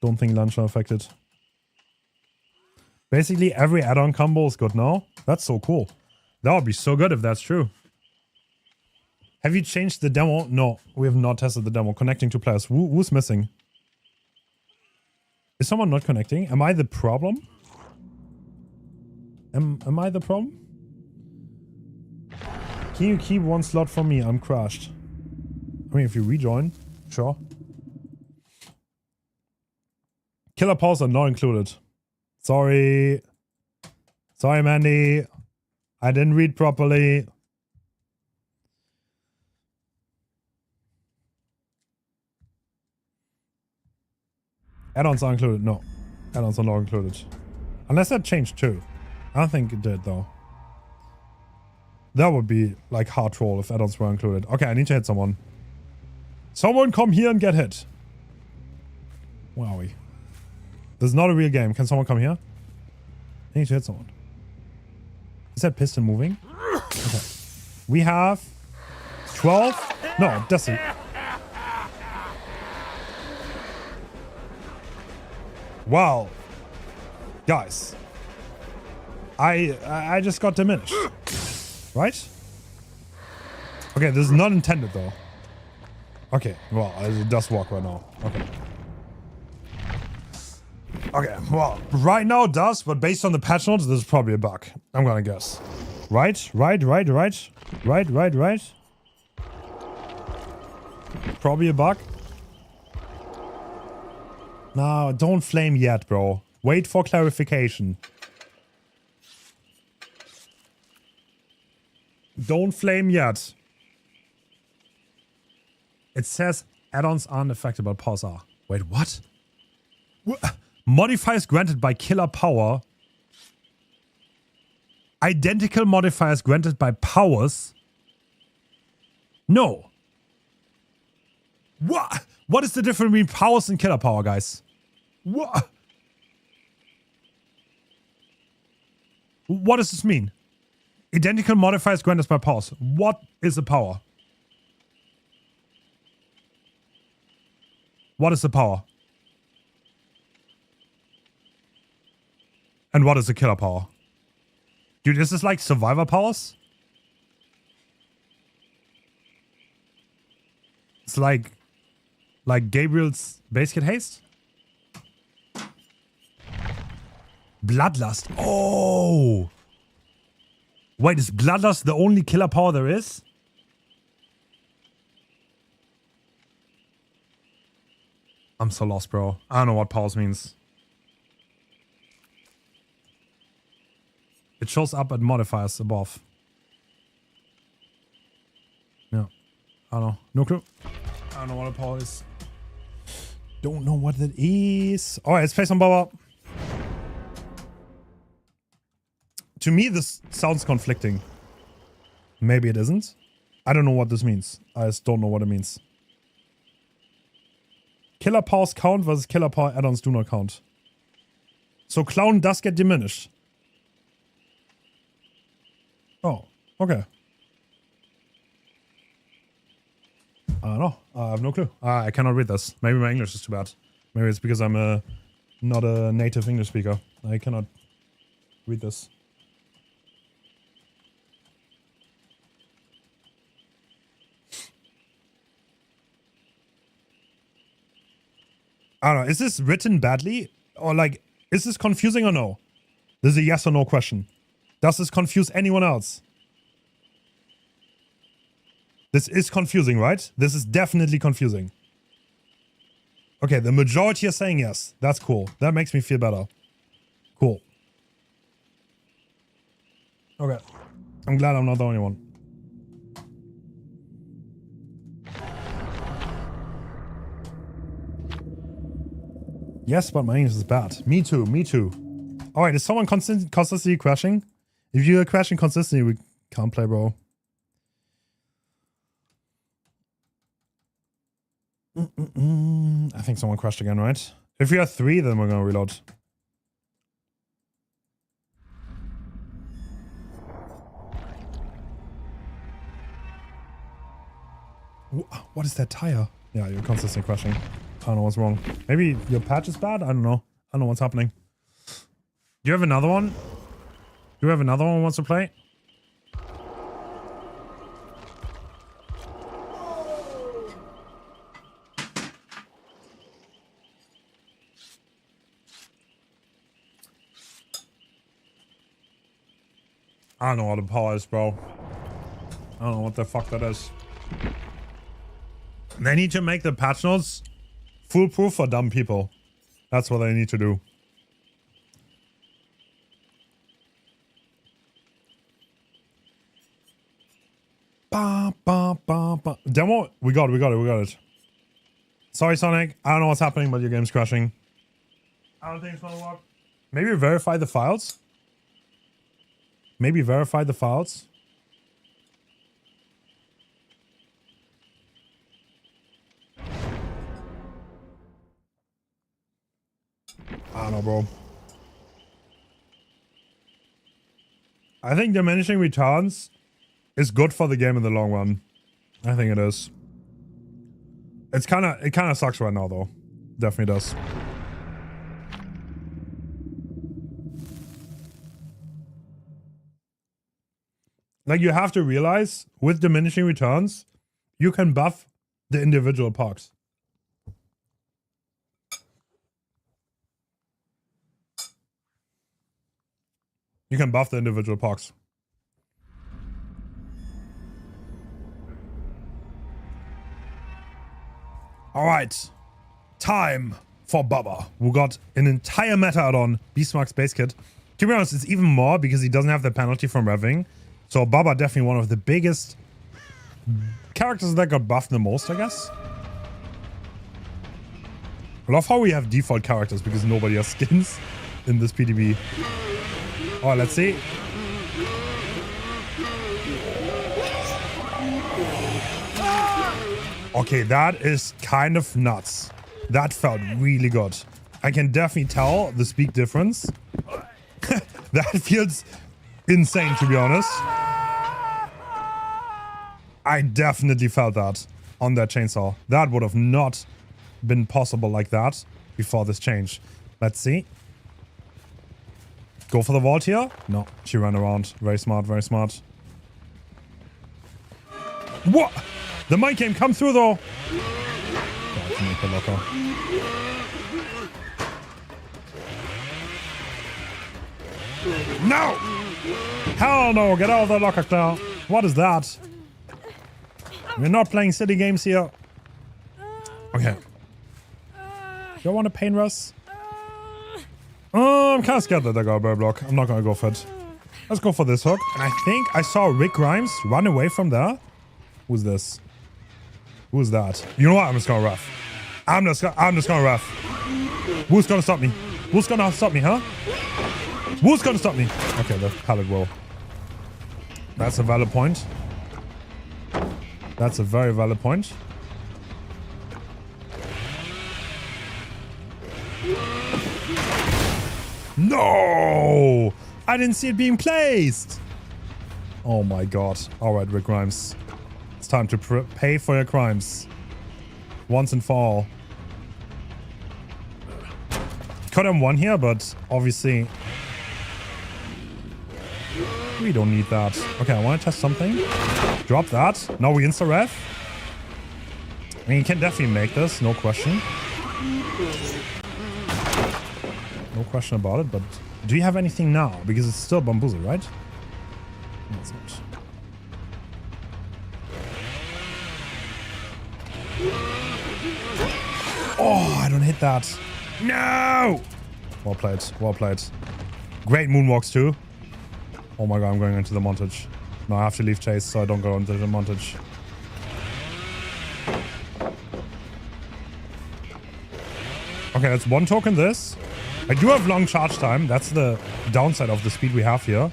Don't think lunch are affected. Basically, every add-on combo is good now. That's so cool. That would be so good if that's true. Have you changed the demo? No, we have not tested the demo. Connecting to players. Who's missing? Is someone not connecting? Am I the problem? Am I the problem? Can you keep one slot for me? I'm crashed. I mean, if you rejoin, sure. Killer powers are not included. Sorry. Sorry, Mandy. I didn't read properly. Add-ons are included. No. Add-ons are not included. Unless that changed too. I don't think it did though. That would be like hard troll if add-ons were included. Okay, I need to hit someone. Someone come here and get hit. Where are we? This is not a real game. Can someone come here? I need to hit someone. Is that piston moving? Okay. We have 12. No, that's it. Wow. Guys. I just got diminished. Right? Okay, this is not intended though. Okay, well, it does work right now. Okay. Okay, well, right now it does, but based on the patch notes, this is probably a bug. I'm gonna guess. Right? Probably a bug. No, don't flame yet, bro. Wait for clarification. Don't flame yet. It says add-ons aren't affected, but powers are. Wait, what? Modifiers granted by killer power. Identical modifiers granted by powers. No. What? What is the difference between powers and killer power, guys? What? What does this mean? Identical modifiers granted by powers. What is a power? What is the power? And what is the killer power? Dude, is this like survivor powers? It's like Gabriel's base kit haste? Bloodlust. Oh! Wait, is Bloodlust the only killer power there is? I'm so lost, bro. I don't know what powers means. It shows up at modifiers above. Yeah. I don't know. No clue. I don't know what a power is. Don't know what it is. Alright, let's play some Bubba. To me, this sounds conflicting. Maybe it isn't. I don't know what this means. I just don't know what it means. Killer powers count versus killer power add-ons do not count. So clown does get diminished. Oh, okay. I don't know. I have no clue. I cannot read this. Maybe my English is too bad. Maybe it's because I'm not a native English speaker. I cannot read this. I don't know. Is this written badly? Or like, is this confusing or no? This is a yes or no question. Does this confuse anyone else? This is confusing, right? This is definitely confusing. Okay, the majority are saying yes. That's cool. That makes me feel better. Cool. Okay. I'm glad I'm not the only one. Yes, but my English is bad. Me too, me too. Alright, is someone constantly crashing? If you're crashing consistently, we can't play, bro. I think someone crashed again, right? If we have 3, then we're gonna reload. What is that tire? Yeah, you're constantly crashing. I don't know what's wrong. Maybe your patch is bad? I don't know. I don't know what's happening. Do you have another one? Do you have another one who wants to play? I don't know what the power is, bro. I don't know what the fuck that is. They need to make the patch notes foolproof for dumb people. That's what they need to do. Ba, ba, ba, ba. Demo? We got it. Sorry, Sonic. I don't know what's happening, but your game's crashing. I don't think it's gonna work. Maybe verify the files? Maybe verify the files? I don't know, bro. I think diminishing returns is good for the game in the long run. I think it is. It kind of sucks right now, though. Definitely does. Like, you have to realize, with diminishing returns, you can buff the individual perks. You can buff the individual perks. Alright. Time for Bubba, who got an entire meta add-on, Beastmark's base kit. To be honest, it's even more because he doesn't have the penalty from revving. So Bubba definitely one of the biggest characters that got buffed the most, I guess. I love how we have default characters because nobody has skins in this PTB. Alright, let's see. Okay, that is kind of nuts. That felt really good. I can definitely tell the speed difference. That feels insane, to be honest. I definitely felt that on that chainsaw. That would have not been possible like that before this change. Let's see. Go for the vault here? No, she ran around. Very smart, very smart. What? The mine came come through though. No! Hell no! Get out of the locker now. What is that? We're not playing city games here. Okay. You want a pain rush? I'm kind of scared that I got a bird block. I'm not gonna go for it. Let's go for this hook. And I think I saw Rick Grimes run away from there. Who's this? Who's that? You know what? I'm just gonna ref. I'm just gonna ref. Who's gonna stop me? Who's gonna stop me, huh? Who's gonna stop me? Okay, the pallet will. That's a valid point. That's a very valid point. No! I didn't see it being placed! Oh my god. Alright, Rick Grimes. It's time to pay for your crimes. Once and for all. Could have won here, but obviously we don't need that. Okay, I want to test something. Drop that. Now we insta-ref. I mean, you can definitely make this, no question. No question about it, but do you have anything now? Because it's still bamboozle, right? No, it's not. Oh, I don't hit that. No! Well played. Well played. Great moonwalks too. Oh my god, I'm going into the montage. No, I have to leave chase so I don't go into the montage. Okay, that's one token this. I do have long charge time. That's the downside of the speed we have here.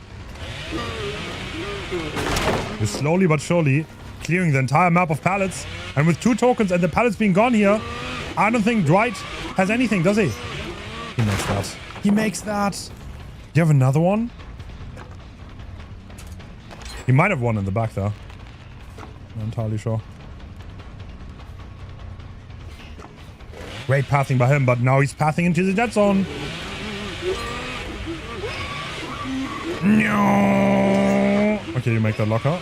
We're slowly but surely clearing the entire map of pallets. And with 2 tokens and the pallets being gone here, I don't think Dredge has anything, does he? He makes that. He makes that. Do you have another one? He might have one in the back there. Not entirely sure. Great pathing by him, but now he's pathing into the dead zone. No. Okay, you make that locker.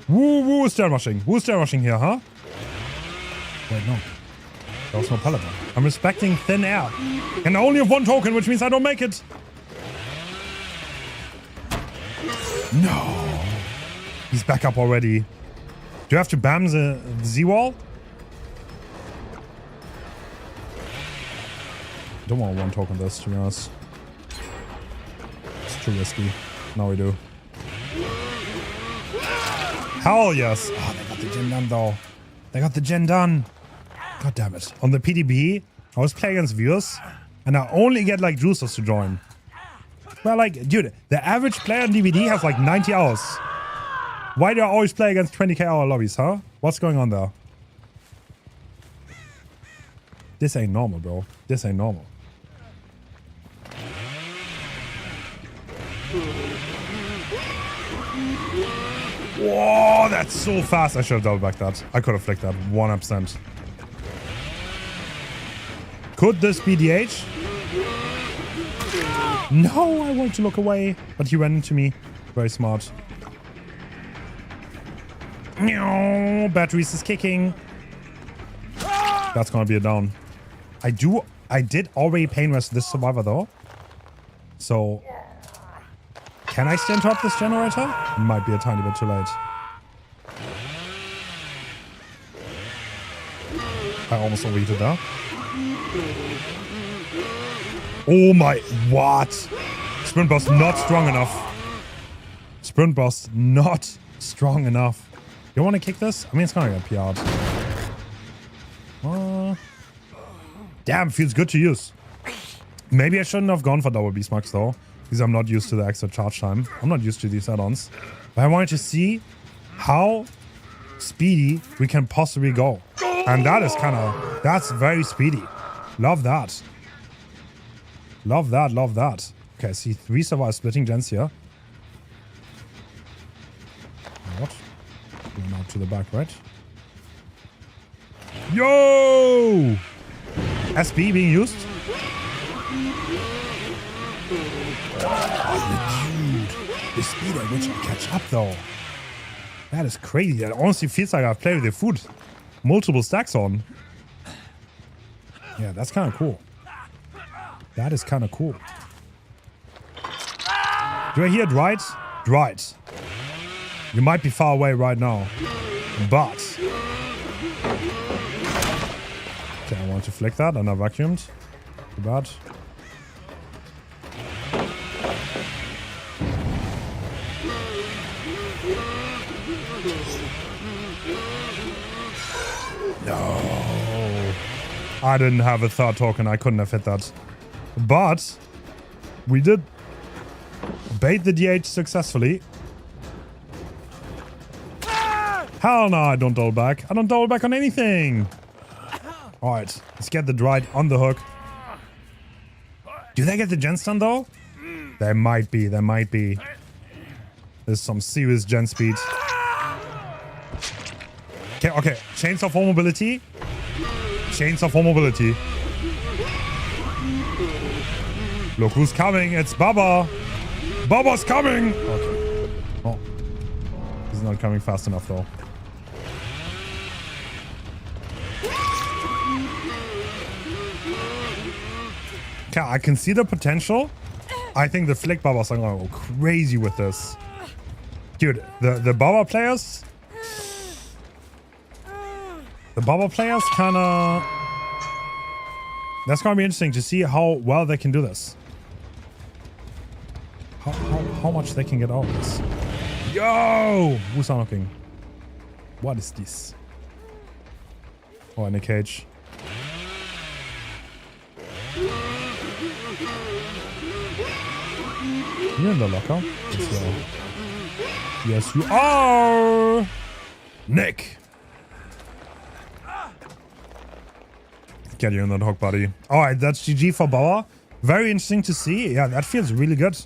Woo, who's stair rushing? Who's stair rushing here, huh? Wait, no. There was no pallet. I'm respecting thin air. And I only have 1 token, which means I don't make it. No. He's back up already. Do you have to bam the Z-wall? Don't want 1 token this, to be honest. It's too risky. Now we do. Hell yes. Oh, they got the gen done though. They got the gen done. God damn it. On the PTB, I was playing against viewers and I only get like juicers to join. Well, like, dude, the average player on DVD has like 90 hours. Why do I always play against 20k hour lobbies, huh? What's going on there? This ain't normal, bro. This ain't normal. Whoa, that's so fast. I should have double backed that. I could have flicked that 100%. Could this be DH? No, I wanted to look away, but he ran into me. Very smart. No, batteries is kicking. That's gonna be a down. I did already pain rest this survivor though. So, can I still interrupt this generator? Might be a tiny bit too late. I almost overheated there. Oh my, what? Sprint burst not strong enough. Sprint burst not strong enough. You want to kick this? I mean, it's gonna get PR'd. Damn, feels good to use. Maybe I shouldn't have gone for double beast max though, because I'm not used to the extra charge time. I'm not used to these add-ons. But I wanted to see how speedy we can possibly go. And that is that's very speedy. Love that. Love that, love that. Okay, I see 3 survivors splitting gens here. What? Going out to the back, right? Yo! SB being used. Oh, dude. The speed at which I catch up, though. That is crazy. That honestly feels like I've played with the food. Multiple stacks on. Yeah, that's kind of cool. That is kind of cool. Do I hear Dredge? Dredge. You might be far away right now. But... okay, I want to flick that and I vacuumed. Too bad. No. I didn't have a third token. I couldn't have hit that. But we did bait the DH successfully. Hell no, I don't double back. I don't double back on anything. Alright, let's get the Dredge on the hook. Do they get the gen stun though? There might be, there might be. There's some serious gen speed. Okay, okay. Chainsaw for mobility. Chainsaw for mobility. Look who's coming. It's Bubba. Bubba's coming. Okay. Oh. He's not coming fast enough though. Okay, I can see the potential. I think the flick Bubbas are gonna go crazy with this. Dude, the Bubba players, The Bubba players kinda... That's gonna be interesting to see how well they can do this. How much they can get out of this. Yo! Who's knocking? What is this? Oh, in a cage. You're in the locker? Yes, you are! Nick! Get you in that hook, buddy. Alright, that's GG for Bauer. Very interesting to see. Yeah, that feels really good.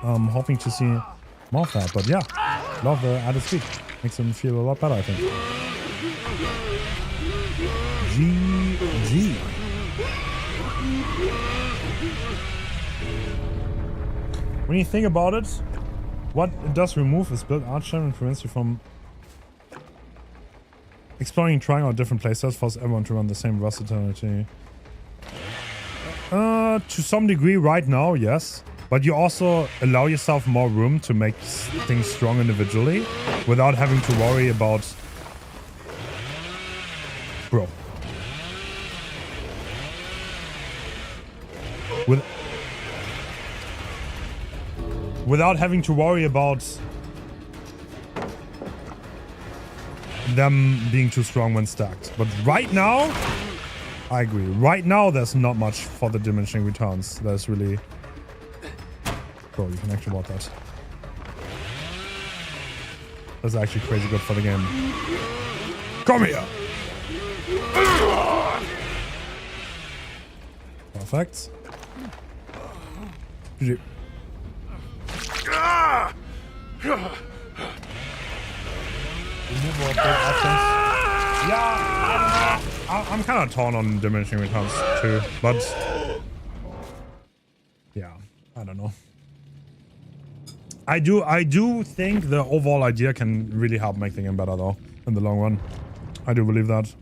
Hoping to see more of that, but yeah. Love the added speed. Makes him feel a lot better, I think. GG. When you think about it, what it does remove is build archer and prevents you from exploring and trying out different playstyles, force everyone to run the same versatility. To some degree right now, yes. But you also allow yourself more room to make things strong individually without having to worry about... Bro. Without having to worry about them being too strong when stacked. But right now, I agree. Right now, there's not much for the diminishing returns. There's really... Bro, you can actually want that. That's actually crazy good for the game. Come here! Perfect. GG. Yeah, I'm kind of torn on diminishing returns too, but yeah, I don't know. I do think the overall idea can really help make the game better though in the long run. I do believe that.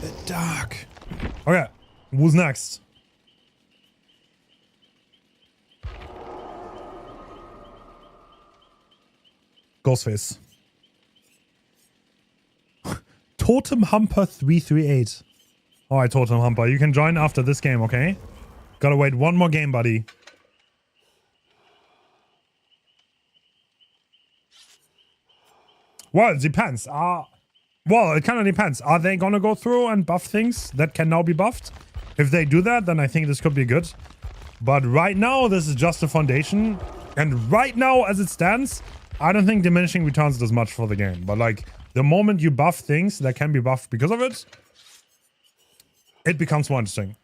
The dark. Okay, who's next? Ghostface. Totem Humper 338. Alright, Totem Humper, you can join after this game, okay? Gotta wait one more game, buddy. Well, it depends. Well, it kind of depends. Are they gonna go through and buff things that can now be buffed? If they do that, then I think this could be good. But right now, this is just a foundation. And right now, as it stands, I don't think diminishing returns does much for the game. But like, the moment you buff things that can be buffed because of it, it becomes more interesting.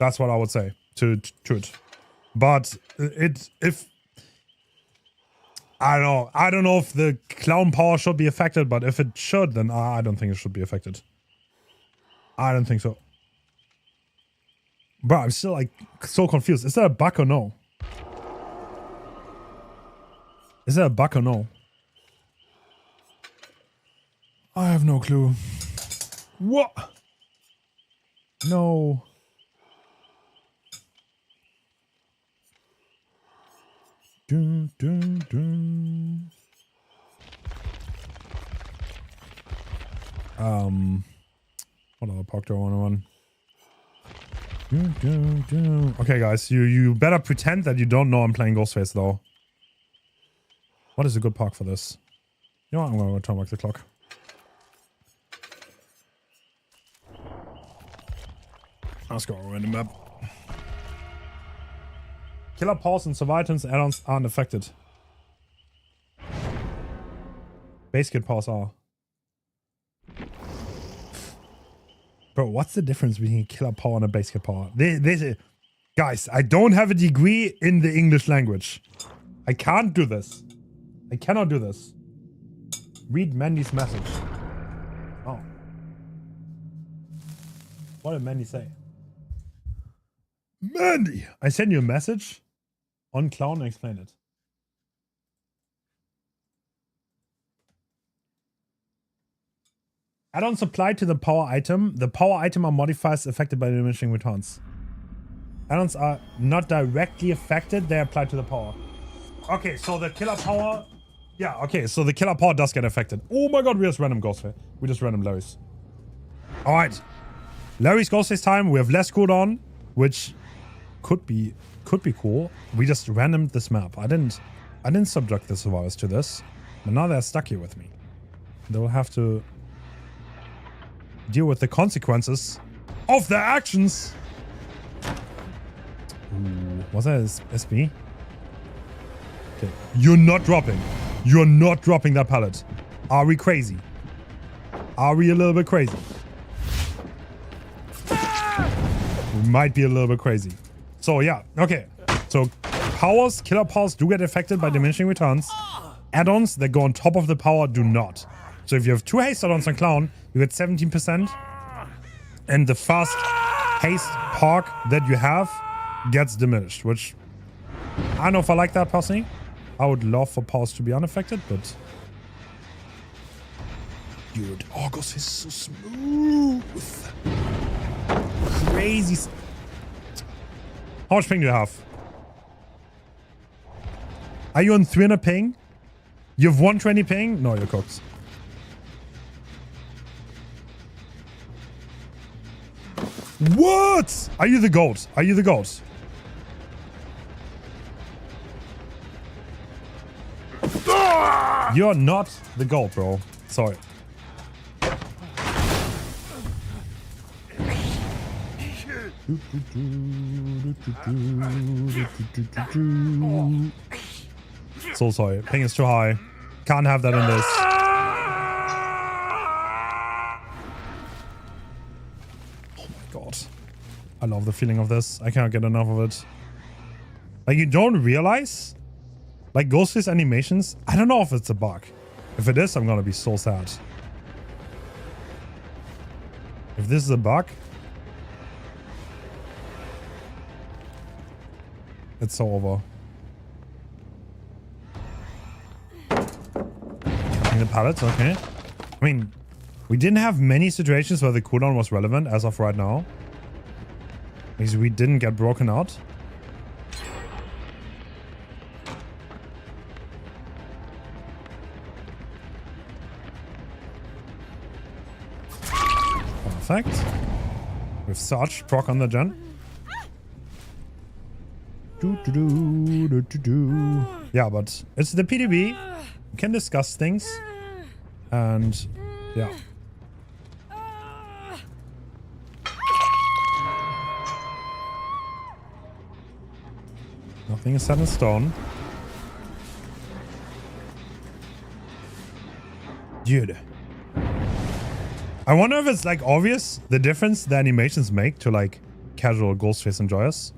That's what I would say to it. But if I don't know if the clown power should be affected, but if it should, then I don't think it should be affected. I don't think so. Bro, I'm still like so confused. Is that a bug or no? Is that a bug or no? I have no clue. What? No. Dun, dun, dun. What other park do I want to run? Dun, dun, dun. Okay, guys, you better pretend that you don't know I'm playing Ghostface though. What is a good park for this? You know what? I'm gonna turn back the clock. Let's go around the map. Killer powers and survivance add-ons aren't affected. Base kit powers are. Bro, what's the difference between a killer power and a base kit power? Guys, I don't have a degree in the English language. I can't do this. I cannot do this. Read Mandy's message. Oh. What did Mandy say? Mandy! I sent you a message on Clown and explain it. Add-ons apply to the power item. The power item are modifiers affected by diminishing returns. Add-ons are not directly affected. They apply to the power. Okay, so the killer power Yeah, okay, so the killer power does get affected. Oh my god, we just random Ghost Face. We just random Larry's. Alright. Larry's Ghost Face time. We have less cooldown, which could be cool. We just randomed this map. I didn't subject the survivors to this. But now they're stuck here with me. They'll have to deal with the consequences of their actions. Ooh, was that SB? Okay, you're not dropping. You're not dropping that pallet. Are we crazy? Are we a little bit crazy? We might be a little bit crazy. So yeah, okay. So powers, killer powers do get affected by diminishing returns. Add-ons that go on top of the power do not. So if you have 2 haste add-ons on Clown, you get 17%. And the first haste perk that you have gets diminished, which I don't know if I like that personally. I would love for powers to be unaffected, but dude, August is so smooth. Crazy. How much ping do you have? Are you on 300 ping? You have 120 ping? No, you're cooked. What? Are you the GOAT? Are you the GOAT? You're not the GOAT, bro. Sorry. So sorry. Ping is too high. Can't have that in this. Oh my god. I love the feeling of this. I can't get enough of it. Like, you don't realize? Like, Ghostface animations? I don't know if it's a bug. If it is, I'm gonna be so sad. If this is a bug, it's so over. Cutting the pallets, okay. I mean, we didn't have many situations where the cooldown was relevant as of right now. Because we didn't get broken out. Perfect. With such proc on the gen. Yeah, but it's the PTB. We can discuss things. And yeah. Nothing is set in stone. Dude. I wonder if it's like obvious the difference the animations make to like casual Ghostface enjoyers.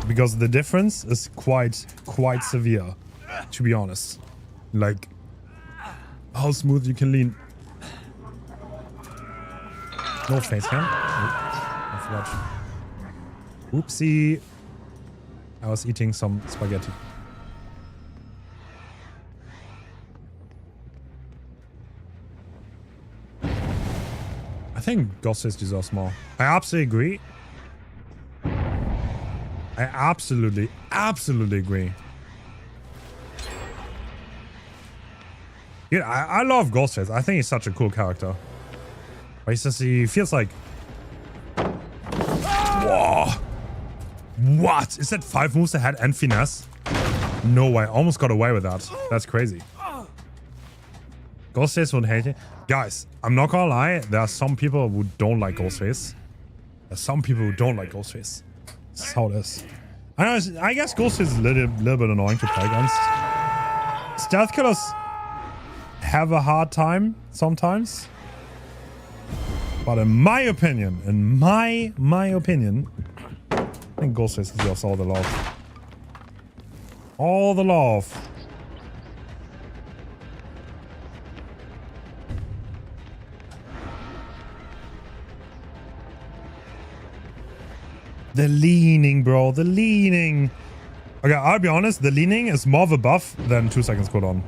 Because the difference is quite severe, to be honest. Like how smooth you can lean. No face cam. I forgot. Oopsie. I was eating some spaghetti. I think Ghostface deserves more. I absolutely agree. I absolutely agree. Yeah, I love Ghostface. I think he's such a cool character. But he feels like... Whoa! What? Is that 5 moves ahead and finesse? No way. Almost got away with that. That's crazy. Ghostface would hate it. Guys, I'm not gonna lie. There are some people who don't like Ghostface. There's some people who don't like Ghostface. That's how it is. I guess Ghostface is a little bit annoying to play against. Stealth killers have a hard time sometimes. But in my opinion, I think Ghostface deserves all the love. All the love. The leaning, bro. The leaning. Okay, I'll be honest. The leaning is more of a buff than 2 seconds cooldown.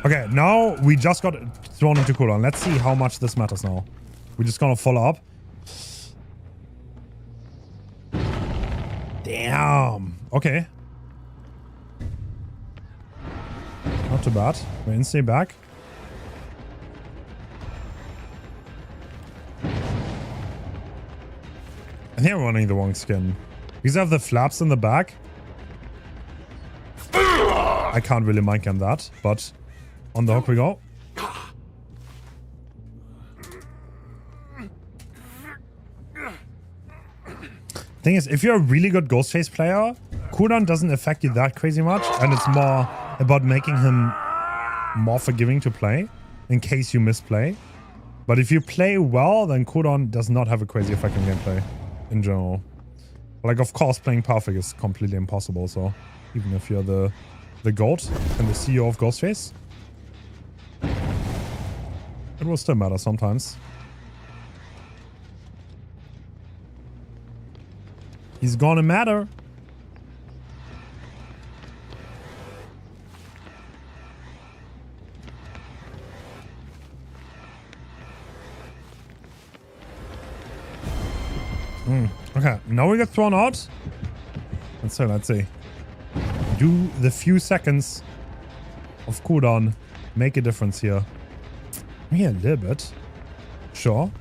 Okay, now we just got thrown into cooldown. Let's see how much this matters now. We're just gonna follow up. Damn. Okay. Not too bad. We're instantly back. I think I'm running the wrong skin. Because I have the flaps in the back. I can't really mind game that, but on the hook we go. Thing is, if you're a really good Ghostface player, cooldown doesn't affect you that crazy much, and it's more about making him more forgiving to play in case you misplay. But if you play well, then cooldown does not have a crazy effect on gameplay in general. Like, of course, playing perfect is completely impossible, so even if you're the GOAT and the CEO of Ghostface, it will still matter sometimes. He's gonna matter. Okay, now we get thrown out. Let's see. Do the few seconds of cooldown make a difference here? Maybe a little bit. Sure.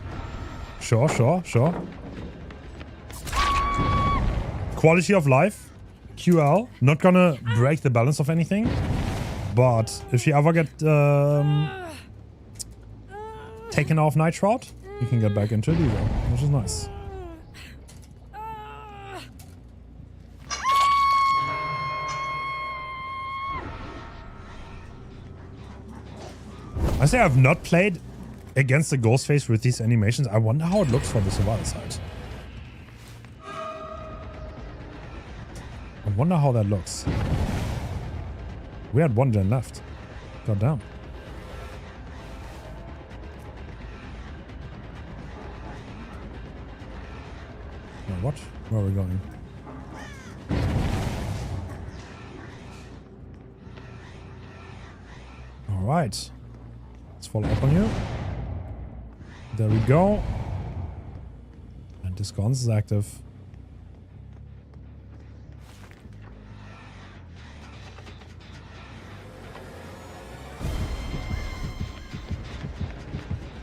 Quality of life. QL. Not gonna break the balance of anything. But if you ever get taken off Night Shroud, you can get back into it either, which is nice. I say I've not played against the Ghostface with these animations. I wonder how it looks for the survival side. I wonder how that looks. We had one gen left. God damn. Now what? Where are we going? Alright. Let's follow up on you. There we go. And this guns is active.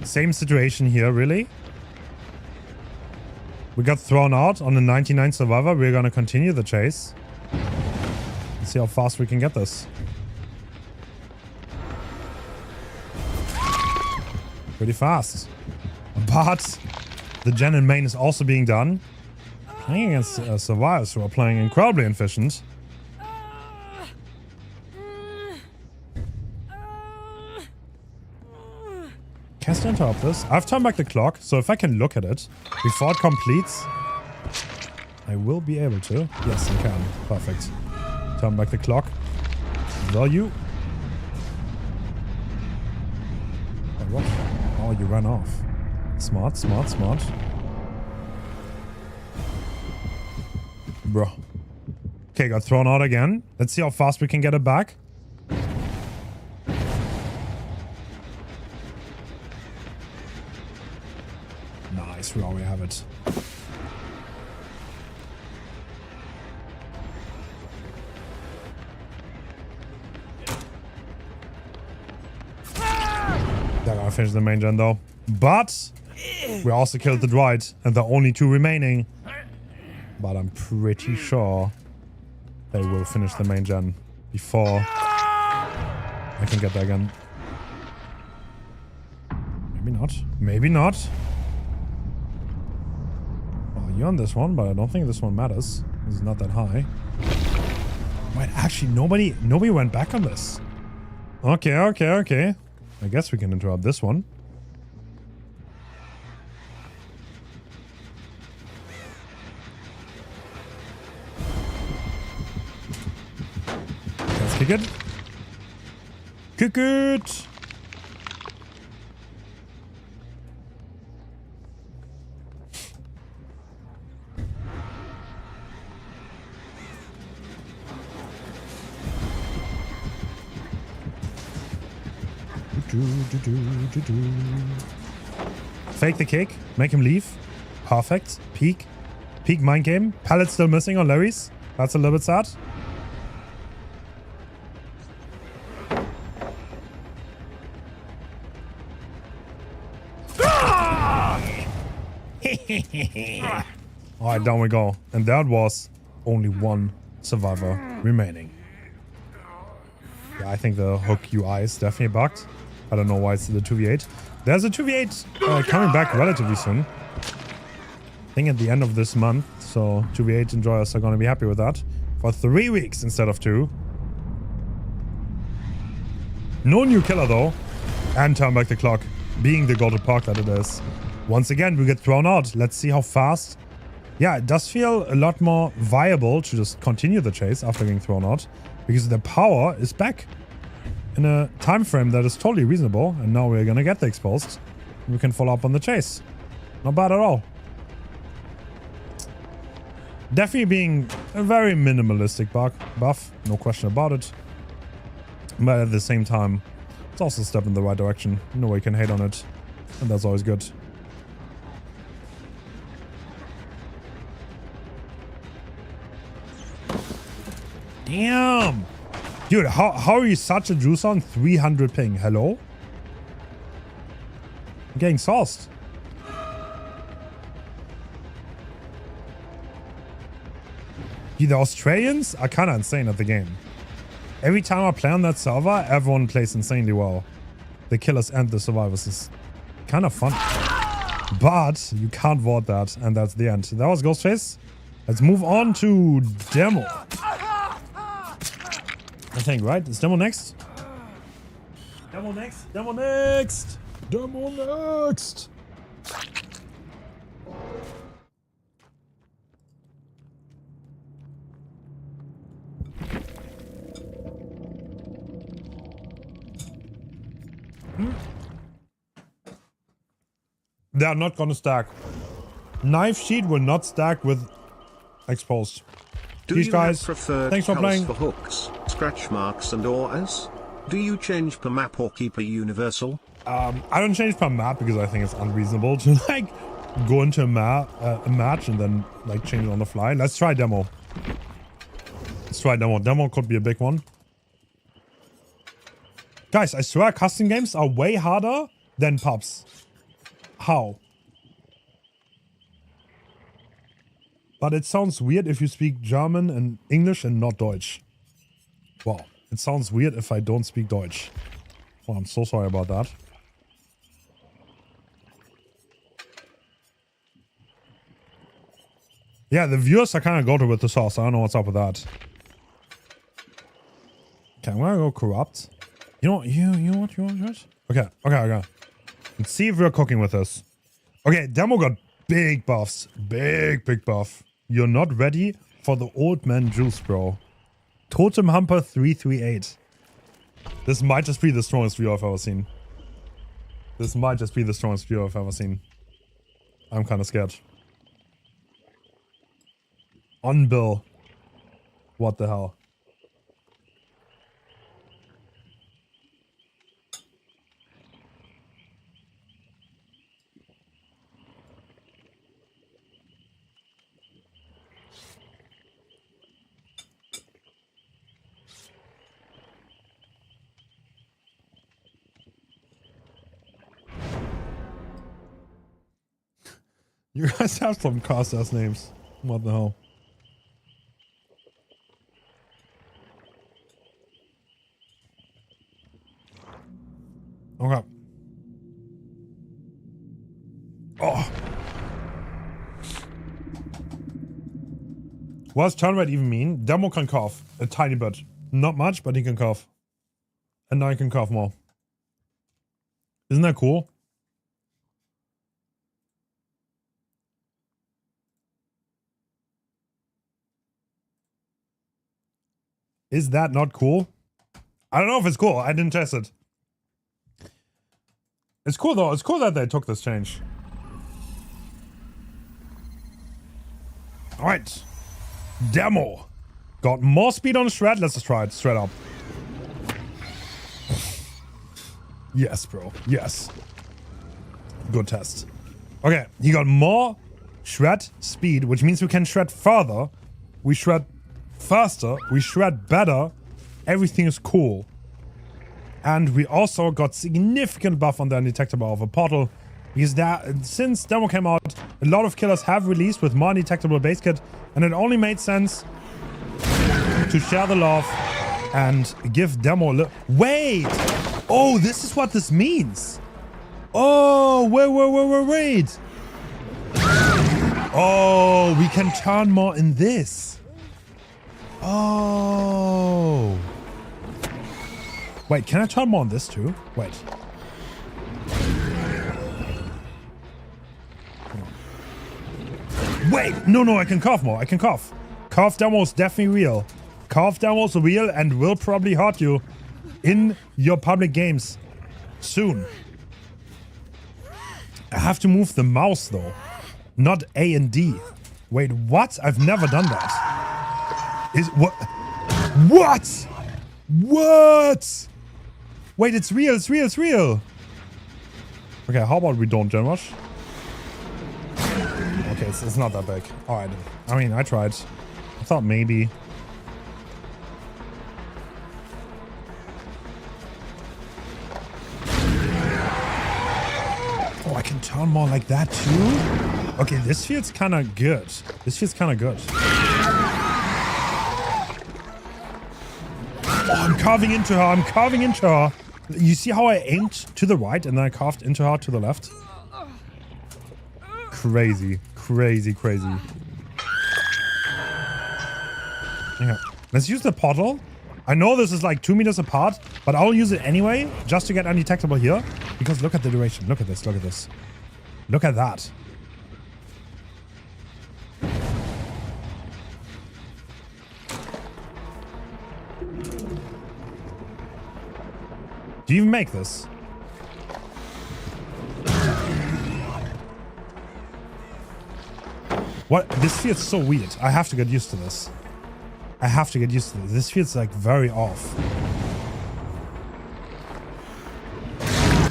Same situation here, really. We got thrown out on the 99 survivor. We're gonna continue the chase. Let's see how fast we can get this. Pretty fast. But the gen in main is also being done. Playing against survivors who are playing incredibly efficient. Can I interrupt this? I've turned back the clock, so if I can look at it before it completes, I will be able to. Yes, I can. Perfect. Turn back the clock. Value. Oh, what? Oh, you ran off. Smart. Bro. Okay, got thrown out again. Let's see how fast we can get it back. Nice, we already have it. They're gonna finish the main gen though. But we also killed the Droid, and there are only 2 remaining. But I'm pretty sure they will finish the main gen before I can get there again. Maybe not. Maybe not. Well, you're on this one, but I don't think this one matters. It's not that high. Wait, actually, nobody went back on this. Okay. I guess we can interrupt this one. Let's kick it. Kick it! Fake the kick. Make him leave. Perfect. Peek. Peek mind game. Pallet still missing on Larry's. That's a little bit sad. Alright, down we go. And that was only one survivor remaining. Yeah, I think the hook UI is definitely bugged. I don't know why it's the 2v8. There's a 2v8 coming back relatively soon. I think at the end of this month. So 2v8 enjoyers are going to be happy with that. For 3 weeks instead of 2. No new killer though. And turn back the clock. Being the go-to perk that it is. Once again, we get thrown out. Let's see how fast. Yeah, it does feel a lot more viable to just continue the chase after getting thrown out. Because the power is back. In a time frame that is totally reasonable. And now we're gonna get the exposed. We can follow up on the chase. Not bad at all. Definitely being a very minimalistic buff. No question about it. But at the same time, it's also a step in the right direction. No way can hate on it. And that's always good. Damn! Dude, how are you such a juice on 300 ping? Hello? I'm getting sauced. Dude, the Australians are kind of insane at the game. Every time I play on that server, everyone plays insanely well. The killers and the survivors is kind of fun. But you can't vote that, and that's the end. That was Ghostface. Let's move on to Demo. I think, right? Is Demo next? Demo next? Demo next! Demo next! They are not gonna stack. Knife sheet will not stack with exposed. Do These you guys, have preferred thanks for colours playing. for hooks, scratch marks and auras? Do you change per map or keep a universal? I don't change per map because I think it's unreasonable to like go into a match and then like change it on the fly. Let's try Demo. Let's try Demo. Demo could be a big one. Guys, I swear custom games are way harder than pubs. How? But it sounds weird if you speak German and English and not Deutsch. Wow. It sounds weird if I don't speak Deutsch. Oh, I'm so sorry about that. Yeah, the viewers are kind of go-to with the sauce. I don't know what's up with that. Okay, I'm gonna go corrupt. You know what? You want Judge? Okay. Let's see if we're cooking with this. Okay, Demo got big buffs. Big buff. You're not ready for the old man juice, bro. Totem Humper 338. This might just be the strongest view I've ever seen. This might just be the strongest view I've ever seen. I'm kind of scared. On Bill. What the hell? You guys have some cost-ass names. What the hell? Okay. Oh. What does turn rate even mean? Demo can cough. A tiny bit. Not much, but he can cough. And now he can cough more. Isn't that cool? Is that not cool? I don't know if it's cool. I didn't test it. It's cool though. It's cool that they took this change. Alright. Demo. Got more speed on Shred. Let's just try it straight up. Yes, bro. Yes. Good test. Okay. He got more shred speed, which means we can shred further. We shred faster, we shred better, everything is cool. And we also got significant buff on the undetectable of a portal, Because since demo came out, a lot of killers have released with more undetectable base kit, and it only made sense to share the love and give demo a wait! Oh, this is what this means. Oh, wait. Oh, we can turn more in this. Oh. Wait, can I turn more on this too? Wait. Wait, no, I can cough more. I can cough. Cough demo is definitely real. Cough demo is real and will probably hurt you in your public games soon. I have to move the mouse though, not A and D. Wait, what? I've never done that. What? Wait, it's real. Okay, how about we don't gen rush? Okay, it's not that big. Alright. I mean, I tried. I thought maybe. Oh, I can turn more like that too? Okay, this feels kind of good. Oh, I'm carving into her. You see how I aimed to the right and then I carved into her to the left? Crazy. Yeah. Let's use the portal. I know this is like 2 meters apart, but I'll use it anyway, just to get undetectable here. Because look at the duration. Look at this. Look at that. Do you even make this? What? This feels so weird. I have to get used to this. This feels like very off.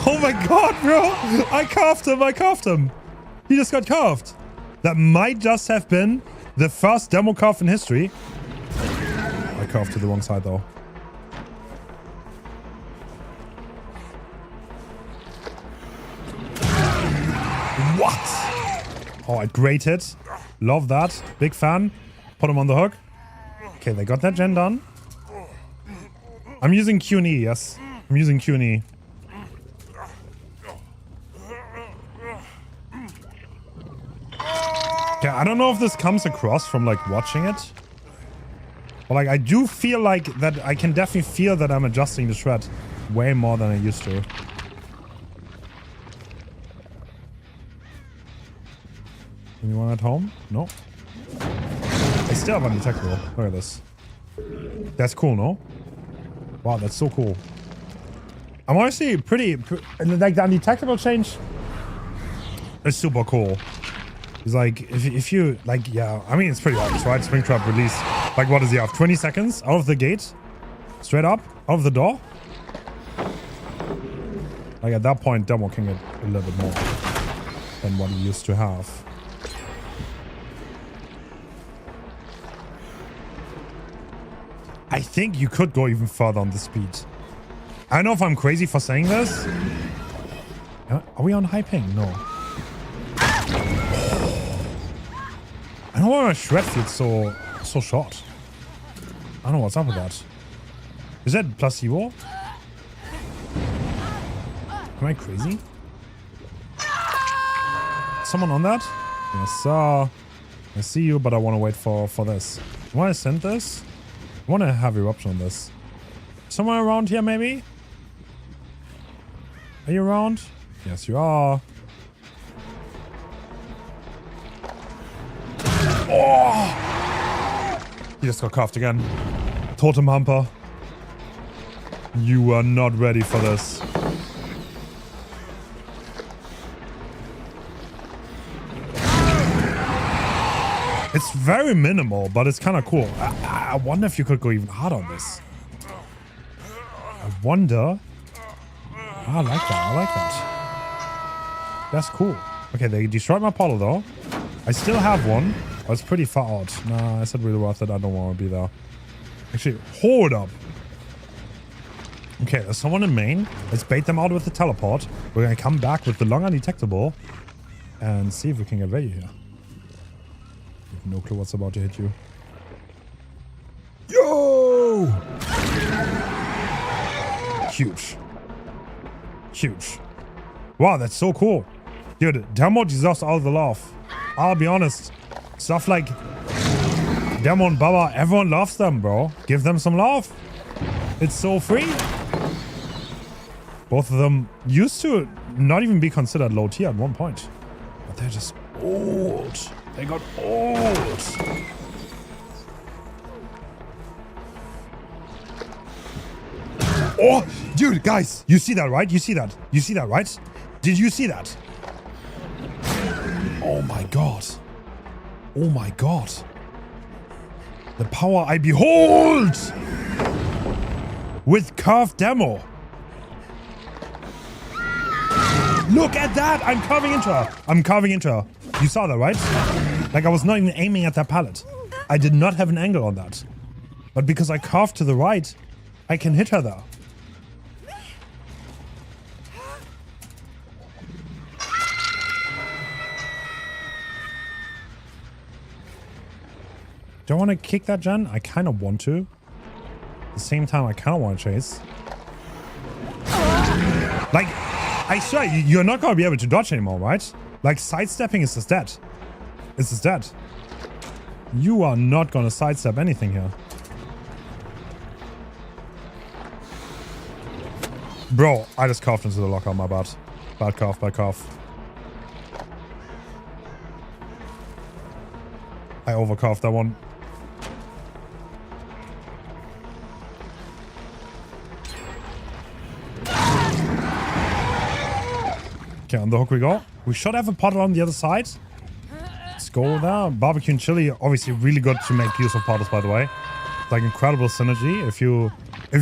Oh my god, bro! I cuffed him. He just got cuffed. That might just have been the first demo cuff in history. I cuffed to the wrong side though. What? Oh, I grated. Love that. Big fan. Put him on the hook. Okay, they got that gen done. I'm using Q and E, yes. I'm using Q and E. Okay, I don't know if this comes across from like watching it. But like I do feel like that I can definitely feel that I'm adjusting the shred way more than I used to. Anyone at home? No. I still have undetectable. Look at this. That's cool, no? Wow, that's so cool. I'm honestly pretty like the undetectable change is super cool. It's like if you like, yeah, I mean it's pretty obvious, right? Springtrap release. Like what is he have? 20 seconds out of the gate? Straight up? Out of the door? Like at that point, demo can get a little bit more than what he used to have. I think you could go even further on the speed. I don't know if I'm crazy for saying this. Are we on high ping? No. I don't know why my shred feels so short. I don't know what's up with that. Is that placebo? Am I crazy? Someone on that? Yes, sir. I see you, but I want to wait for this. Do I send this? I want to have eruption on this. Somewhere around here, maybe? Are you around? Yes, you are. Oh! He just got cuffed again. Totem Humper. You are not ready for this. It's very minimal, but it's kind of cool. I wonder if you could go even harder on this. I wonder. I like that. That's cool. Okay, they destroyed my portal though. I still have one. I was pretty far out. Nah, I said really worth it. I don't want to be there. Actually, hold up. Okay, there's someone in main. Let's bait them out with the teleport. We're gonna come back with the long undetectable and see if we can get ready here. You have no clue what's about to hit you. Yo! Huge. Huge. Wow, that's so cool. Dude, Demo deserves all the love. I'll be honest. Stuff like Demo and Bubba, everyone loves them, bro. Give them some love. It's so free. Both of them used to not even be considered low tier at one point. But they're just old. They got old. Oh, dude, guys, you see that, right? You see that? You see that, right? Did you see that? Oh my god. Oh my god. The power I behold! With curved demo. Look at that! I'm carving into her. I'm carving into her. You saw that, right? Like I was not even aiming at that pallet. I did not have an angle on that. But because I carved to the right, I can hit her there. Do I want to kick that gen? I kind of want to. At the same time, I kind of want to chase. Like, I swear, you're not going to be able to dodge anymore, right? Like, sidestepping is just dead. It's just dead. You are not going to sidestep anything here. Bro, I just coughed into the locker, my bad. Bad cough, bad cough. I overcoughed that one. Okay, on the hook we go. We should have a portal on the other side. Let's go there. Barbecue and chili, obviously really good to make use of portals, by the way. Like incredible synergy. If you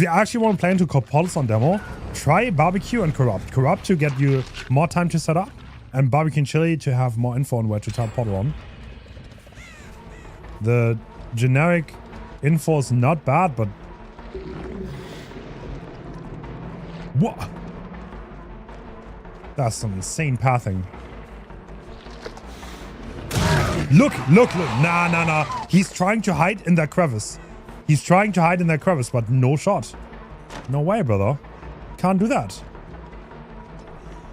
actually want to play into portals on demo, try barbecue and corrupt. Corrupt to get you more time to set up, and barbecue and chili to have more info on where to tap portal on. The generic info is not bad, but what? That's some insane pathing. Look, look, look. Nah, nah, nah. He's trying to hide in that crevice. He's trying to hide in that crevice, but no shot. No way, brother. Can't do that.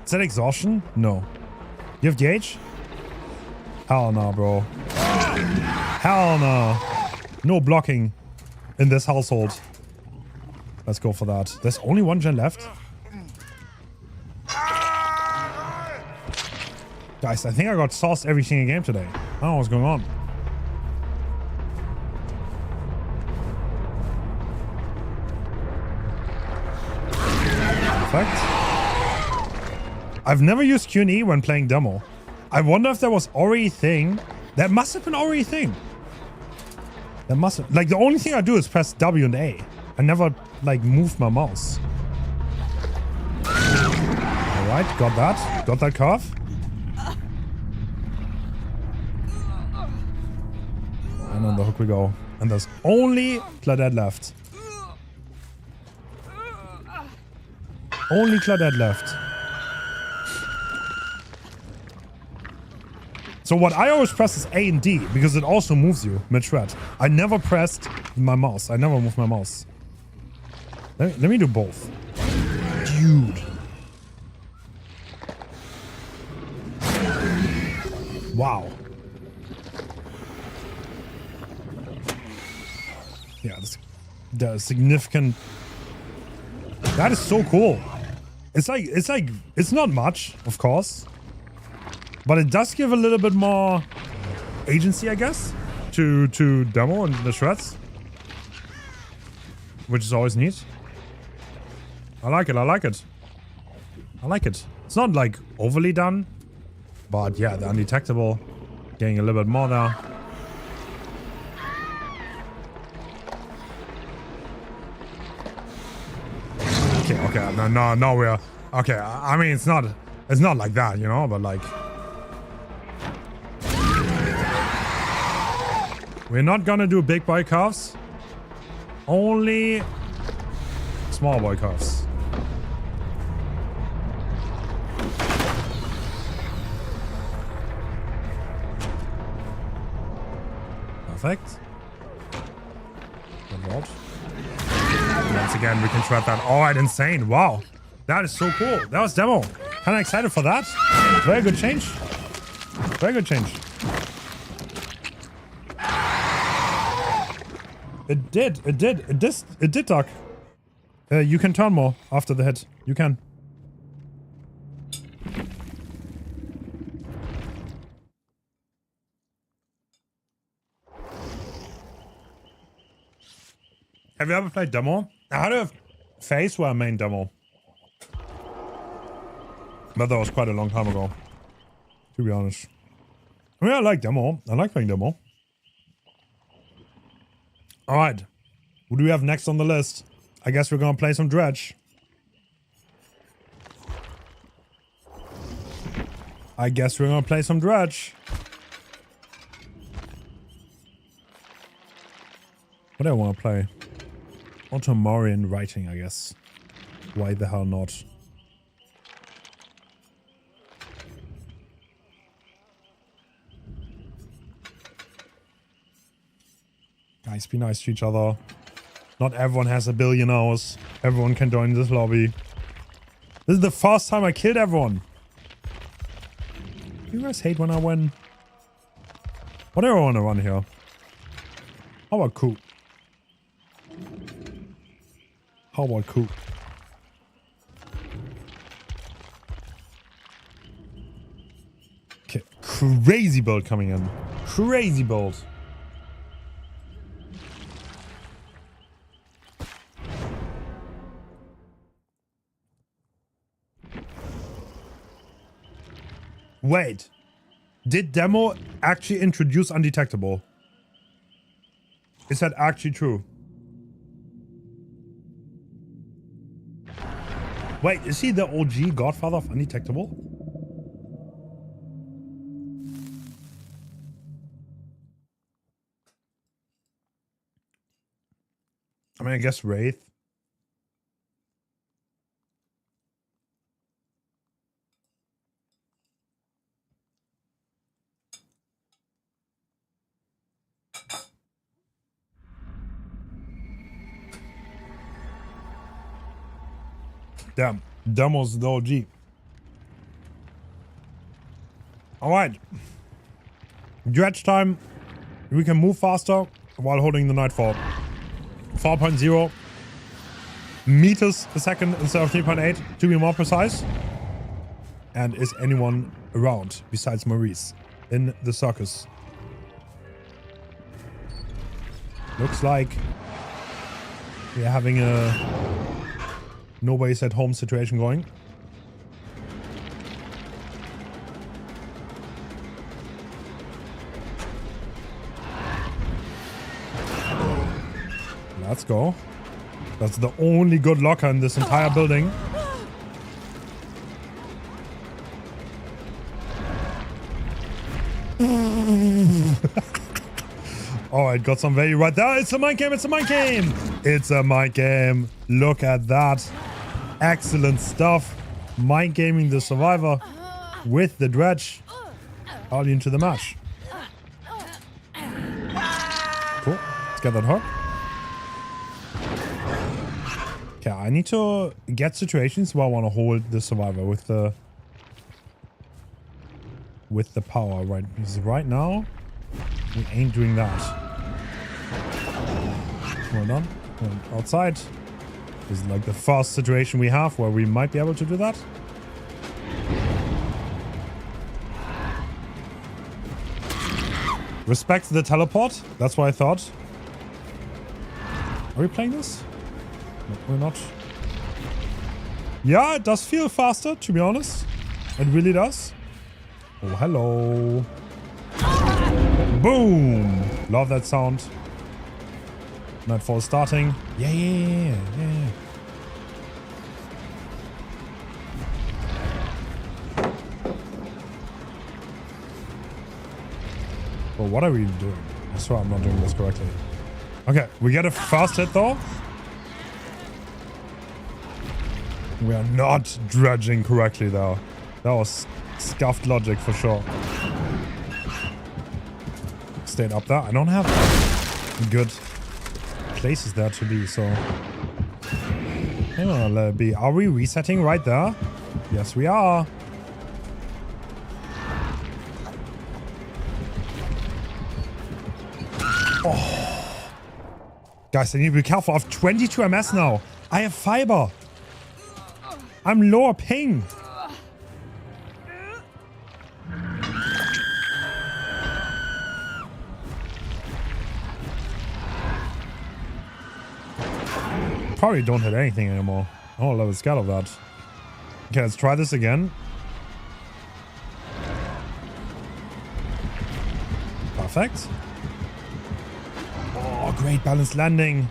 Is that exhaustion? No. You have DH? Hell no, bro. Hell no. No blocking in this household. Let's go for that. There's only one gen left. Guys, I think I got sauced every single game today. I don't know what's going on. Perfect. I've never used Q&E when playing demo. I wonder if there was already a thing. That must have been already a thing. That must have. Like, the only thing I do is press W and A. I never, like, move my mouse. Alright, got that. Got that curve. And on the hook we go. And there's only Claudette left. Only Claudette left. So what I always press is A and D, because it also moves you mid-shred. I never pressed my mouse. I never moved my mouse. Let me do both. Dude. Wow. Yeah, the significant. That is so cool. It's not much, of course, but it does give a little bit more agency, I guess, to demo and the shreds, which is always neat. I like it. I like it. I like it. It's not like overly done, but yeah, the undetectable getting a little bit more there. Okay, no, we're okay. I mean, it's not like that, you know, but like we're not gonna do big boy curves. Only small boy curves. Perfect. Good lord. Once again, we can shred that. Alright, insane. Wow. That is so cool. That was demo. Kind of excited for that. Very good change. Very good change. It did, Doc. You can turn more after the hit. You can. Have you ever played demo? I had a phase where I main demo. But that was quite a long time ago. To be honest. I mean, I like demo. I like playing demo. Alright. What do we have next on the list? I guess we're gonna play some Dredge. What do I want to play? Automorian writing, I guess. Why the hell not? Guys, be nice to each other. Not everyone has a billion hours. Everyone can join this lobby. This is the first time I killed everyone. You guys hate when I win? What do I want to run here? How about Coop? Okay, crazy build coming in. Crazy build. Wait. Did demo actually introduce undetectable? Is that actually true? Wait, is he the OG godfather of undetectable? I mean, I guess Wraith. Damn, demo's the OG. Alright. Dredge time. We can move faster while holding the Nightfall. 4.0 meters a second instead of 3.8 to be more precise. And is anyone around besides Maurice in the circus? Looks like we're having a nobody's at home situation going. Let's go. That's the only good locker in this entire building. Oh, it got some value right there. It's a mind game. It's a mind game. It's a mind game. Look at that. Excellent stuff. Mind gaming the survivor with the Dredge early into the match. Cool. Let's get that hook. Okay, I need to get situations where I want to hold the survivor with the power, right? Because right now we ain't doing that. Hold on. Outside. This is like the first situation we have where we might be able to do that. Respect the teleport. That's what I thought. Are we playing this? No, we're not. Yeah, it does feel faster, to be honest. It really does. Oh, hello. Boom. Love that sound. Nightfall starting. Yeah. Well, what are we doing? I swear I'm not doing this correctly. Okay, we get a fast hit though. We are not dredging correctly though. That was scuffed logic for sure. Stayed up there. I don't have good places there to be, so... I'll let it be. Are we resetting right there? Yes, we are. Oh. Guys, I need to be careful. I have 22 MS now. I have fiber. I'm lower ping. Probably don't hit anything anymore. Oh, I was scared of that. Okay, let's try this again. Perfect. Oh, great balanced landing.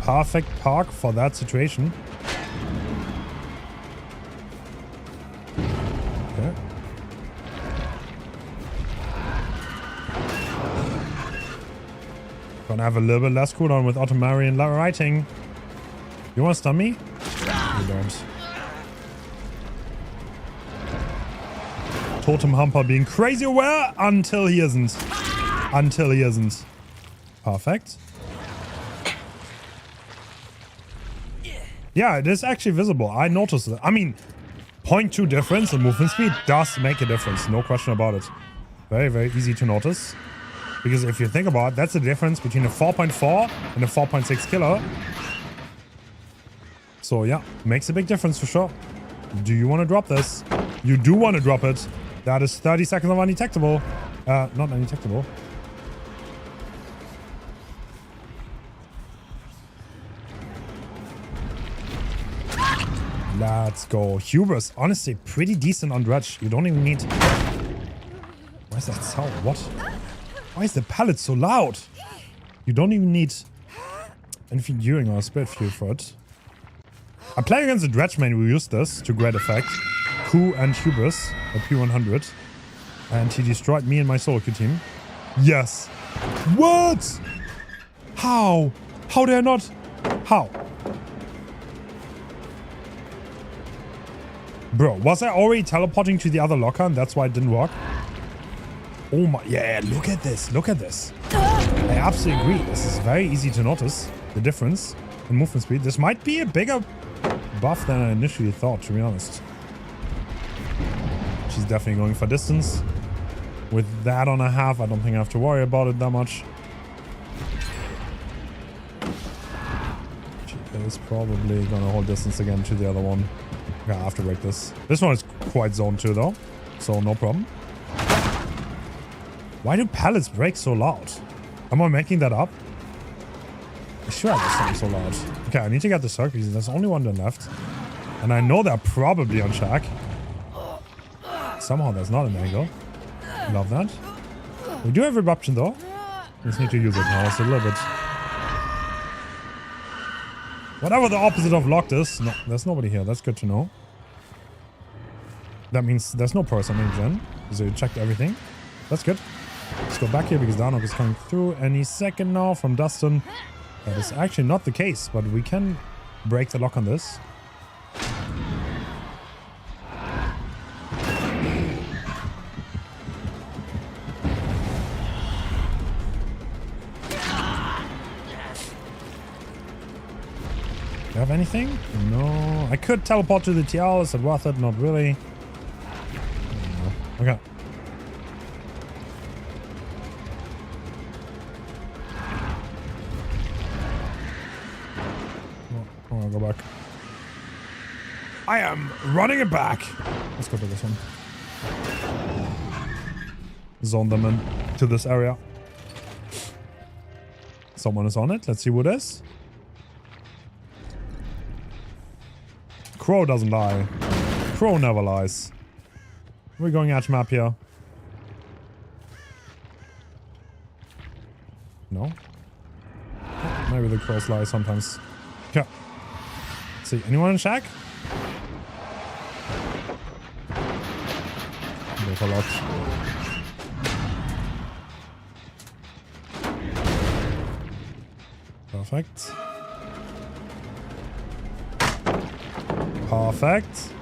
Perfect park for that situation. Okay. Gonna have a little bit less cooldown with Automarian writing. You wanna stun me? You don't. Totem Humper being crazy aware until he isn't. Until he isn't. Perfect. Yeah, it is actually visible. I noticed it. I mean, 0.2 difference in movement speed does make a difference. No question about it. Very, very easy to notice. Because if you think about it, that's the difference between a 4.4 and a 4.6 killer. So yeah, makes a big difference for sure. Do you want to drop this? You do want to drop it. That is 30 seconds of undetectable. Not undetectable. Let's go. Hubris, honestly, pretty decent on Dredge. You don't even need... Why is that sound? What? Why is the pallet so loud? You don't even need anything during our spirit fuel for it. I'm playing against the Dredge main. We used this to great effect. Coup and Hubris at P100. And he destroyed me and my solo queue team. Yes. What? How? How dare not? How? Bro, was I already teleporting to the other locker and that's why it didn't work? Oh my, yeah, look at this, look at this. I absolutely agree. This is very easy to notice, the difference in movement speed. This might be a bigger buff than I initially thought, to be honest. She's definitely going for distance. With that on a half, I don't think I have to worry about it that much. She is probably gonna hold distance again to the other one. Okay, I have to break this. This one is quite zoned too, though, so no problem. Why do pallets break so loud? Am I making that up? I swear this sounds so loud. Okay, I need to get the circuit because there's only one then left. And I know they're probably on track. Somehow there's not an angle. Love that. We do have eruption though. Just need to use it now. It's a little bit... Whatever the opposite of locked is. No, there's nobody here. That's good to know. That means there's no person in gen. So you checked everything. That's good. Let's go back here because Darnock is coming through any second now from Dustin. That is actually not the case, but we can break the lock on this. Do you have anything? No. I could teleport to the TL. Is it worth it? Not really. No. Okay. I'll go back. I am running it back. Let's go to this one. Zone them in to this area. Someone is on it. Let's see who it is. Crow doesn't lie. Crow never lies. We're going edge map here. No? Oh, maybe the crows lie sometimes. Okay. Let's see. Anyone in shack? There's a lot. Perfect. Perfect.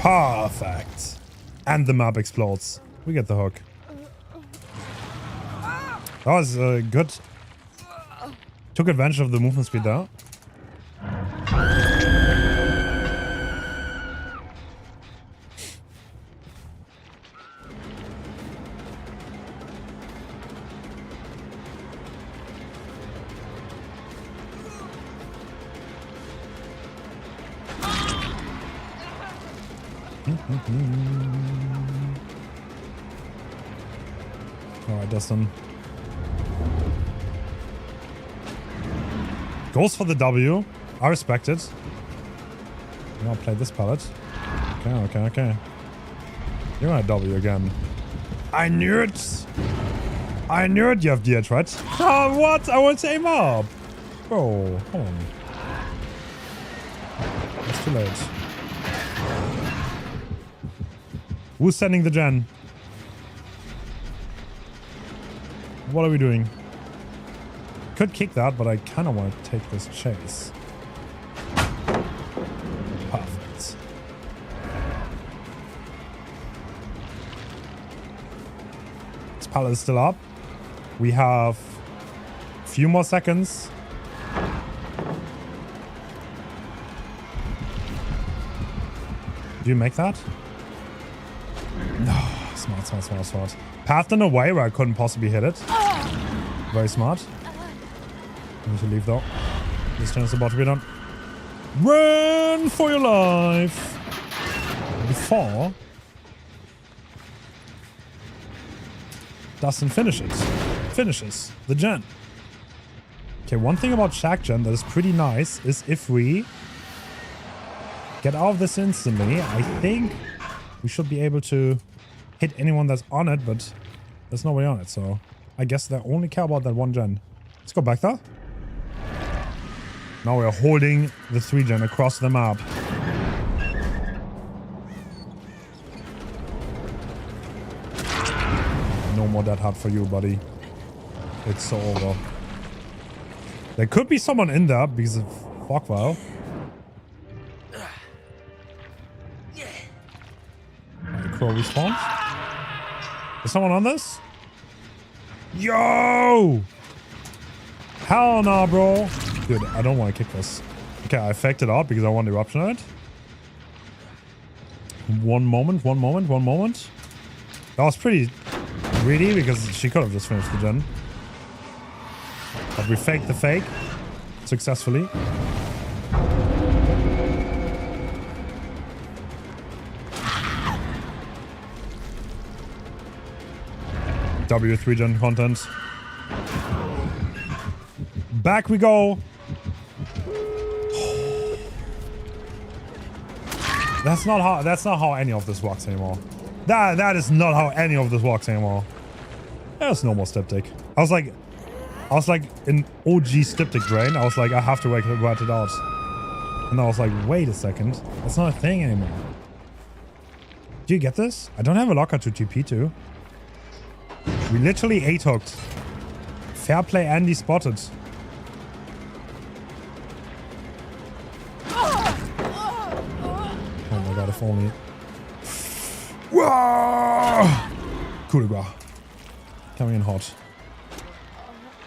Perfect. And the map explodes. We get the hook. That was good. Took advantage of the movement speed there. Alright, Dustin. Goes for the W. I respect it. I'm gonna play this pallet. Okay. You're gonna W again. I knew it! I knew it, you have DH, right? Oh, what? I want to aim up! Bro, come on. It's too late. Who's sending the gen? What are we doing? Could kick that, but I kind of want to take this chase. Perfect. This pallet is still up. We have a few more seconds. Do you make that? No. Smart. Pathed in a way where I couldn't possibly hit it. Very smart. I need to leave though. This turn is about to be done. Run for your life! Before Dustin finishes the gen. Okay, one thing about Shack Gen that is pretty nice is if we get out of this instantly, I think we should be able to hit anyone that's on it, but there's nobody on it, so I guess they only care about that one gen. Let's go back there. Now we're holding the 3 gen across the map. No more that hard for you, buddy. It's so over. There could be someone in there because of Fogwell. Crow respawns. Is someone on this? Yo! Hell no, bro. Dude, I don't want to kick this. Okay, I faked it out because I want eruption on it. One moment. That was pretty greedy because she could have just finished the gen. But we faked the fake successfully. W3 gen content. Back we go. That's not how any of this works anymore. That is not how any of this works anymore. There's no more styptic. I was like in OG styptic drain. I was like, I have to write it out. And I was like, wait a second. That's not a thing anymore. Do you get this? I don't have a locker to TP to. We literally 8-hooked. Fair play, Andy spotted. Oh my god, if only. Whoa! Coup de grace. Coming in hot.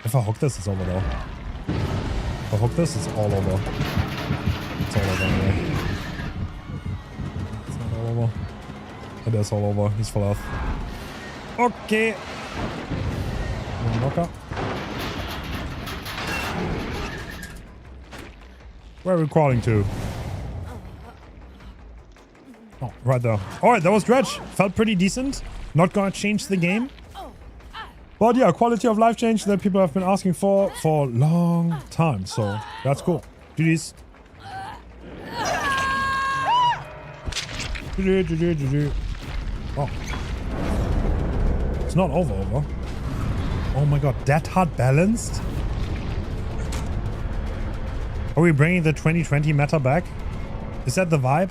If I hook this, it's over though. If I hook this, it's all over. It's all over anyway. It's not all over. It is all over. He's full health. Okay. One locker. Where are we crawling to? Oh, right there. Alright, that was Dredge. Felt pretty decent. Not gonna change the game. But yeah, quality of life change that people have been asking for a long time. So that's cool. GG's. Oh. It's not over. Oh my god, that hard balanced? Are we bringing the 2020 meta back? Is that the vibe?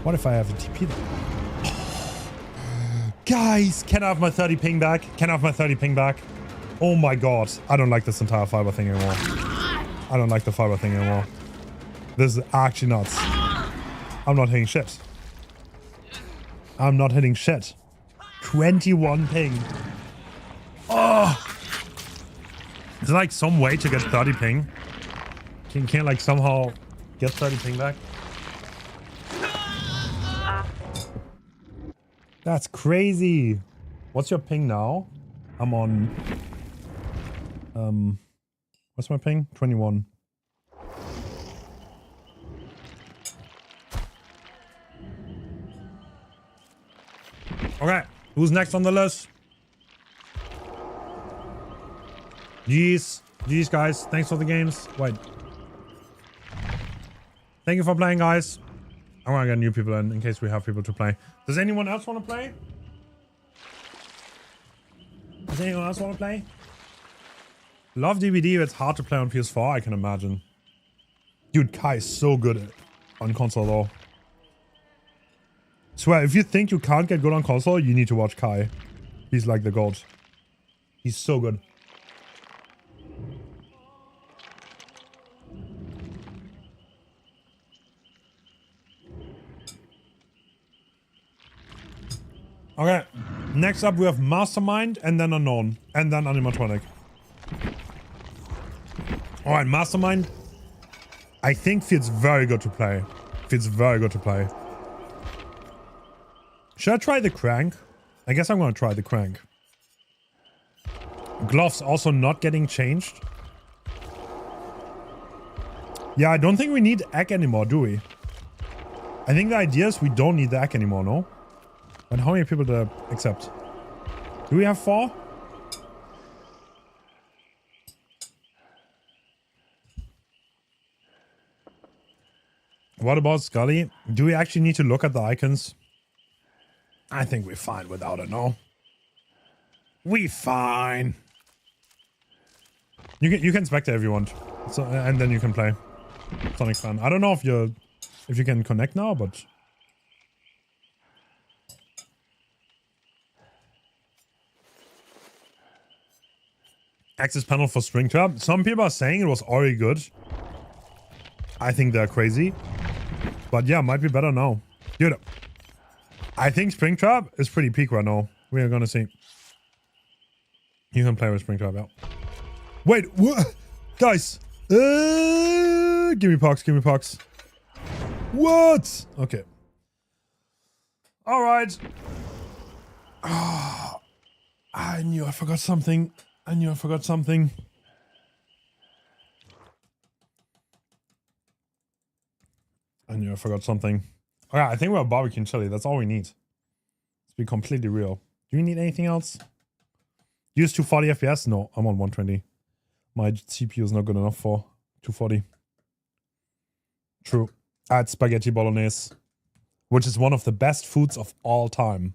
What if I have a TP there? Guys, can I have my 30 ping back? Can I have my 30 ping back? Oh my god. I don't like this entire fiber thing anymore. I don't like the fiber thing anymore. This is actually nuts. I'm not hitting shit. I'm not hitting shit. 21 ping. Oh! Is there like some way to get 30 ping? Can't like somehow get 30 ping back? That's crazy. What's your ping now? I'm on... what's my ping? 21. Okay, who's next on the list? Jeez, guys. Thanks for the games. Wait. Thank you for playing, guys. I want to get new people in case we have people to play. Does anyone else want to play? Does anyone else want to play? Love DVD, it's hard to play on PS4, I can imagine. Dude, Kai is so good on console though. Swear, if you think you can't get good on console, you need to watch Kai. He's like the goat. He's so good. Okay, next up we have Mastermind and then Unknown and then Animatronic. Alright, Mastermind I think feels very good to play. Feels very good to play. Should I try the crank? I guess I'm gonna try the crank. Gloves also not getting changed. Yeah, I don't think we need egg anymore, do we? I think the idea is we don't need the egg anymore, no? And how many people to accept? Do we have 4? What about Scully? Do we actually need to look at the icons? I think we're fine without it, no? We fine. You can spectate if you want. So, and then you can play. Sonic fan. I don't know if you can connect now, but access panel for Springtrap. Some people are saying it was already good. I think they're crazy. But yeah, might be better now. Dude, I think Springtrap is pretty peak right now. We are gonna see. You can play with Springtrap, yeah. Wait, what? Guys. Give me pucks, give me pucks. What? Okay. Alright. Oh, I knew I forgot something. I knew I forgot something. I knew I forgot something. Okay, I think we're barbecue and chili. That's all we need. Let's be completely real. Do you need anything else? Use 240 FPS? No, I'm on 120. My CPU is not good enough for 240. True. Add spaghetti bolognese, which is one of the best foods of all time.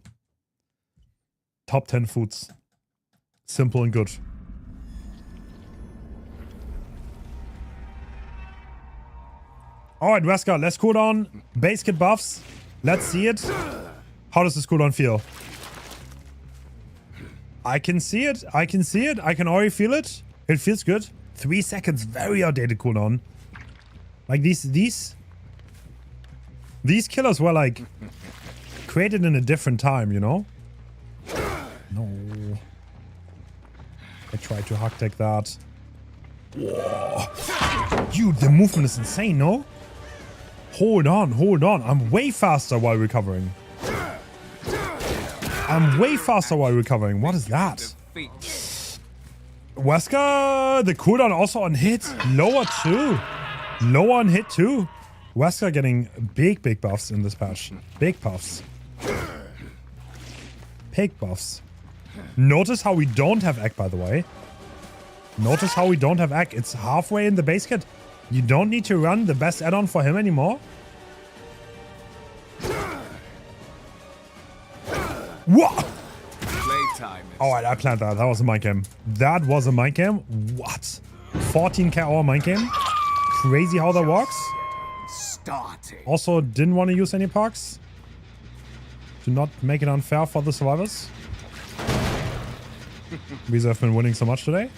Top 10 foods. Simple and good. Alright, Wesker, let's cool down. Base kit buffs. Let's see it. How does this cooldown feel? I can see it. I can see it. I can already feel it. It feels good. 3 seconds. Very outdated cooldown. Like these killers were like created in a different time, you know? No. I tried to hack tech that. Whoa. Dude, the movement is insane, no? Hold on, hold on. I'm way faster while recovering. I'm way faster while recovering. What is that? Wesker, the cooldown also on hit. Lower too. Lower on hit too. Wesker getting big buffs in this patch. Big buffs. Big buffs. Notice how we don't have egg, by the way. Notice how we don't have egg. It's halfway in the base kit. You don't need to run the best add-on for him anymore. What? Alright, I planned that. That was a mind game. That was a mind game? What? 14k hour mind game? Crazy how that works. Also, didn't want to use any parks. to not make it unfair for the survivors. Because I've been winning so much today.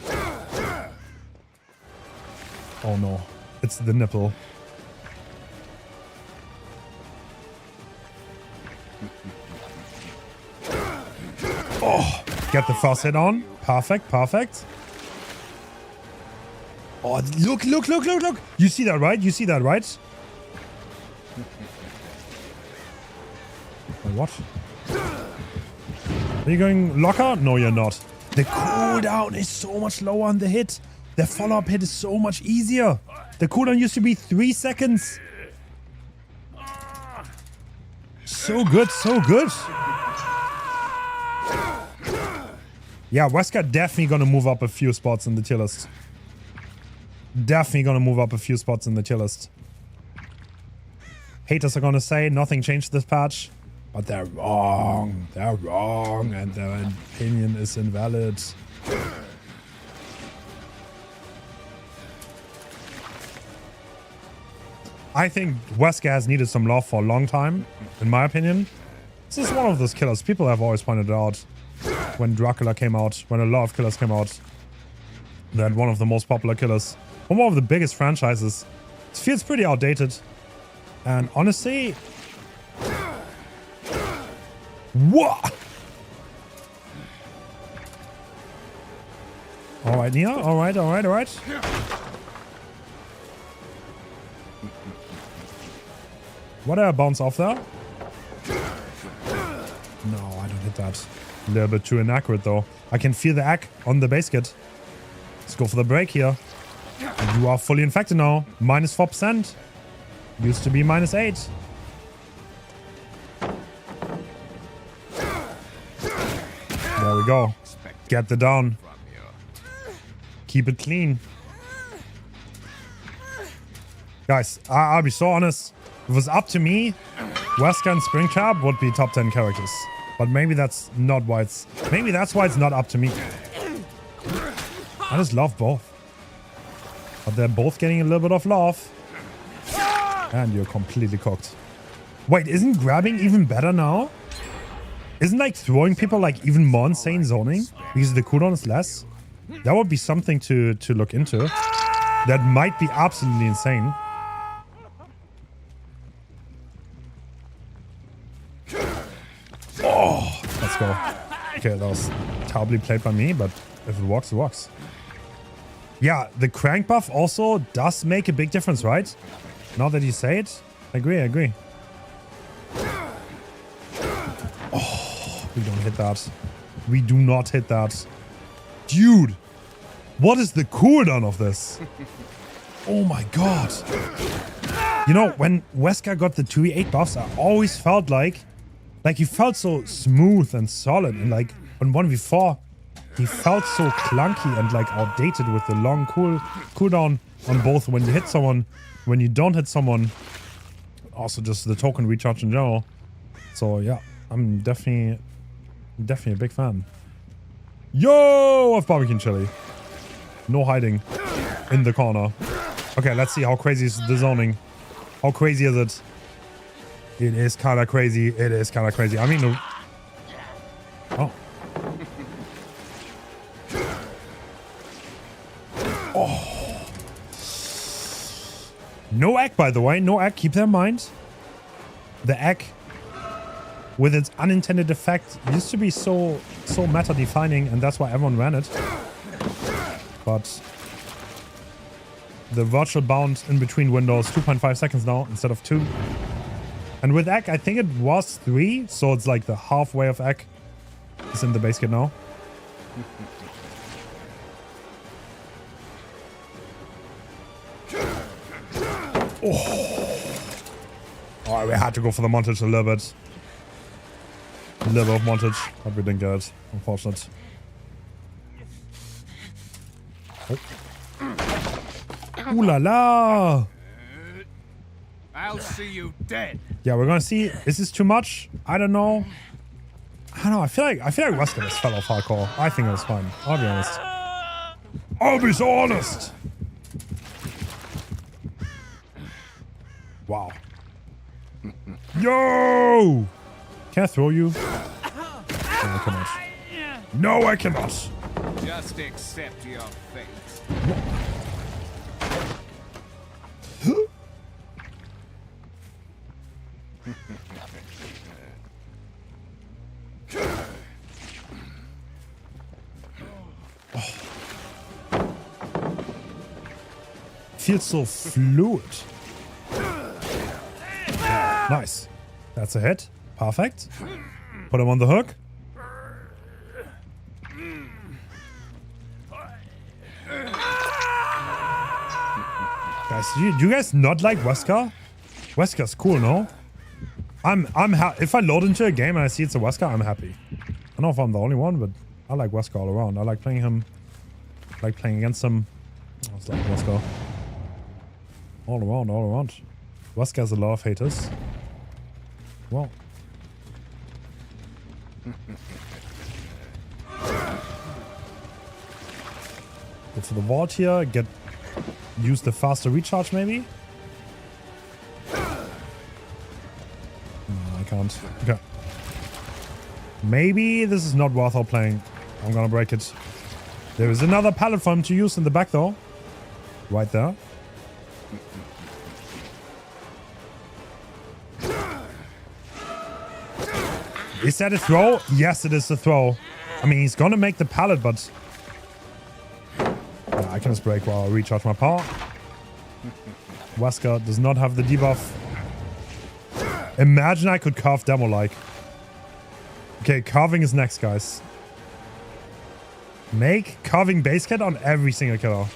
Oh no, it's the nipple. Oh, get the first hit on. Perfect, perfect. Oh, look, look, look, look, look. You see that, right? You see that, right? What? Are you going locker? No, you're not. The cooldown is so much lower on the hit. The follow-up hit is so much easier. The cooldown used to be 3 seconds. So good, so good. Yeah, Wesker definitely gonna move up a few spots in the tier list. Definitely gonna move up a few spots in the tier list. Haters are gonna say nothing changed this patch. But they're wrong. They're wrong. And their opinion is invalid. I think Wesker has needed some love for a long time, in my opinion. This is one of those killers. People have always pointed out when Dracula came out, when a lot of killers came out, that one of the most popular killers, one of the biggest franchises, it feels pretty outdated. And honestly... What? Alright, Nia. Alright, alright, alright. What did I bounce off there? No, I don't hit that. A little bit too inaccurate though. I can feel the egg on the base kit. Let's go for the break here. You are fully infected now. Minus 4%. Used to be minus 8. There we go. Get the down. Keep it clean. Guys, I'll be so honest. If it was up to me, Wesker and Springtrap would be top 10 characters. But maybe that's not why it's... Maybe that's why it's not up to me. I just love both. But they're both getting a little bit of love. And you're completely cooked. Wait, isn't grabbing even better now? Isn't like throwing people like even more insane zoning? Because the cooldown is less? That would be something to look into. That might be absolutely insane. Oh, let's go. Okay, that was terribly played by me, but if it works, it works. Yeah, the crank buff also does make a big difference, right? Now that you say it, I agree, I agree. Oh, we don't hit that. We do not hit that. Dude, what is the cooldown of this? Oh my god. You know, when Wesker got the 2e8 buffs, I always felt like he felt so smooth and solid. And like on 1v4, he felt so clunky and like outdated with the long cooldown on both when you hit someone, when you don't hit someone. Also just the token recharge in general. So yeah, I'm definitely a big fan. Yo, of barbecue chili. No hiding in the corner. Okay, let's see how crazy is the zoning. How crazy is it? It is kind of crazy. It is kind of crazy. I mean, oh. Oh. No egg, by the way. No egg. Keep that in mind. The egg, with its unintended effect, used to be so meta defining, and that's why everyone ran it. But the virtual bound in between windows, 2.5 seconds now instead of 2. And with egg, I think it was 3, so it's like the halfway of egg is in the base kit now. Oh. Oh, we had to go for the montage a little bit. A little bit of montage, but we didn't get it. Unfortunate. Oh. Ooh la la! I'll see you dead. Yeah, we're gonna see. Is this too much? I don't know. I don't know. I feel like Wesker just fell off hardcore. I think it was fine. I'll be honest. I'll be so honest. Wow. Yo! Can I throw you? No, I cannot. No, I cannot. Just accept your fate. Feels so fluid. Nice. That's a hit. Perfect. Put him on the hook. Guys, do you guys not like Wesker? Wesker's cool, no? If I load into a game and I see it's a Wesker, I'm happy. I don't know if I'm the only one, but I like Wesker all around. I like playing him. I like playing against him. Oh, it's like Wesker. All around, all around. Wesker has a lot of haters. Well. Go for the vault here. Use the faster recharge maybe. No, I can't. Okay. Maybe this is not worth our playing. I'm gonna break it. There is another pallet for him to use in the back though. Right there. Is that a throw? Yes, it is a throw. I mean, he's gonna make the pallet, but... Yeah, I can just break while I recharge my power. Wesker does not have the debuff. Imagine I could carve demo-like. Okay, carving is next, guys. Make carving base kit on every single killer.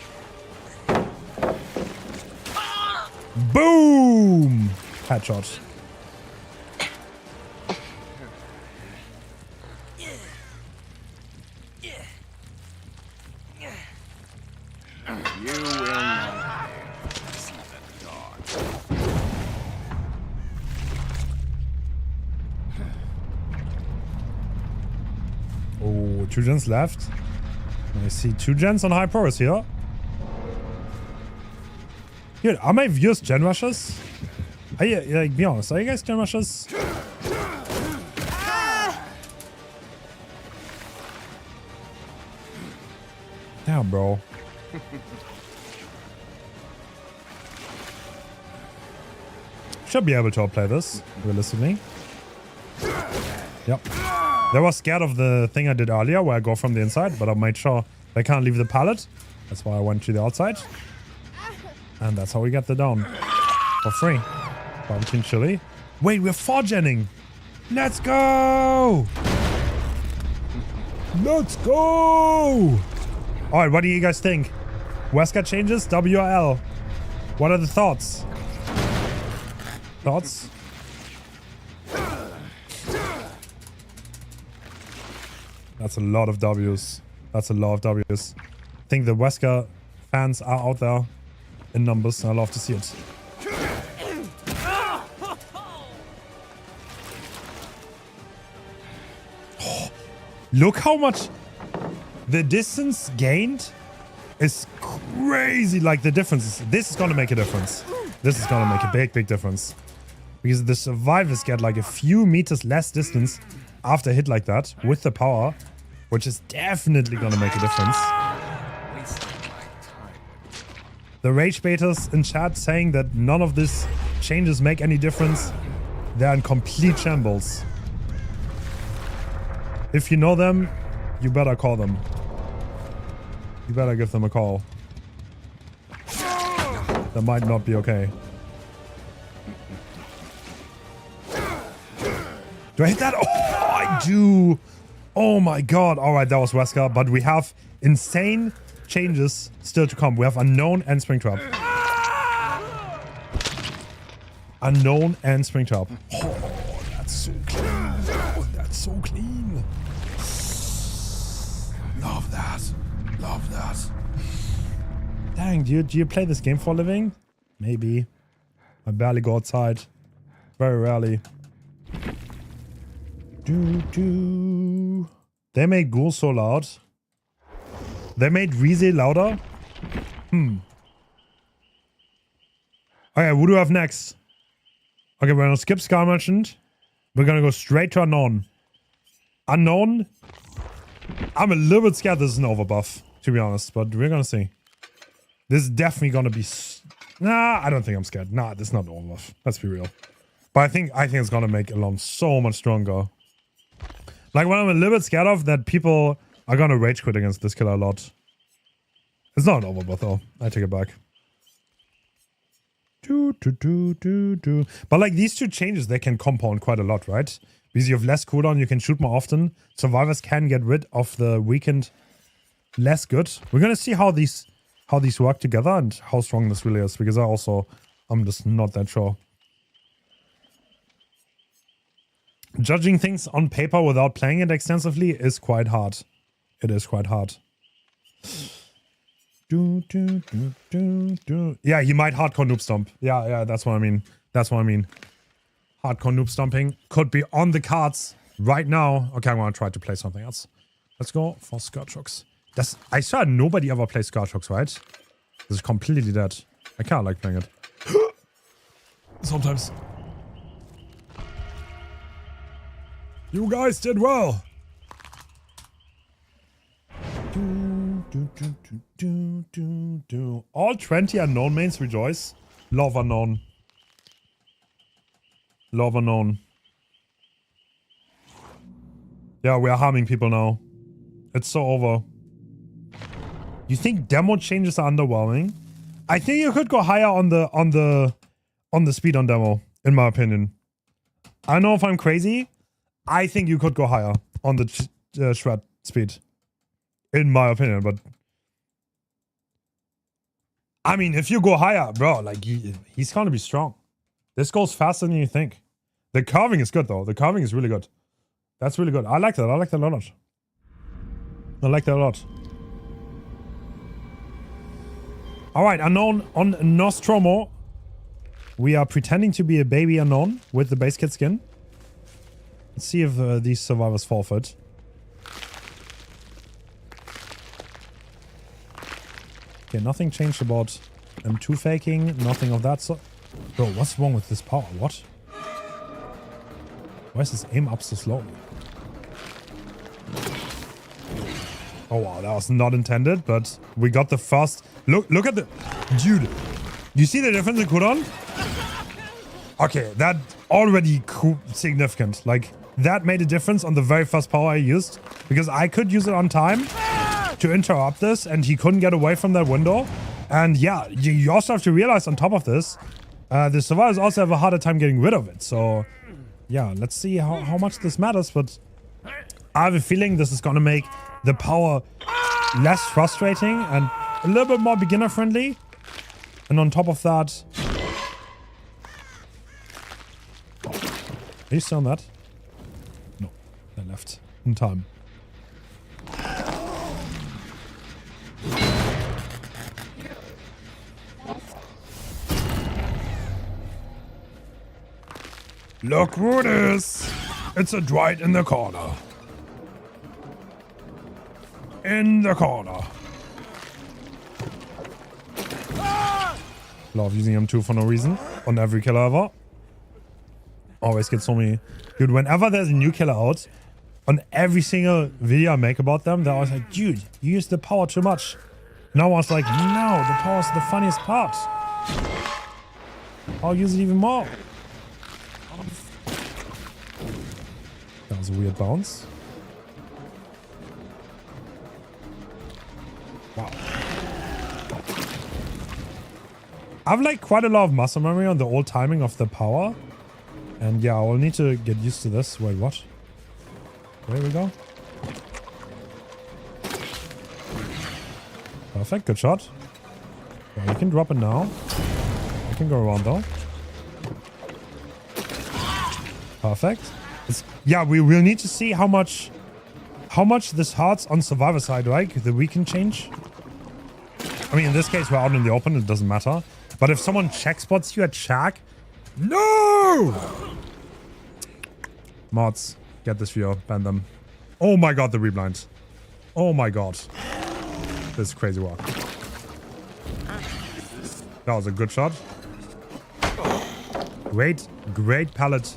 Boom! Headshot. You will not. Oh, 2 gens left. I see 2 gens on high progress here. Dude, are my viewers gen rushers? Are you, like, be honest, are you guys gen rushers? Damn, bro. Should be able to outplay this, realistically. Yep. They were scared of the thing I did earlier, where I go from the inside, but I made sure they can't leave the pallet. That's why I went to the outside. And that's how we get the down. For free. Barbecue and chili. Wait, we're 4genning! Let's go! Let's go! Alright, what do you guys think? Wesker changes, W or L? What are the thoughts? Thoughts? That's a lot of W's. That's a lot of W's. I think the Wesker fans are out there in numbers, and I love to see it. Oh, look how much the distance gained is crazy. Like the difference. This is going to make a difference. This is going to make a big, big difference. Because the survivors get like a few meters less distance after a hit like that with the power, which is definitely going to make a difference. The rage baiters in chat saying that none of these changes make any difference. They're in complete shambles. If you know them, you better call them. You better give them a call. That might not be okay. Do I hit that? Oh, I do. Oh my god. Alright, that was Wesker. But we have insane changes still to come. We have Unknown and Springtrap. Unknown and Springtrap. Oh, that's so clean. Oh, that's so clean. Love that. Love that. Dang, do you play this game for a living? Maybe. I barely go outside. Very rarely. They made Ghoul so loud. They made Rize louder. Okay, who do I have next? Okay, we're gonna skip Scar Merchant. We're gonna go straight to Unknown. Unknown? I'm a little bit scared this is an overbuff, to be honest, but we're gonna see. This is definitely gonna be... Nah, I don't think I'm scared. Nah, this is not an overbuff. Let's be real. But I think it's gonna make Alone so much stronger. Like, what I'm a little bit scared of, that people are gonna rage quit against this killer a lot. It's not an overbuff, though. I take it back. But like these two changes, they can compound quite a lot, right? Because you have less cooldown, you can shoot more often. Survivors can get rid of the weakened less good. We're gonna see how these work together and how strong this really is, because I'm just not that sure. Judging things on paper without playing it extensively is quite hard. It is quite hard. Yeah, he might hardcore noob stomp. Yeah, that's what I mean. That's what I mean. Hardcore noob stomping could be on the cards right now. Okay, I'm gonna try to play something else. Let's go for Scourge Hooks. I saw nobody ever play Scourge Hooks, right? This is completely dead. I kinda like playing it. Sometimes. You guys did well. All 20 Unknown mains rejoice. Love Unknown. Love Unknown. Yeah, we are harming people now. It's so over. You think demo changes are underwhelming? I think you could go higher on the speed on demo, in my opinion. I don't know if I'm crazy. I think you could go higher on the shred speed. In my opinion, but... I mean, if you go higher, bro, like, he's gonna be strong. This goes faster than you think. The carving is good, though. The carving is really good. That's really good. I like that. I like that a lot. I like that a lot. Alright, Unknown on Nostromo. We are pretending to be a baby Unknown with the base kit skin. Let's see if these survivors forfeit. Okay, nothing changed about M2 faking. Nothing of that sort. Bro, what's wrong with this power? What? Why is this aim up so slowly? Oh wow, that was not intended, but we got the first... Look at the... Dude, you see the difference in cooldown? Okay, that already significant. Like, that made a difference on the very first power I used. Because I could use it on time to interrupt this, and he couldn't get away from that window. And yeah, you also have to realize on top of this, the survivors also have a harder time getting rid of it. So yeah, let's see how much this matters, but I have a feeling this is gonna make the power less frustrating and a little bit more beginner friendly. And on top of that... Are you still on that? No, they left in time. Look who it is! It's a Dwight in the corner. In the corner. Love using M2 for no reason. On every killer ever. Always get so many... Dude, whenever there's a new killer out, on every single video I make about them, they're always like, dude, you use the power too much. And I was like, no, the power's the funniest part. I'll use it even more. That was a weird bounce. Wow. I have like quite a lot of muscle memory on the old timing of the power. And yeah, I will need to get used to this. Wait, what? There we go. Perfect, good shot. Yeah, you can drop it now. I can go around though. Perfect. Yeah, we will need to see how much this hurts on survivor side, right? The weaken change. I mean, in this case, we're out in the open. It doesn't matter. But if someone check spots you at shack, no! Mods, get this viewer, ban them. Oh my god, the reblind. Oh my god. This is crazy work. That was a good shot. Great pallet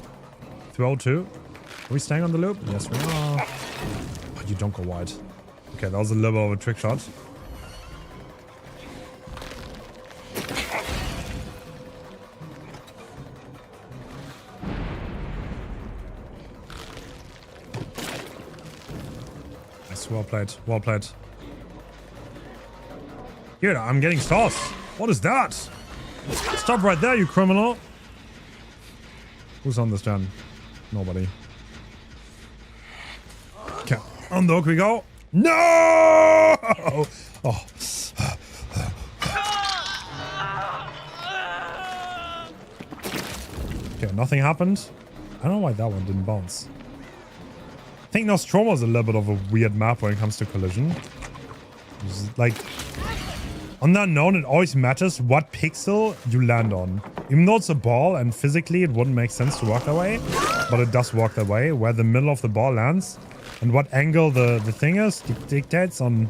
202. Are we staying on the loop? Yes, we are. Oh, you don't go wide. Okay, that was a little bit of a trick shot. Nice, well played, well played. Dude, I'm getting sauce. What is that? Stop right there, you criminal. Who's on this gen? Nobody. Okay, on the hook we go. No! Oh. Okay, nothing happened. I don't know why that one didn't bounce. I think Nostromo is a little bit of a weird map when it comes to collision. It's like, on the unknown, it always matters what pixel you land on. Even though it's a ball and physically it wouldn't make sense to walk that way, but it does walk that way, where the middle of the ball lands. And what angle the thing is dictates on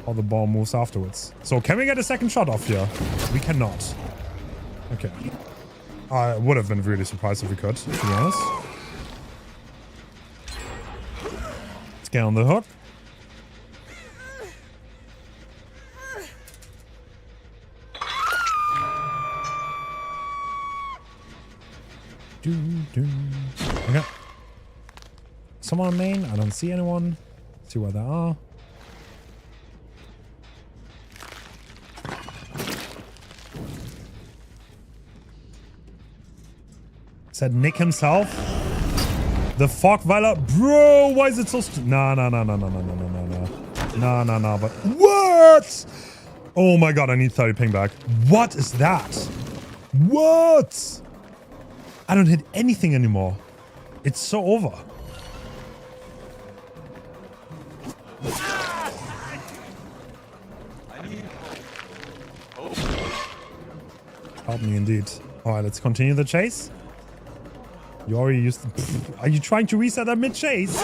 how the ball moves afterwards. So can we get a second shot off here? We cannot. Okay. I would have been really surprised if we could, to be honest. Let's get on the hook. Okay. Someone on main? I don't see anyone. Let's see where they are. Said Nick himself. The Fogweiler. Bro, why is it so... No, but... What? Oh my god, I need 30 ping back. What is that? What? I don't hit anything anymore. It's so over. Help me indeed. Alright, let's continue the chase. You already used the... Are you trying to reset that mid-chase?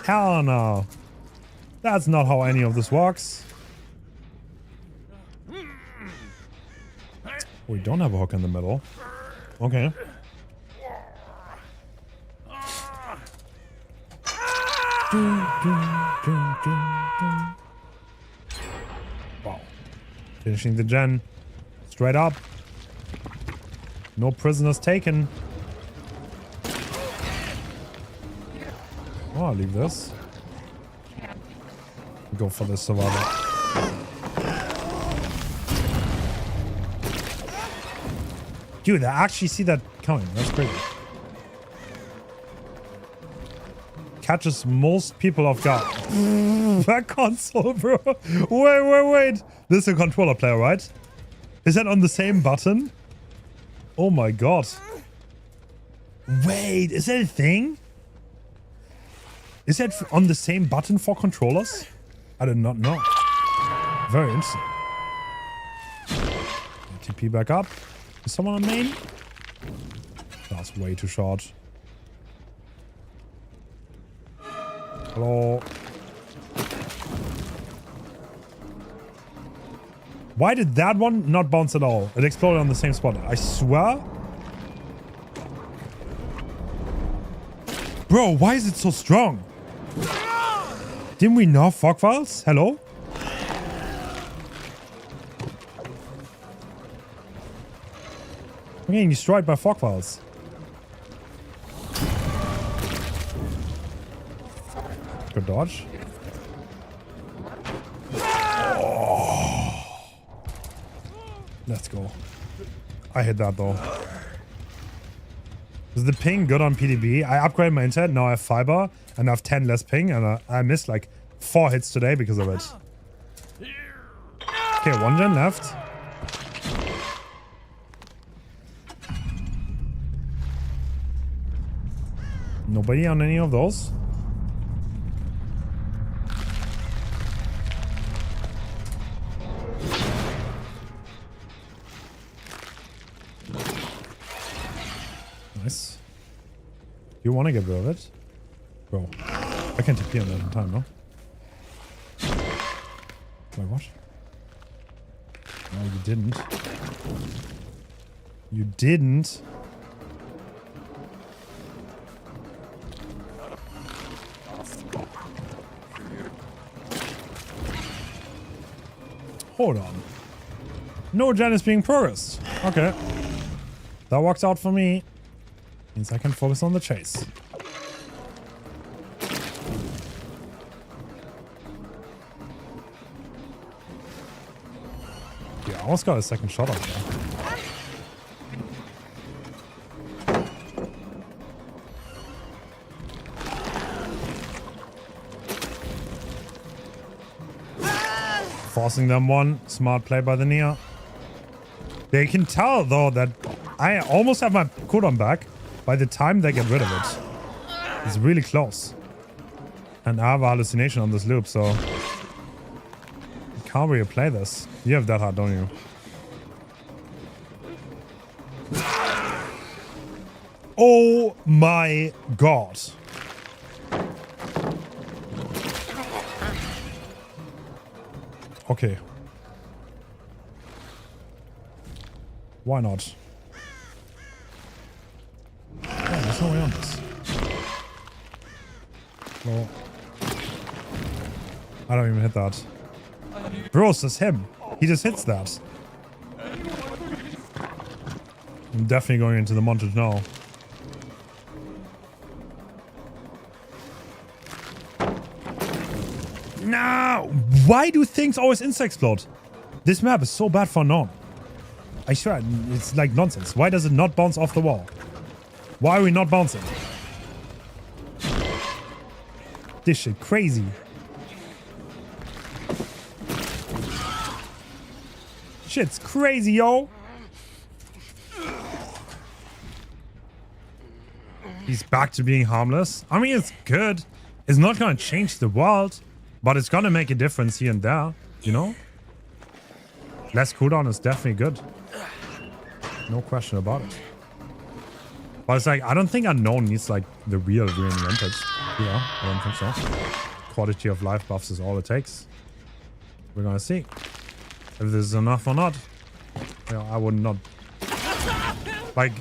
Hell no. That's not how any of this works. We don't have a hook in the middle. Okay. Wow. Finishing the gen. Straight up. No prisoners taken. Oh, I'll leave this. Go for the survivor. Dude, I actually see that coming. That's crazy. Catches most people off guard. That console, bro. Wait. This is a controller player, right? Is that on the same button? Oh my god. Wait, is that a thing? Is that on the same button for controllers? I did not know. Very interesting. TP back up. Is someone on main? That's way too short. Hello. Why did that one not bounce at all? It exploded on the same spot. I swear. Bro, why is it so strong? Didn't we know fog files? Hello? I'm getting destroyed by fog files. Good dodge. Oh. Let's go. I hit that though. Is the ping good on PTB? I upgraded my internet. Now I have fiber and I have 10 less ping, and I missed like 4 hits today because of it. Okay, 1 gen left. Nobody on any of those. Nice. You want to get rid of it? Bro, I can TP on that in time, no? Wait, what? No, you didn't. You didn't. Hold on. No gen is being progressed. Okay. That works out for me. Means I can focus on the chase. Yeah, I almost got a second shot on there. Forcing them one. Smart play by the Nia. They can tell, though, that I almost have my cooldown back by the time they get rid of it. It's really close. And I have a hallucination on this loop, so... You can't really play this. You have that hard, don't you? Oh my god. Okay. Why not? Oh, there's no way on this. No. I don't even hit that. Bros, that's him. He just hits that. I'm definitely going into the montage now. No! Why do things always insta-explode? This map is so bad for none. I swear, it's like nonsense. Why does it not bounce off the wall? Why are we not bouncing? This shit crazy. Shit's crazy, yo. He's back to being harmless. I mean, it's good. It's not gonna change the world, but it's gonna make a difference here and there, you know? Less cooldown is definitely good. No question about it. But it's like, I don't think Unknown needs like the real rampage. Yeah, I don't think so. Quality of life buffs is all it takes. We're gonna see if this is enough or not. Yeah, I would not. Like,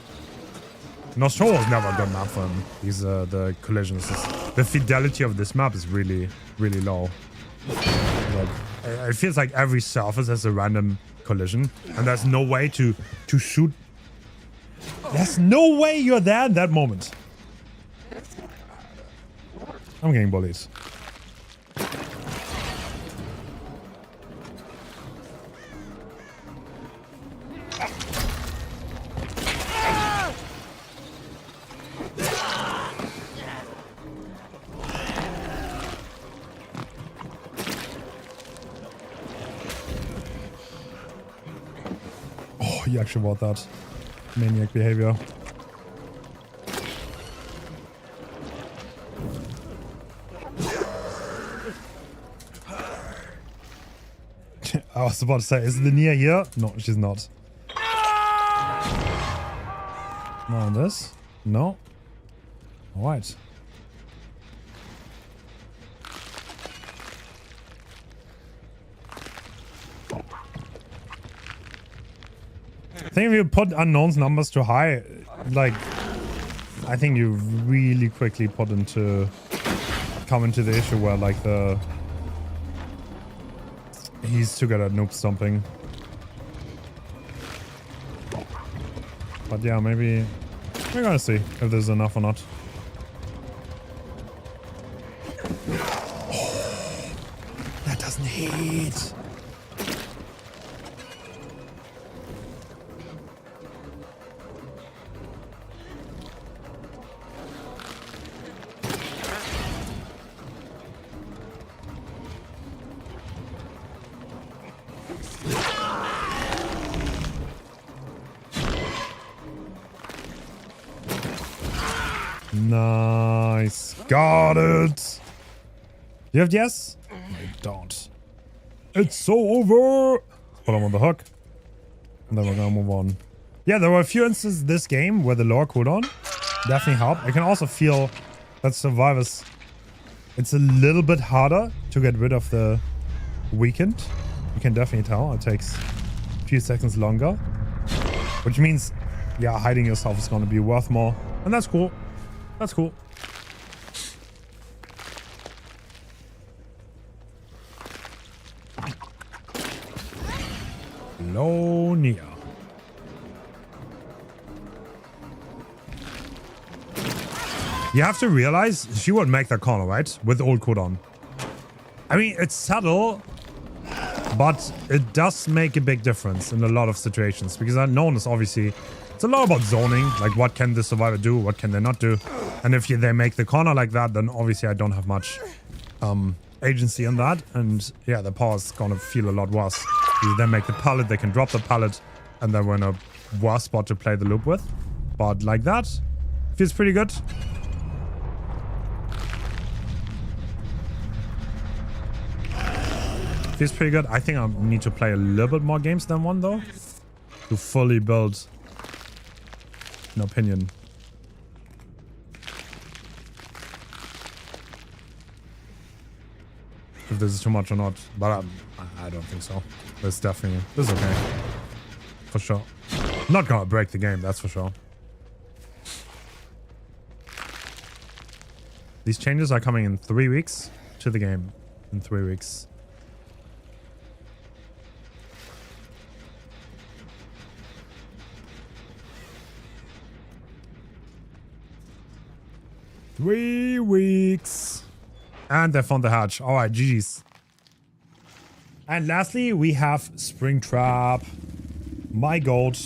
Nostro was never good enough for him. These the collisions. The fidelity of this map is really, really low. Like, it feels like every surface has a random collision, and there's no way to shoot. There's no way you're there in that moment. I'm getting bullied. Oh, he actually bought that. Maniac behavior. I was about to say, is the Nia here? No, she's not. No on this? No. Alright. I think if you put Unknown's numbers too high, like, I think you really quickly come into the issue where, like, he's too good at noob stomping. But yeah, maybe we're gonna see if there's enough or not. Oh, that doesn't hit. Nice. Got it. You have yes? I don't. It's so over. Put him on the hook. And then we're gonna move on. Yeah, there were a few instances this game where the lower cooldown definitely helped. I can also feel that survivors, it's a little bit harder to get rid of the weakened. You can definitely tell. It takes a few seconds longer. Which means, yeah, hiding yourself is gonna be worth more. And that's cool. That's cool. Colonia. You have to realize she would make that corner, right? With old cooldown. I mean, it's subtle, but it does make a big difference in a lot of situations. Because Unknown is obviously... It's a lot about zoning. Like, what can the survivor do? What can they not do? And if they make the corner like that, then obviously I don't have much agency in that. And yeah, the power is gonna feel a lot worse. If they make the pallet, they can drop the pallet, and then we're in a worse spot to play the loop with. But like that, feels pretty good. Feels pretty good. I think I need to play a little bit more games than one, though, to fully build an opinion. If this is too much or not, but I don't think so. This is okay. For sure. Not gonna break the game, that's for sure. These changes are coming in 3 weeks to the game. In 3 weeks. Three weeks. And they found the hatch. Alright, GG's. And lastly, we have Springtrap. My gold.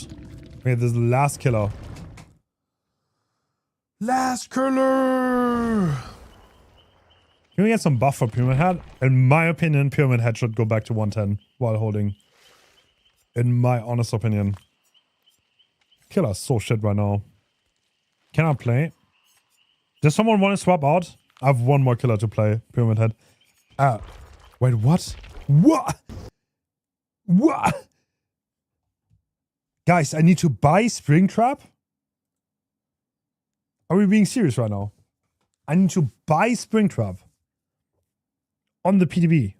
Okay, this is the last killer. Last killer! Can we get some buff for Pyramid Head? In my opinion, Pyramid Head should go back to 110 while holding. In my honest opinion. Killer's so shit right now. Can I play? Does someone want to swap out? I have one more killer to play. Pyramid Head. Wait, what? What? What? Guys, I need to buy Springtrap? Are we being serious right now? I need to buy Springtrap on the PTB.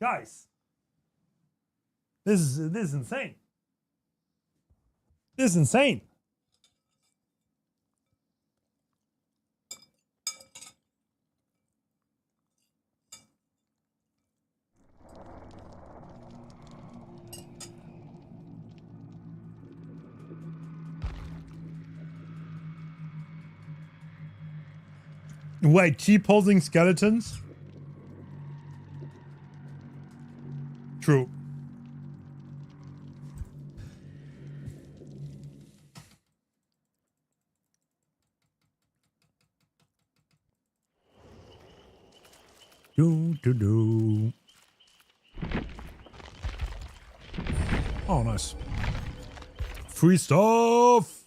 Guys, this is insane. This is insane. Wait, cheap posing skeletons? True. Do. Oh, nice. Free stuff.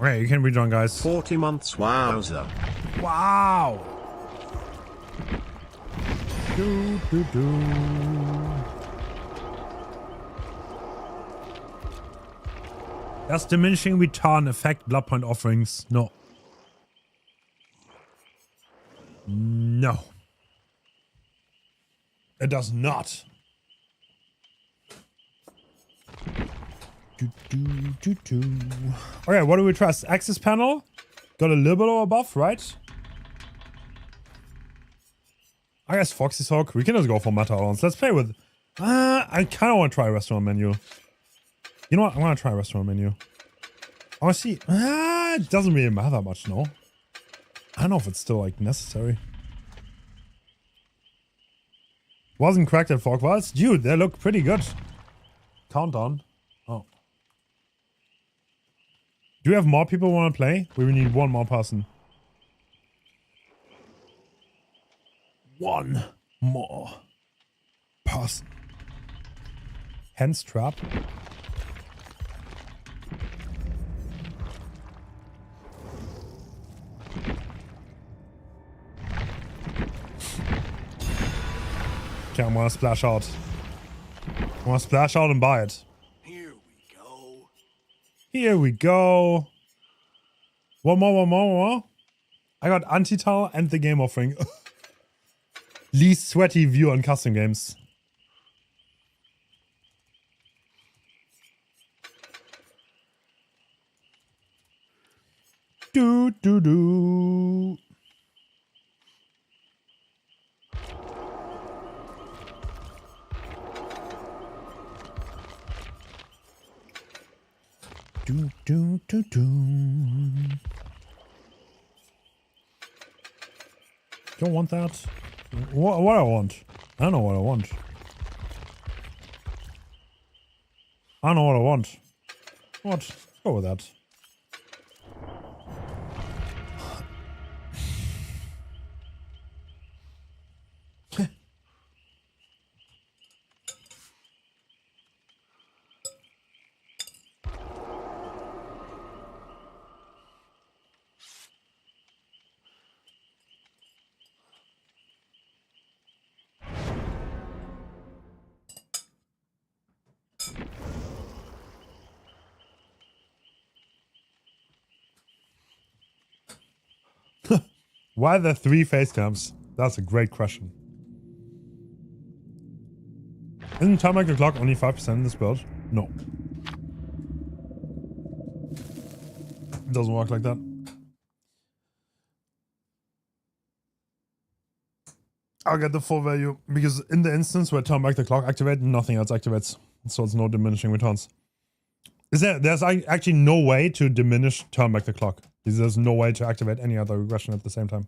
Okay, you can rejoin, guys. 40 months, wowza. Wow. Do. Does diminishing return affect blood point offerings? No. No. It does not. Okay, what do we trust? Access panel? Got a little bit of a buff, right? I guess Foxy's Hawk. We can just go for meta add-ons. Let's play with... I kind of want to try restaurant menu. You know what? I want to try restaurant menu. I want to see... it doesn't really matter that much, no? I don't know if it's still, like, necessary. Wasn't cracked at Fork Walls? Dude, they look pretty good. Countdown. Oh. Do we have more people who want to play? We need one more person. One more person. Hens trap. Okay, I'm gonna splash out. I'm gonna splash out and buy it. Here we go. Here we go. One more. I got Anti-Tal and the game offering. Least sweaty view on custom games. Do do do. Do do do do. Don't want that. What I want? I don't know what I want. I don't know what I want. What? Let's go with that. Why are there 3 face cams? That's a great question. Isn't time like the clock only 5% in this build? No. It doesn't work like that. I'll get the full value because in the instance where turn back the clock activates, nothing else activates. So it's no diminishing returns. There's actually no way to diminish turn back the clock. There's no way to activate any other regression at the same time.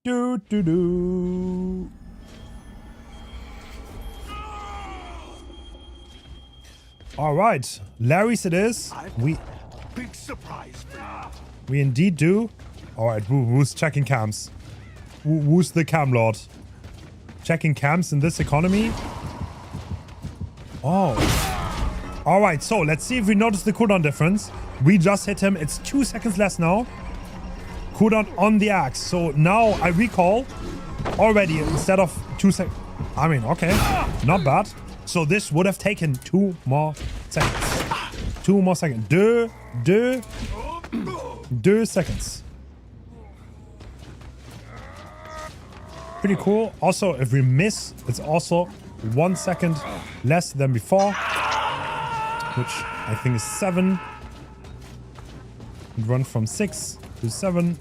Do do do. All right, Larry's it is. Big surprise for you. We indeed do. All right, who's checking cams? Who's the cam lord? Checking cams in this economy? Oh. All right, so let's see if we notice the cooldown difference. We just hit him. It's 2 seconds less now. Cooldown on the axe. So now I recall already instead of 2 seconds. I mean, okay, not bad. So this would have taken 2 more seconds. 2 more seconds. 2 seconds. Pretty cool. Also, if we miss, it's also 1 second less than before, which I think is 7. And run from 6 to 7.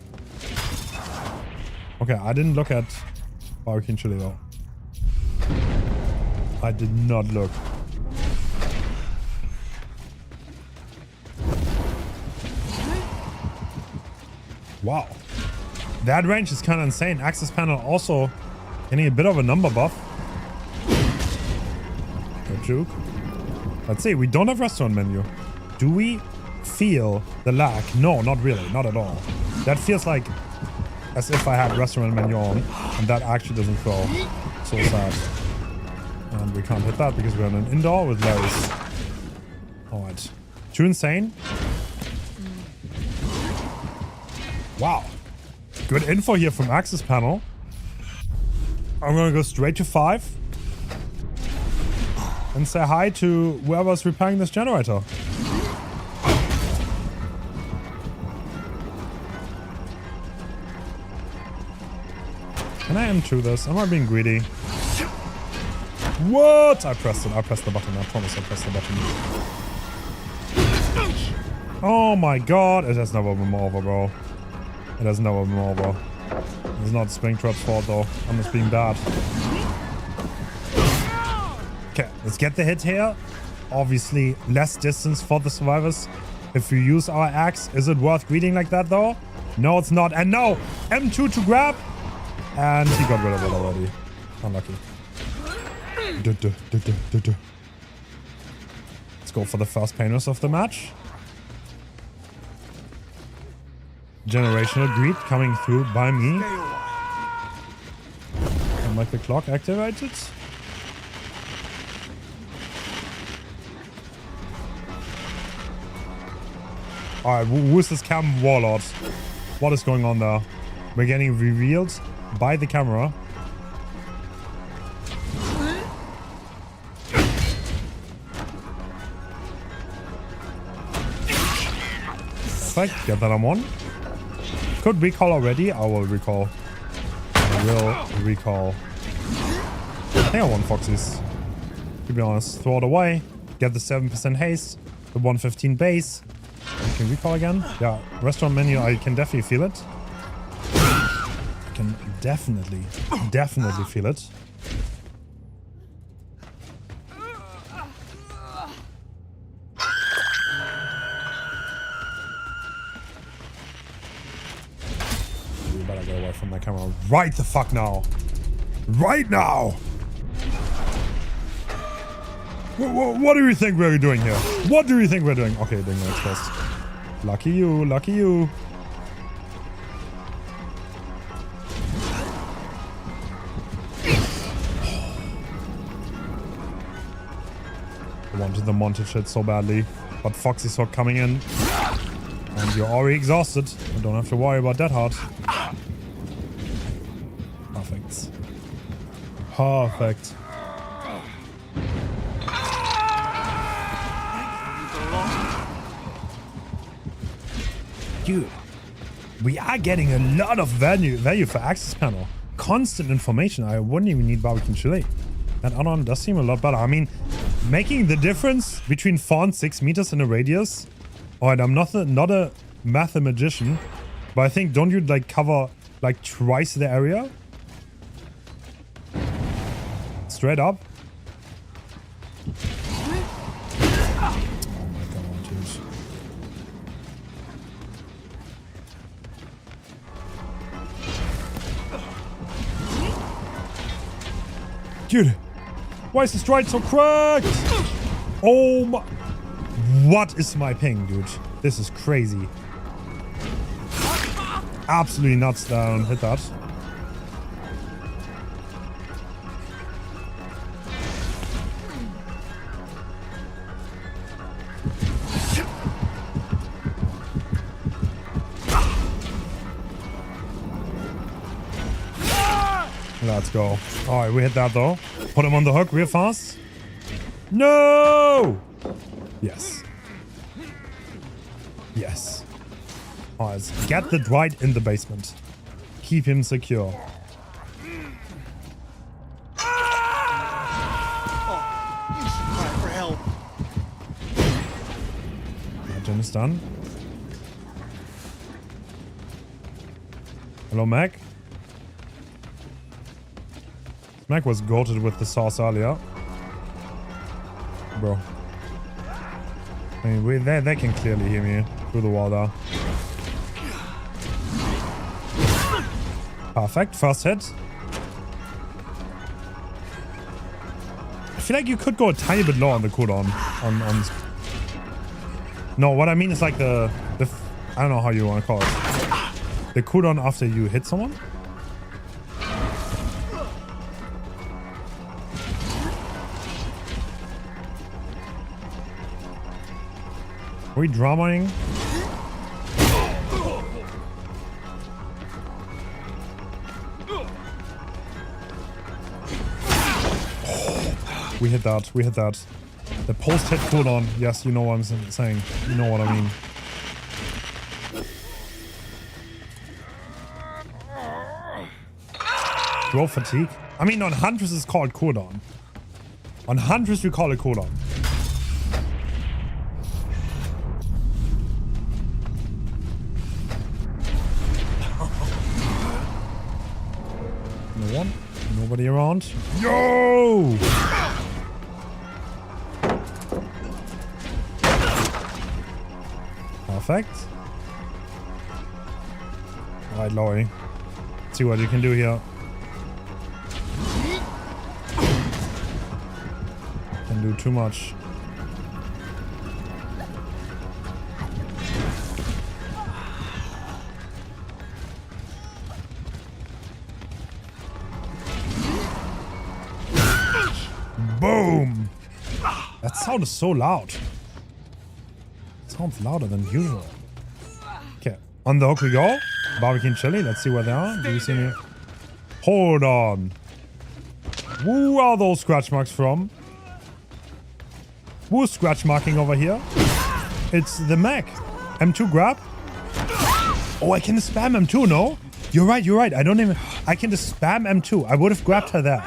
Okay, I didn't look at barbecue chili though. I did not look. Wow. That range is kind of insane. Access panel also getting a bit of a number buff. No joke. Let's see, we don't have restaurant menu. Do we feel the lag? No, not really. Not at all. That feels like as if I had restaurant menu on, and that actually doesn't feel so sad. And we can't hit that because we're in an indoor with Larry's. Alright. Too insane. Wow. Good info here from Access Panel. I'm gonna go straight to 5. And say hi to whoever's repairing this generator. Can I M2 this? Am I being greedy? What? I pressed it. I pressed the button. I promise I pressed the button. Oh my god. It has never been over, bro. It has never been over. It's not Springtrap's fault though. I'm just being bad. Okay, let's get the hit here. Obviously, less distance for the survivors. If we use our axe, is it worth greeting like that though? No, it's not. And no! M2 to grab! And he got rid of it already. Unlucky. Let's go for the first painless of the match. Generational greet coming through by me. And like the clock activated. Alright, who's this cam warlord? What is going on there? We're getting revealed by the camera. Perfect, get that I'm on. Could recall already? I will recall. I will recall. think I want Foxy's. To be honest. Throw it away. Get the 7% haste. The 115 base. You can recall again. Yeah. Restaurant menu, I can definitely feel it. I can definitely feel it. You better get away from my camera right the fuck now. Right now! What do you think we're doing here? What do you think we're doing? Okay, doing next quest. Lucky you, lucky you. I wanted the montage hit so badly, but Foxy saw coming in. And you're already exhausted. You don't have to worry about that hard. Perfect. Perfect. Dude, we are getting a lot of value for access panel. Constant information. I wouldn't even need barbecue chili. That add-on does seem a lot better. I mean, making the difference between 4 and 6 meters in a radius. Alright, I'm not a mathematician, but I think don't you like cover like twice the area? Straight up. Dude, why is the stride so cracked? Oh my... What is my ping, dude? This is crazy. Absolutely nuts down. Hit that. Let's go. Alright, we hit that though. Put him on the hook real fast. No! Yes. Yes. Alright, get the Dwight in the basement. Keep him secure. Cry for help. Legend is done. Hello, Mac. Mac was goated with the sauce earlier. Bro. I mean, they can clearly hear me through the wall there. Perfect. First hit. I feel like you could go a tiny bit low on the cooldown. On No, what I mean is like the I don't know how you want to call it. The cooldown after you hit someone. Are we dramaing? Oh, we hit that. We hit that. The post-hit cooldown. Yes, you know what I'm saying. You know what I mean. Draw fatigue. I mean, on Huntress it's called cooldown. On Huntress we call it cooldown. No one. Nobody around. Yo! Perfect. Alright, Laurie. Let's see what you can do here. Can do too much. Boom! That sound is so loud. It sounds louder than usual. Okay, on the hook we go. Barbecue and chili. Let's see where they are. Do you see me? Hold on. Who are those scratch marks from? Who's scratch marking over here? It's the Mac. M2 grab. Oh, I can spam M2, no? You're right, you're right. I don't even... I can just spam M2. I would have grabbed her there.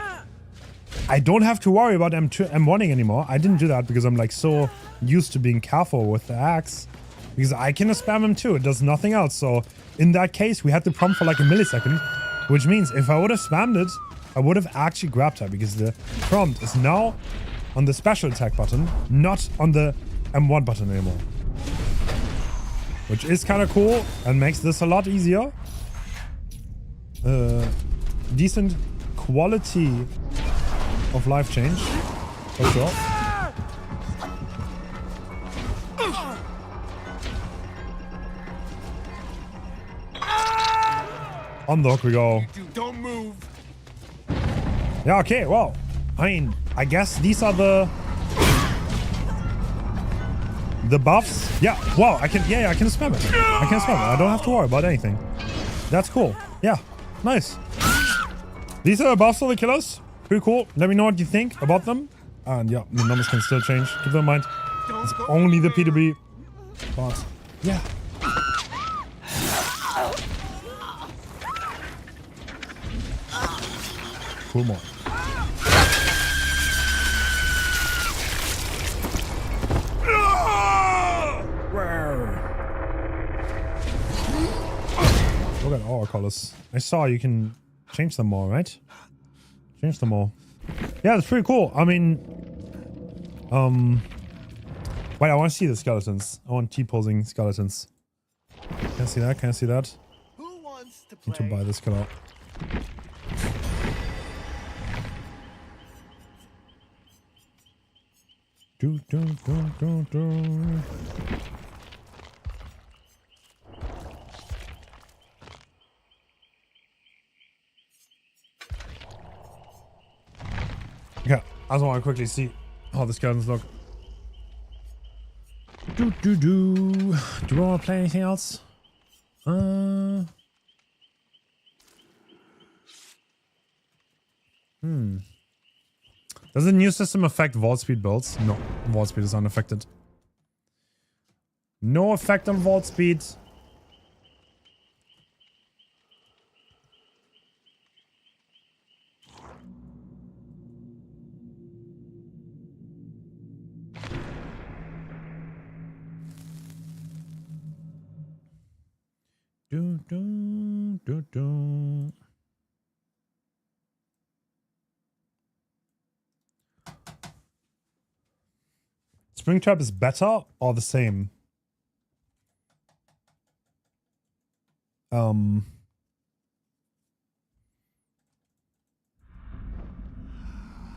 I don't have to worry about M1ing anymore. I didn't do that because I'm like so used to being careful with the axe. Because I can spam him too. It does nothing else. So in that case, we had to prompt for like a millisecond. Which means if I would have spammed it, I would have actually grabbed her. Because the prompt is now on the special attack button, not on the M1 button anymore. Which is kind of cool and makes this a lot easier. Decent quality of life change. For sure. On the hook we go. Don't move. Yeah, okay, well. I mean, I guess these are the buffs. Yeah, wow, I can spam it. I can spam it. I don't have to worry about anything. That's cool. Yeah, nice. These are the buffs for the killers. Pretty cool. Let me know what you think about them. And yeah, the numbers can still change. Keep that in mind. It's only the PTB. But yeah. Cool more. Look at our colors. I saw you can change them all, right? Change them all. Yeah, it's pretty cool. I mean, wait, I want to see the skeletons. I want T-posing skeletons. Can I see that? Can I see that? Who wants to Need to play? buy this color. Do, do, do, do, do. Okay, I just want to quickly see how the skeletons look. Do we want to play anything else? Does the new system affect vault speed builds? No, vault speed is unaffected. No effect on vault speed. Do. Springtrap is better or the same? I mean,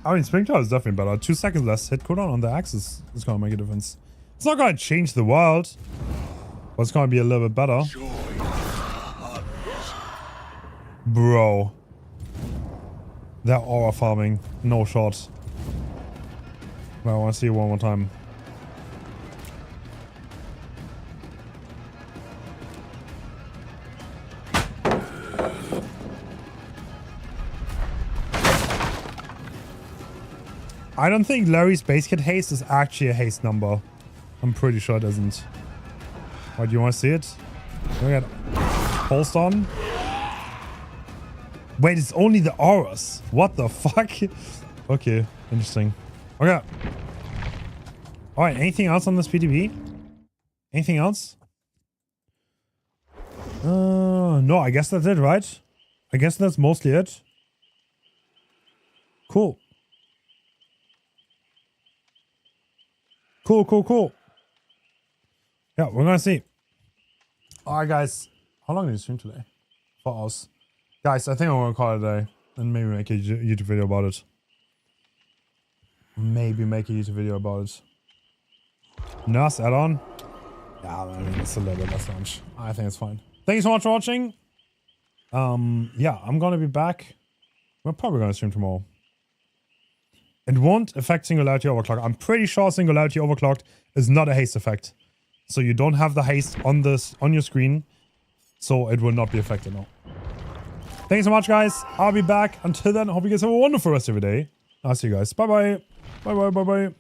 Springtrap is definitely better. 2 seconds less hit cooldown on the axis is gonna make a difference. It's not gonna change the world, but it's gonna be a little bit better. Bro. They're aura farming. No shot. But I want to see it one more time. I don't think Larry's base kit haste is actually a haste number. I'm pretty sure it isn't. Why, do you want to see it? Look at pulse on. Wait, it's only the auras. What the fuck? Okay, interesting. Okay. Alright, anything else on this PTB? Anything else? No, I guess that's it, right? I guess that's mostly it. Cool. Cool. Yeah, we're gonna see. Alright, guys. How long did you stream today? 4 hours. Guys, I think I'm gonna call it a day. And maybe make a YouTube video about it. Maybe make a YouTube video about it. Nurse add-on? Yeah, I mean, it's a little bit less lunch. I think it's fine. Thank you so much for watching. Yeah, I'm gonna be back. We're probably gonna stream tomorrow. It won't affect Singularity Overclock. I'm pretty sure Singularity Overclocked is not a haste effect. So you don't have the haste on your screen. So it will not be affected, no. Thanks so much, guys. I'll be back. Until then, I hope you guys have a wonderful rest of your day. I'll see you guys. Bye-bye. Bye-bye.